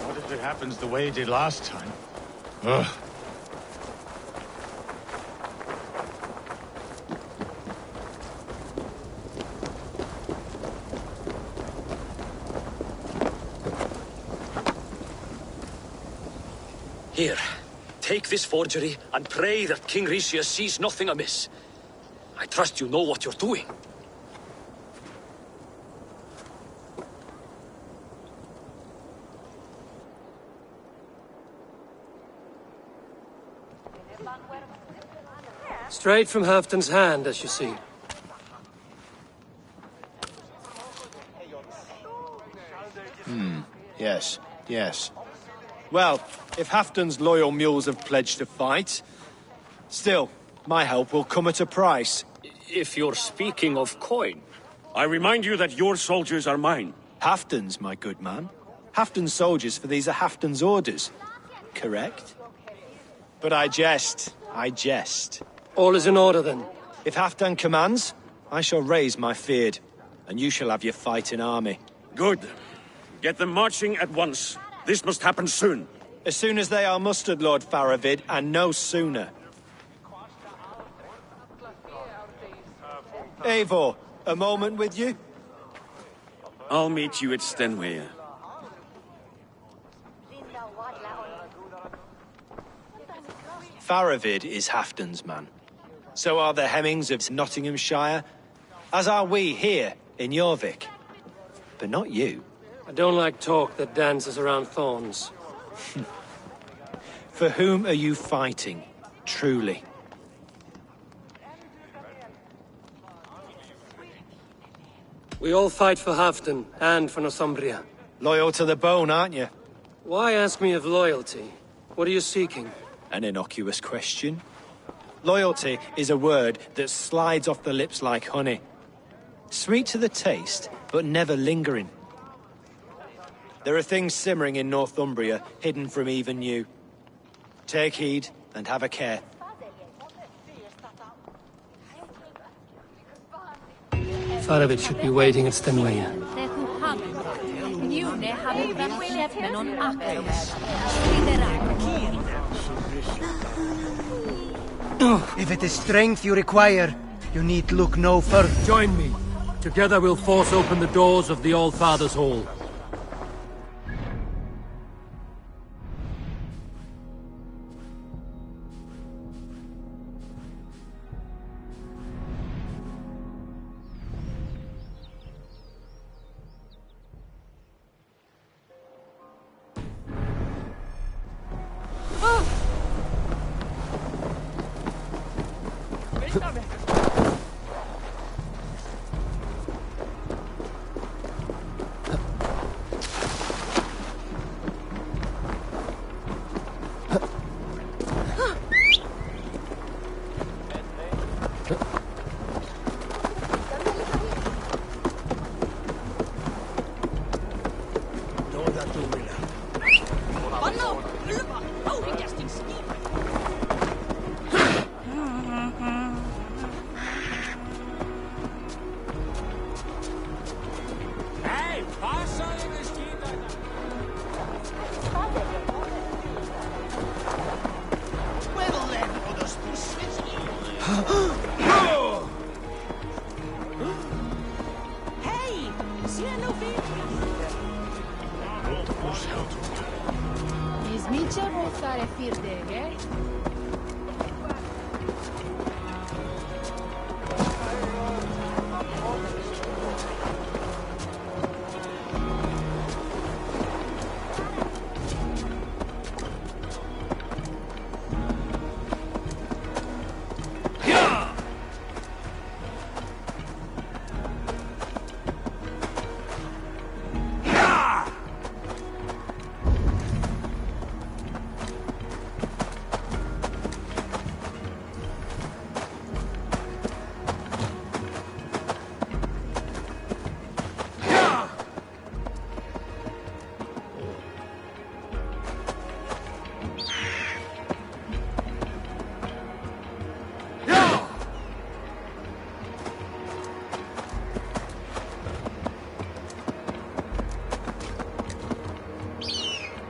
What if it happens the way it did last time? Ugh. Here, take this forgery and pray that King Rishia sees nothing amiss. I trust you know what you're doing. Straight from Halfdan's hand, as you see. Yes, yes. Well, if Halfdan's loyal mules have pledged to fight... Still, My help will come at a price. If you're speaking of coin. I remind you that your soldiers are mine. Halfton's, my good man. Halfton's soldiers, for these are Halfton's orders. Correct? But I jest. I jest. All is in order, then. If Halfdan commands, I shall raise my feared, and you shall have your fighting army. Good. Get them marching at once. This must happen soon. As soon as they are mustered, Lord Faravid, and no sooner. Eivor, a moment with you? I'll meet you at Stenway. Faravid is Halfdan's man. So are the Hemmings of Nottinghamshire, as are we here in Jorvik. But not you. I don't like talk that dances around thorns. For whom are you fighting, truly? We all fight for Halfdan and for Northumbria. Loyal to the bone, aren't you? Why ask me of loyalty? What are you seeking? An innocuous question. Loyalty is a word that slides off the lips like honey. Sweet to the taste, but never lingering. There are things simmering in Northumbria, hidden from even you. Take heed, and have a care. Faravid should be waiting at Stenway. If it is strength you require, you need look no further. Join me. Together we'll force open the doors of the All-Father's Hall.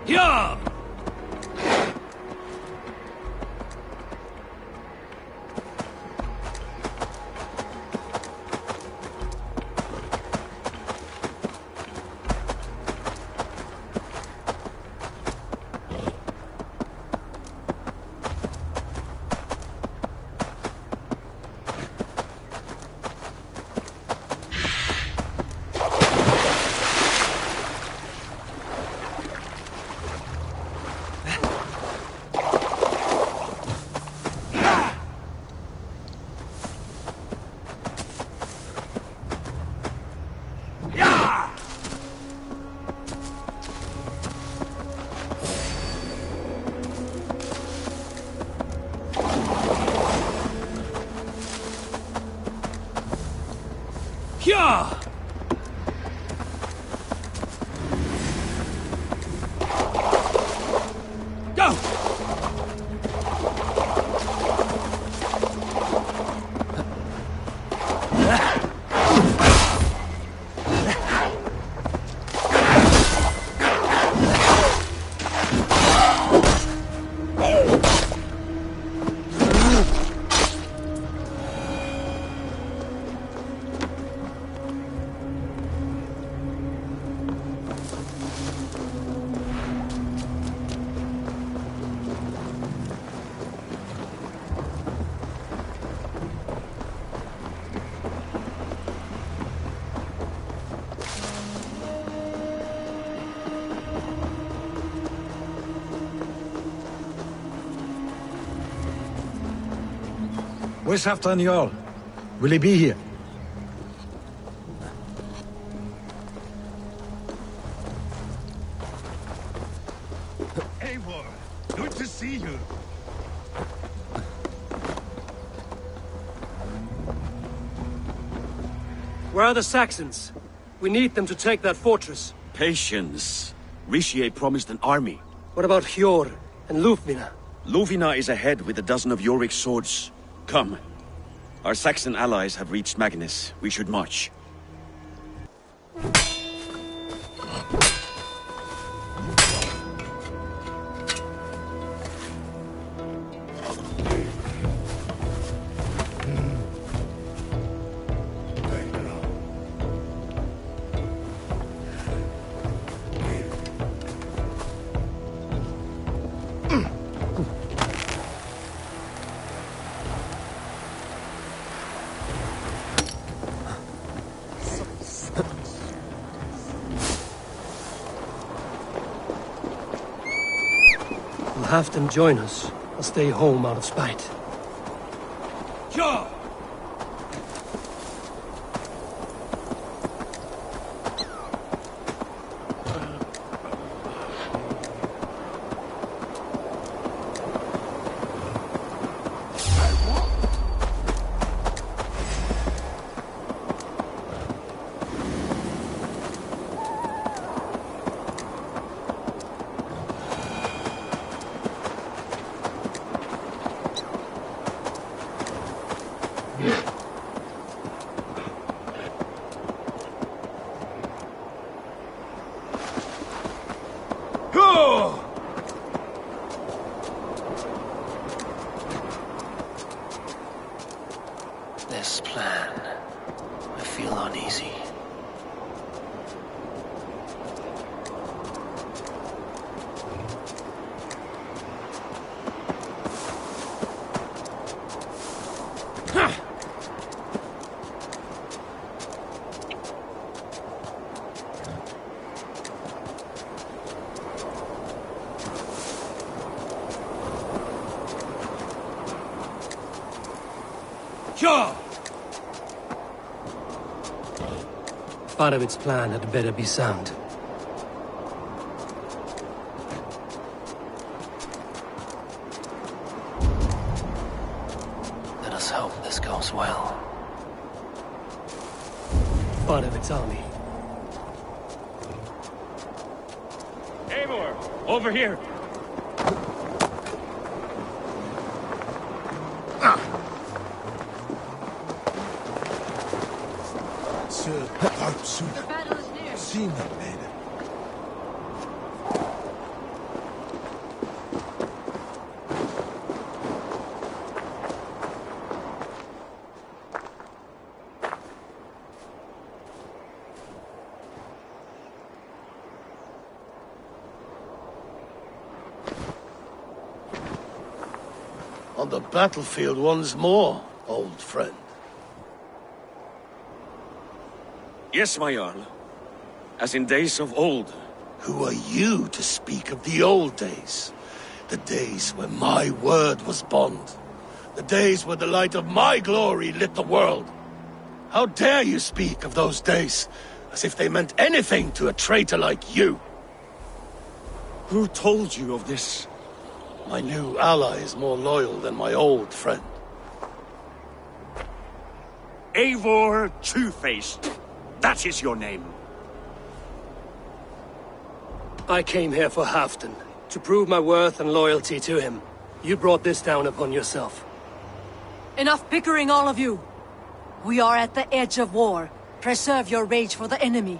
Yeah! Hyah! Go! Where's Halfdan Jarl? Will he be here? Eivor, good to see you. Where are the Saxons? We need them to take that fortress. Patience. Rishi promised an army. What about Hjor and Lufvina? Lufvina is ahead with a dozen of Jorik's swords. Come. Our Saxon allies have reached Magnus. We should march. We'll have them join us. I'll stay home out of spite. Hyah! This plan, I feel uneasy. Hyah! Part of its plan had better be sound. Let us hope this goes well. Part of its army. Eivor, over here. The battle is near. Seen that maiden. On the battlefield once more, old friend. Yes, my Jarl. As in days of old. Who are you to speak of the old days? The days when my word was bond. The days where the light of my glory lit the world. How dare you speak of those days as if they meant anything to a traitor like you? Who told you of this? My new ally is more loyal than my old friend. Eivor Two-Faced. That is your name. I came here for Halfdan, to prove my worth and loyalty to him. You brought this down upon yourself. Enough bickering, all of you! We are at the edge of war. Preserve your rage for the enemy.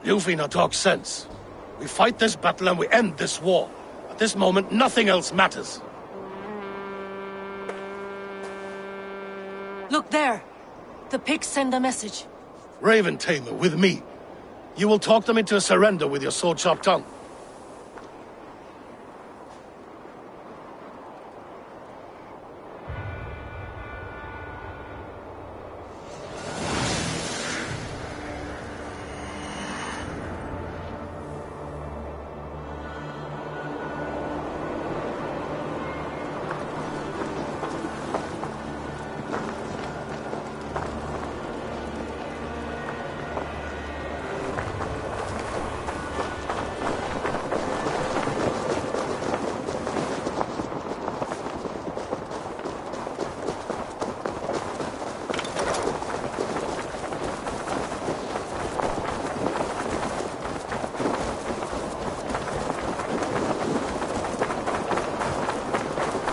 Ljufina talks sense. We fight this battle and we end this war. At this moment, nothing else matters. Look there! The pigs send a message. Raven Tamer, with me. You will talk them into a surrender with your sword-sharp tongue.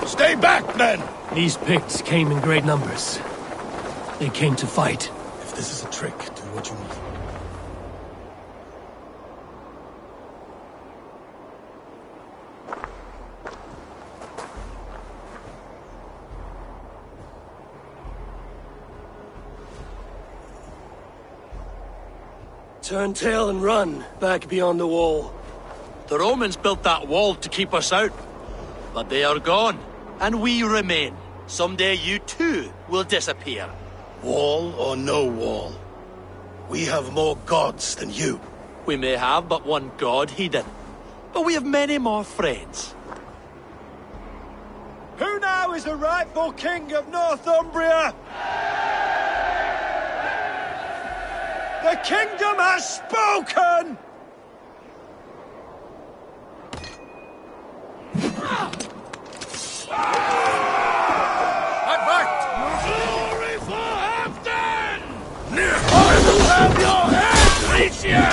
Stay back, men! These Picts came in great numbers. They came to fight. If this is a trick, do what you need. Turn tail and run, back beyond the wall. The Romans built that wall to keep us out. But they are gone, and we remain. Someday you too will disappear. Wall or no wall, we have more gods than you. We may have but one god, Hedon, but we have many more friends. Who now is the rightful king of Northumbria? The kingdom has spoken! Glory for Halfdan! Have your head, Ricia!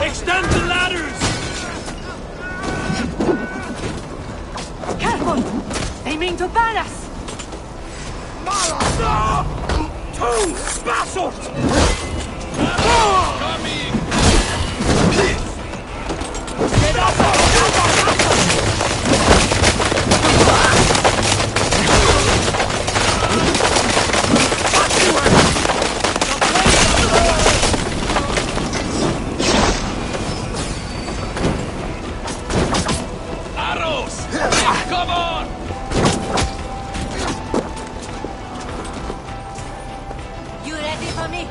Extend the ladders! Careful! They mean to ban us! Two basalt! Arrows! Come on! You ready for me?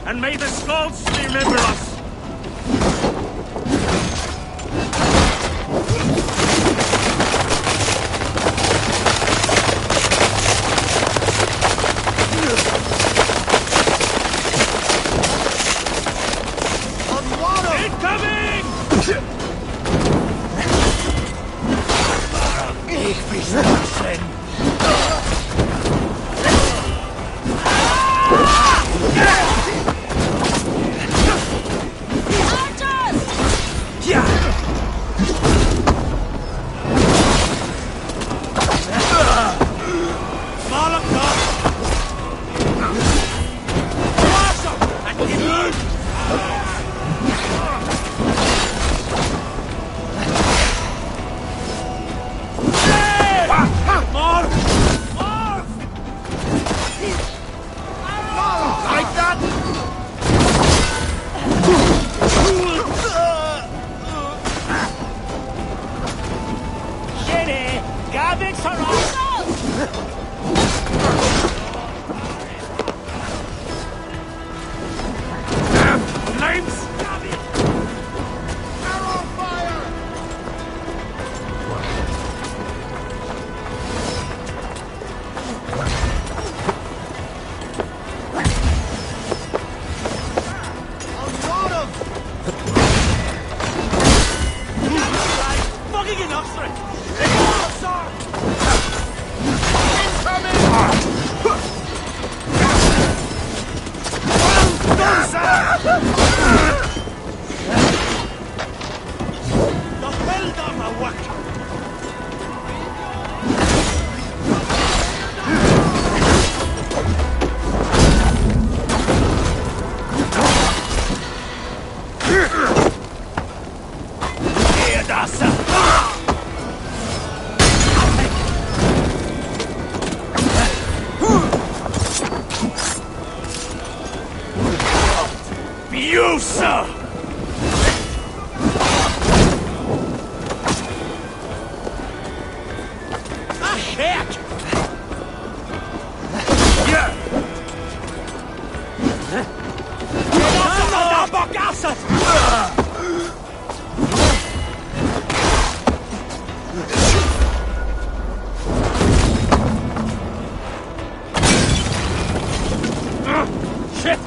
And may the Skalds remember us! Incoming! Ich bin Sachsen! closer! Ah, shit! Shit!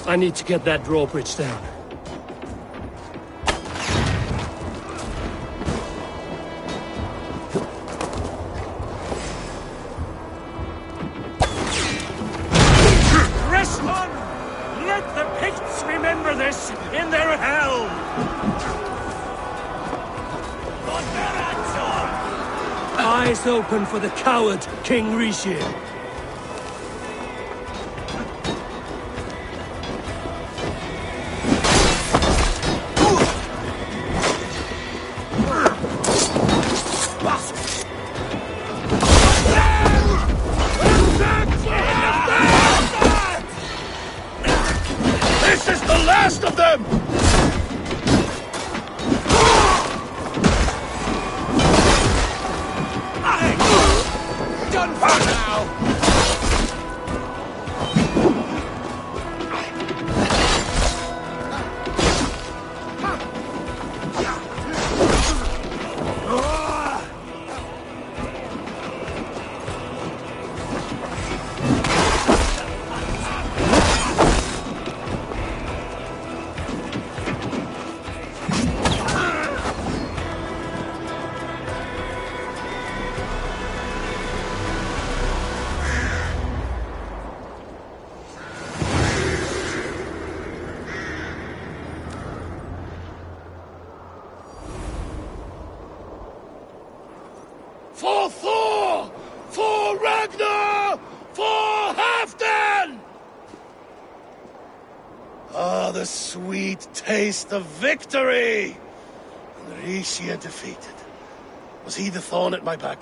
I need to get that drawbridge down. Rest on! Let the Picts remember this in their hell! Eyes open for the coward, King Rishir. This is the last of them! Done for now! For Thor! For Ragnar! For Halfdan! Ah, the sweet taste of victory! And Rishia defeated. Was he the thorn at my back?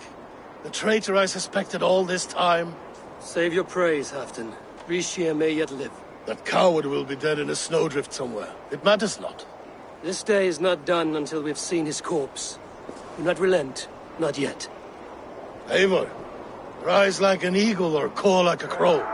The traitor I suspected all this time? Save your praise, Halfdan. Rishia may yet live. That coward will be dead in a snowdrift somewhere. It matters not. This day is not done until we've seen his corpse. Do not relent. Not yet. Eivor, rise like an eagle or caw like a crow.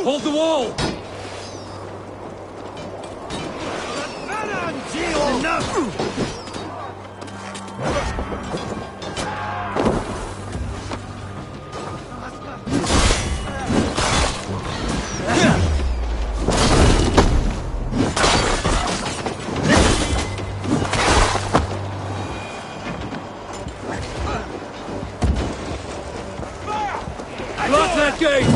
Hold the wall! Block that gate!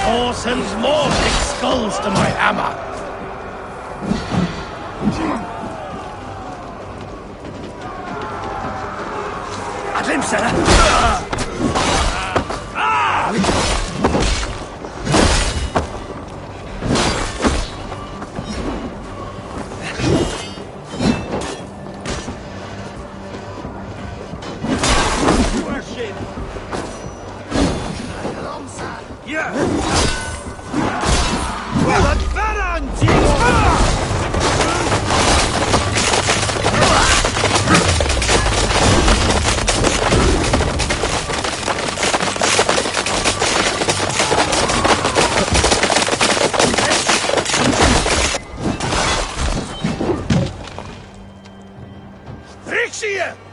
Thor sends more big skulls to my hammer.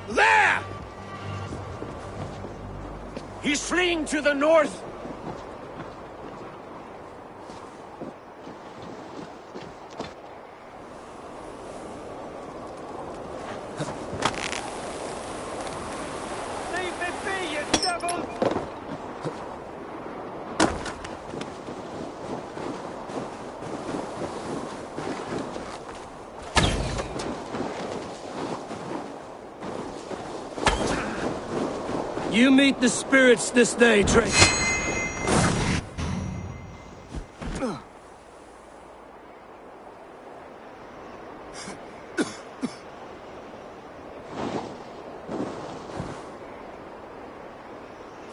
There! He's fleeing to the north! Leave me be, you devil! You meet the spirits this day, Drake.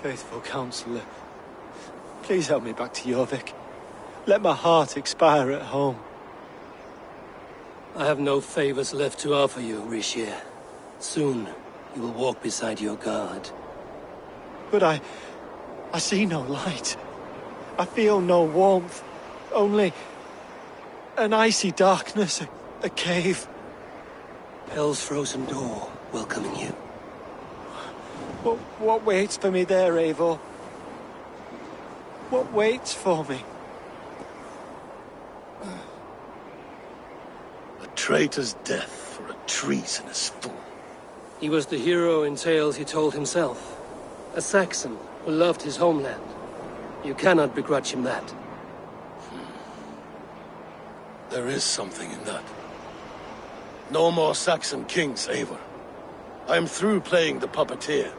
Faithful counselor, please help me back to Jorvik. Let my heart expire at home. I have no favors left to offer you, Rishir. Soon, you will walk beside your god. But I see no light. I feel no warmth. Only an icy darkness, a cave. Hell's frozen door welcoming you. What waits for me there, Eivor? What waits for me? A traitor's death for a treasonous fool. He was the hero in tales he told himself. A Saxon who loved his homeland. You cannot begrudge him that. There is something in that. No more Saxon kings, Eivor. I am through playing the puppeteer.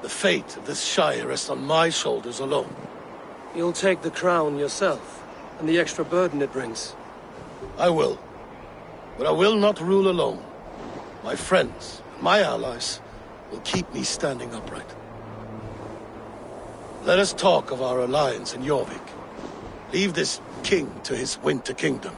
The fate of this Shire rests on my shoulders alone. You'll take the crown yourself, and the extra burden it brings. I will. But I will not rule alone. My friends, my allies, will keep me standing upright. Let us talk of our alliance in Jorvik. Leave this king to his winter kingdom.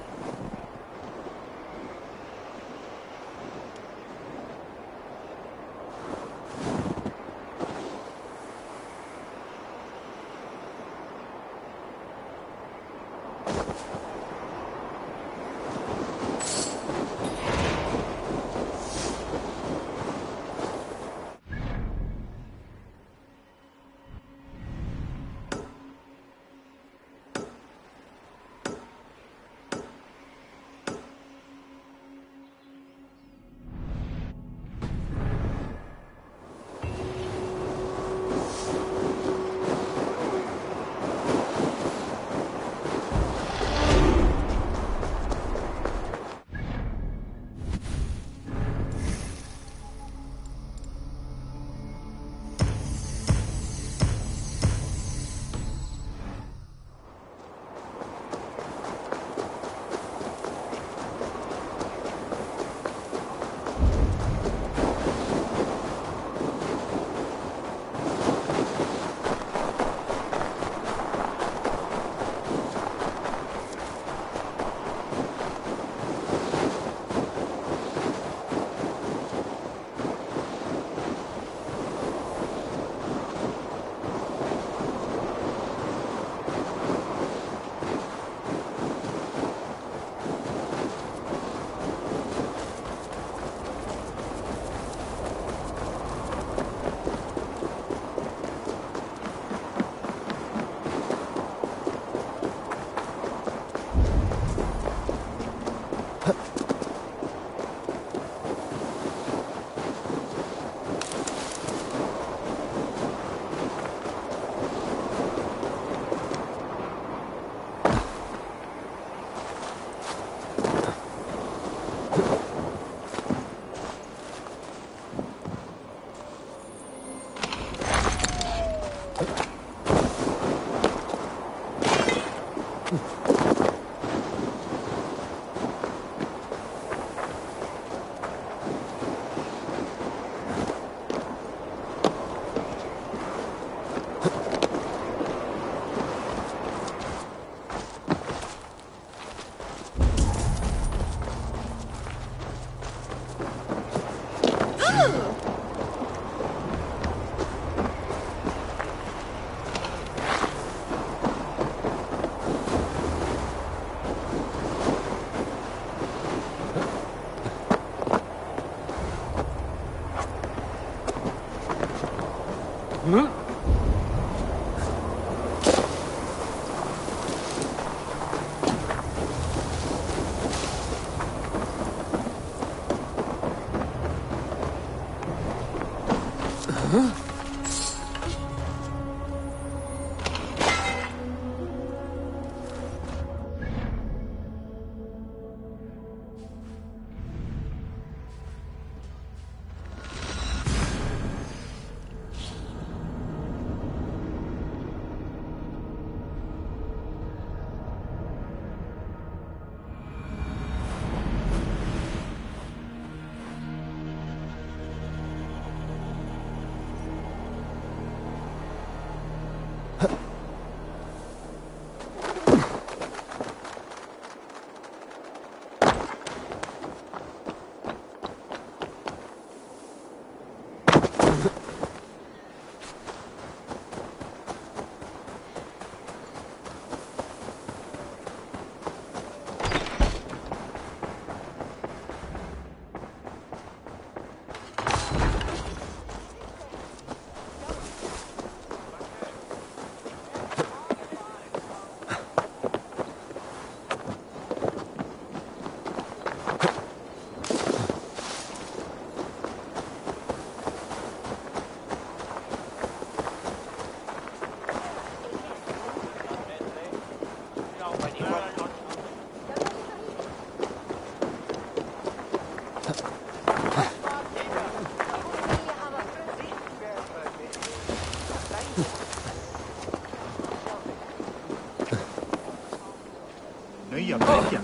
Nöja bäcken.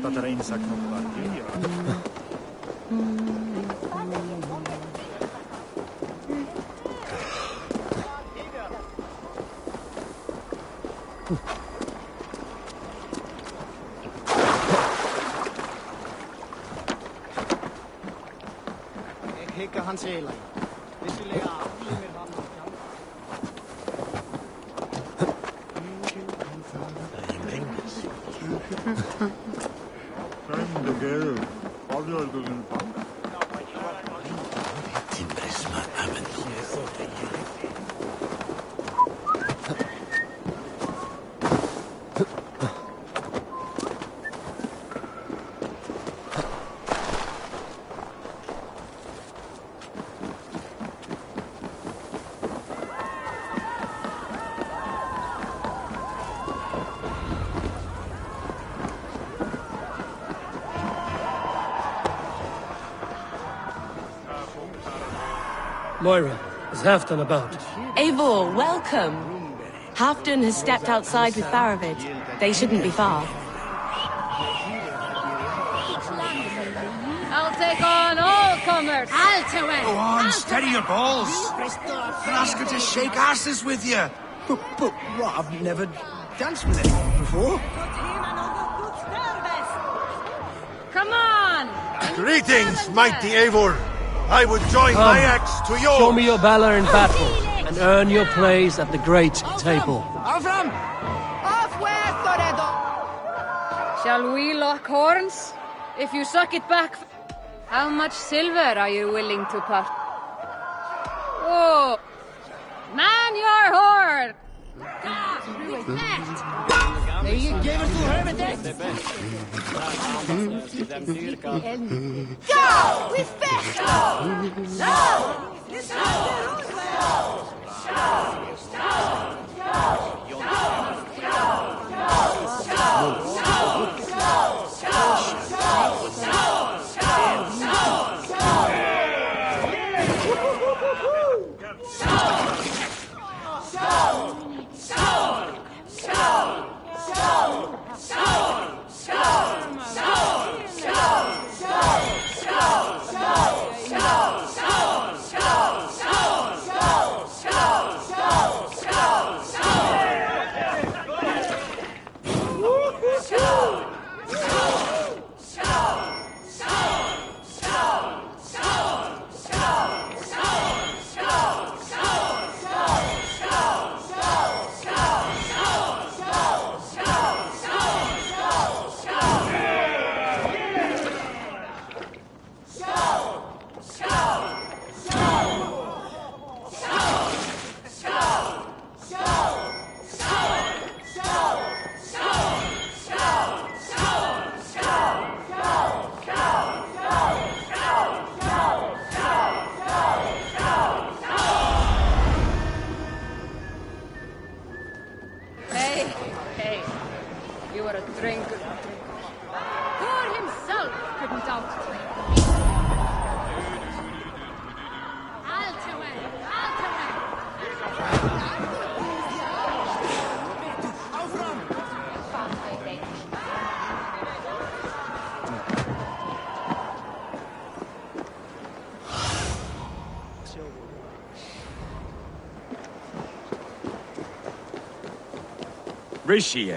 Tatareinsa knoppar. Jeg hækker hans æler. Hvis vi lægger af med ham. Moira, is Halfdan about? Eivor, welcome. Halfdan has stepped outside with Faravid. They shouldn't be far. I'll take on all comers. I'll to it. Go on, steady your balls. And ask her to shake asses with you. But what? I've never danced with anyone before. Come on! Greetings, mighty Eivor. I would join my axe to yours. Show me your valor in battle, and earn your place at the great table. Avram! Shall we lock horns? If you suck it back, how much silver are you willing to part? Oh, man your horn! Go! We fish! Hey, you are a drinker. Thor himself couldn't out. Rishi,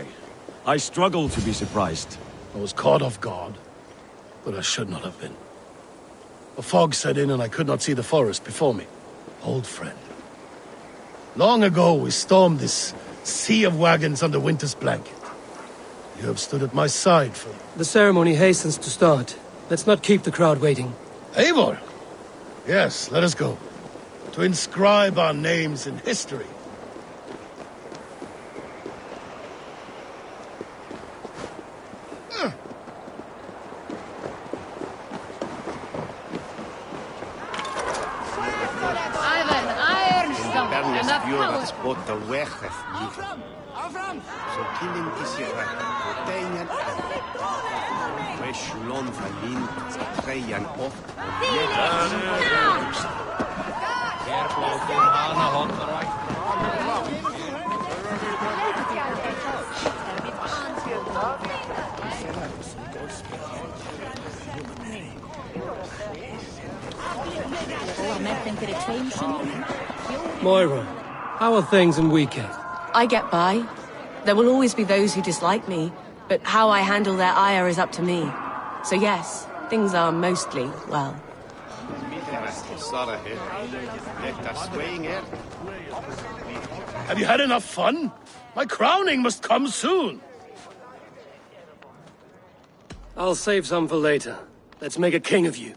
I struggle to be surprised. I was caught off guard, but I should not have been. A fog set in and I could not see the forest before me. Old friend. Long ago we stormed this sea of wagons under winter's blanket. You have stood at my side for... The ceremony hastens to start. Let's not keep the crowd waiting. Eivor! Yes, let us go. To inscribe our names in history. Bot de weg vliegen. Zo killing is je proteïnen en Weshlon verlien, treien op. Moira, how are things in Weekend? I get by. There will always be those who dislike me, but how I handle their ire is up to me. So yes, things are mostly well. Have you had enough fun? My crowning must come soon. I'll save some for later. Let's make a king of you.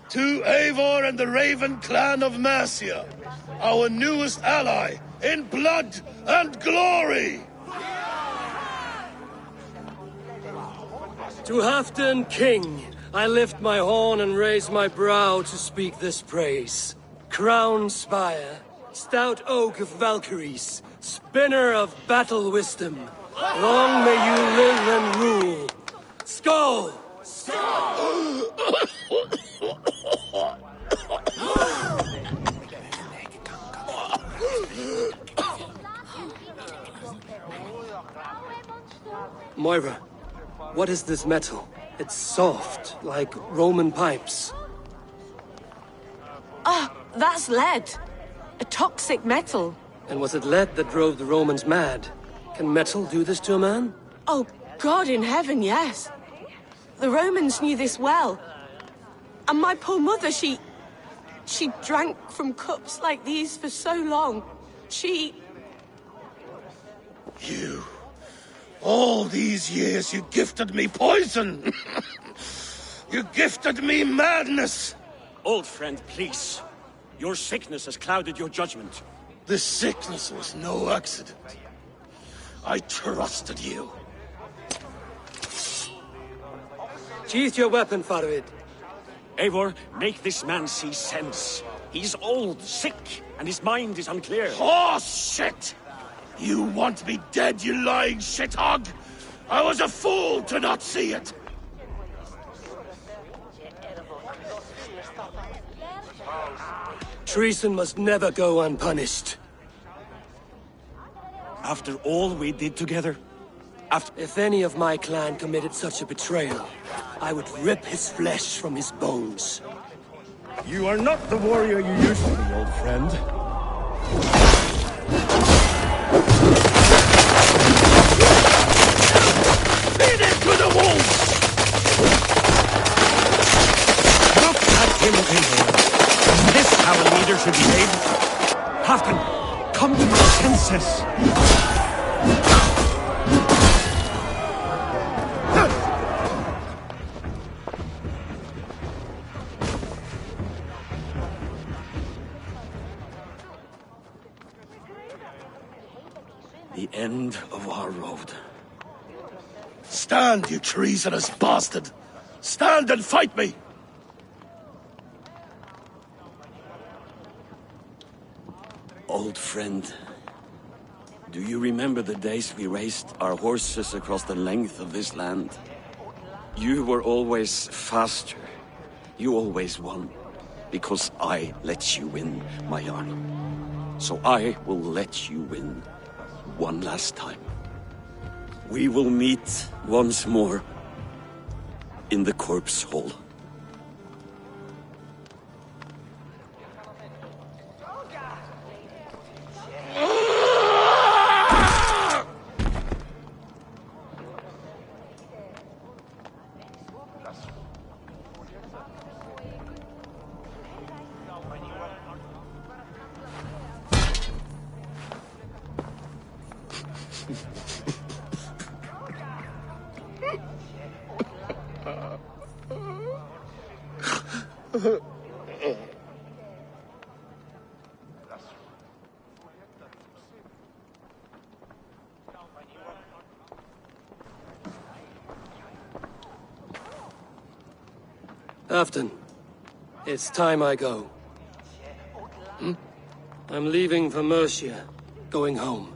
To Eivor and the Raven clan of Mercia, our newest ally in blood and glory! To Halfdan King, I lift my horn and raise my brow to speak this praise. Crown spire, stout oak of Valkyries, spinner of battle wisdom, long may you live and rule. Skull! Moira, what is this metal? It's soft, like Roman pipes. Ah, that's lead. A toxic metal. And was it lead that drove the Romans mad? Can metal do this to a man? Oh, God in heaven, yes. The Romans knew this well. And my poor mother, she drank from cups like these for so long. You... all these years you gifted me poison! You gifted me madness! Old friend, please. Your sickness has clouded your judgment. This sickness was no accident. I trusted you. Sheath your weapon, Farid. Eivor, make this man see sense. He's old, sick, and his mind is unclear. Horse shit! You want me dead, you lying shithog? I was a fool to not see it! Treason must never go unpunished. After all we did together? If any of my clan committed such a betrayal, I would rip his flesh from his bones. You are not the warrior you used to be, old friend. Feed it to the wolves! Look at him, Eivor. Is this how a leader should behave? Halfdan, come to your senses. The end of our road. Stand, you treasonous bastard! Stand and fight me! Old friend, do you remember the days we raced our horses across the length of this land? You were always faster. You always won. Because I let you win, my Jarl. So I will let you win one last time. We will meet once more in the corpse hall. Halfdan, it's time I go. I'm leaving for Mercia, going home.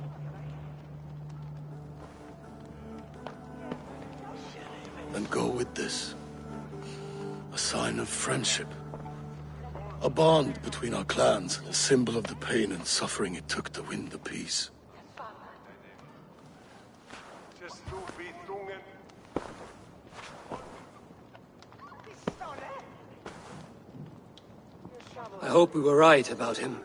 And go with this. A sign of friendship. A bond between our clans, a symbol of the pain and suffering it took to win the peace. Just do I hope we were right about him.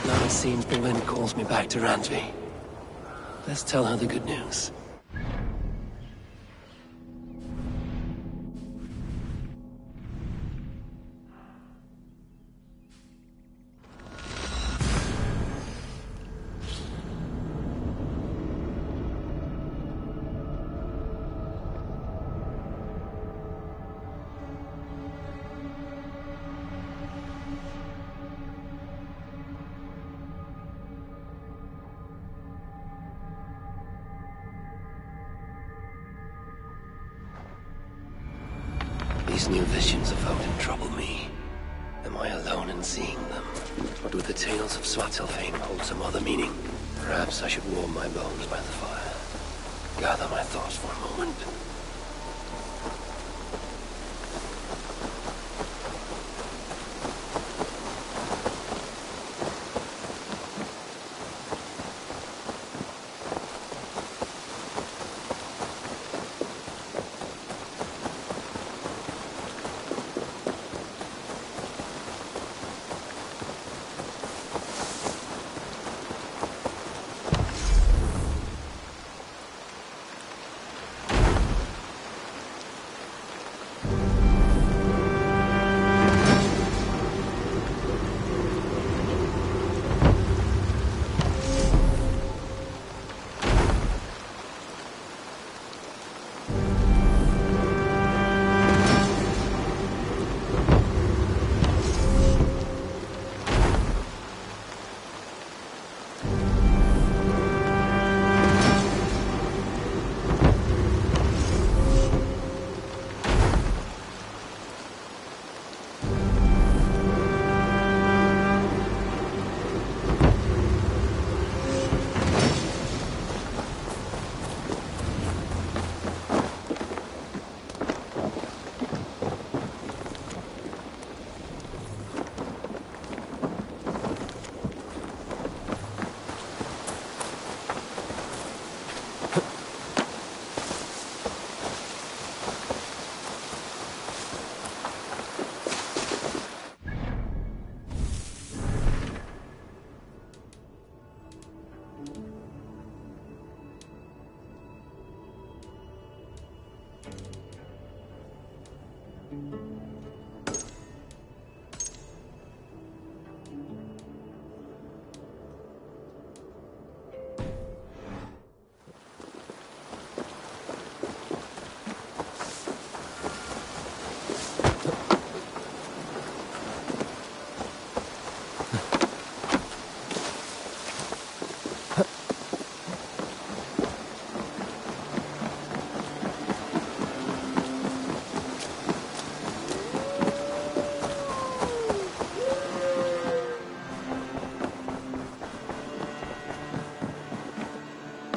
Now it seems the wind calls me back to Randvi. Let's tell her the good news. These new visions of Odin trouble me. Am I alone in seeing them? Or do the tales of Svartalfheim hold some other meaning? Perhaps I should warm my bones by the fire. Gather my thoughts for a moment.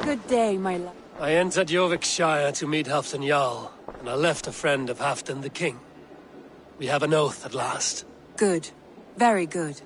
Good day, my love. I entered Jorvikshire to meet Halfdan Jarl, and I left a friend of Halfdan the King. We have an oath at last. Good. Very good.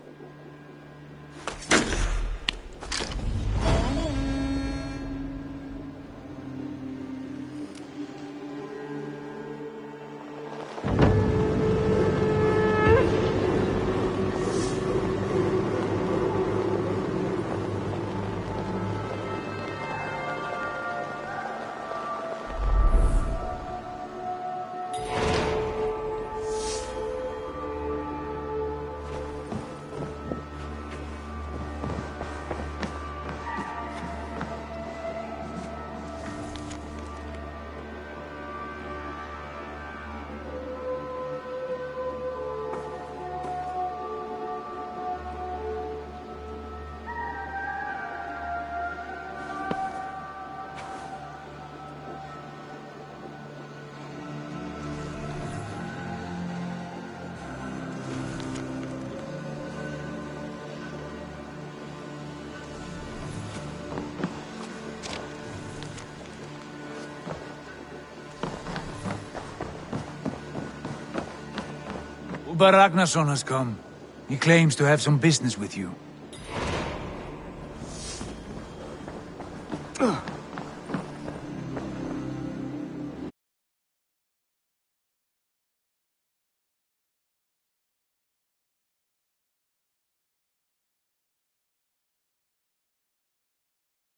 Uber Ragnarsson has come. He claims to have some business with you.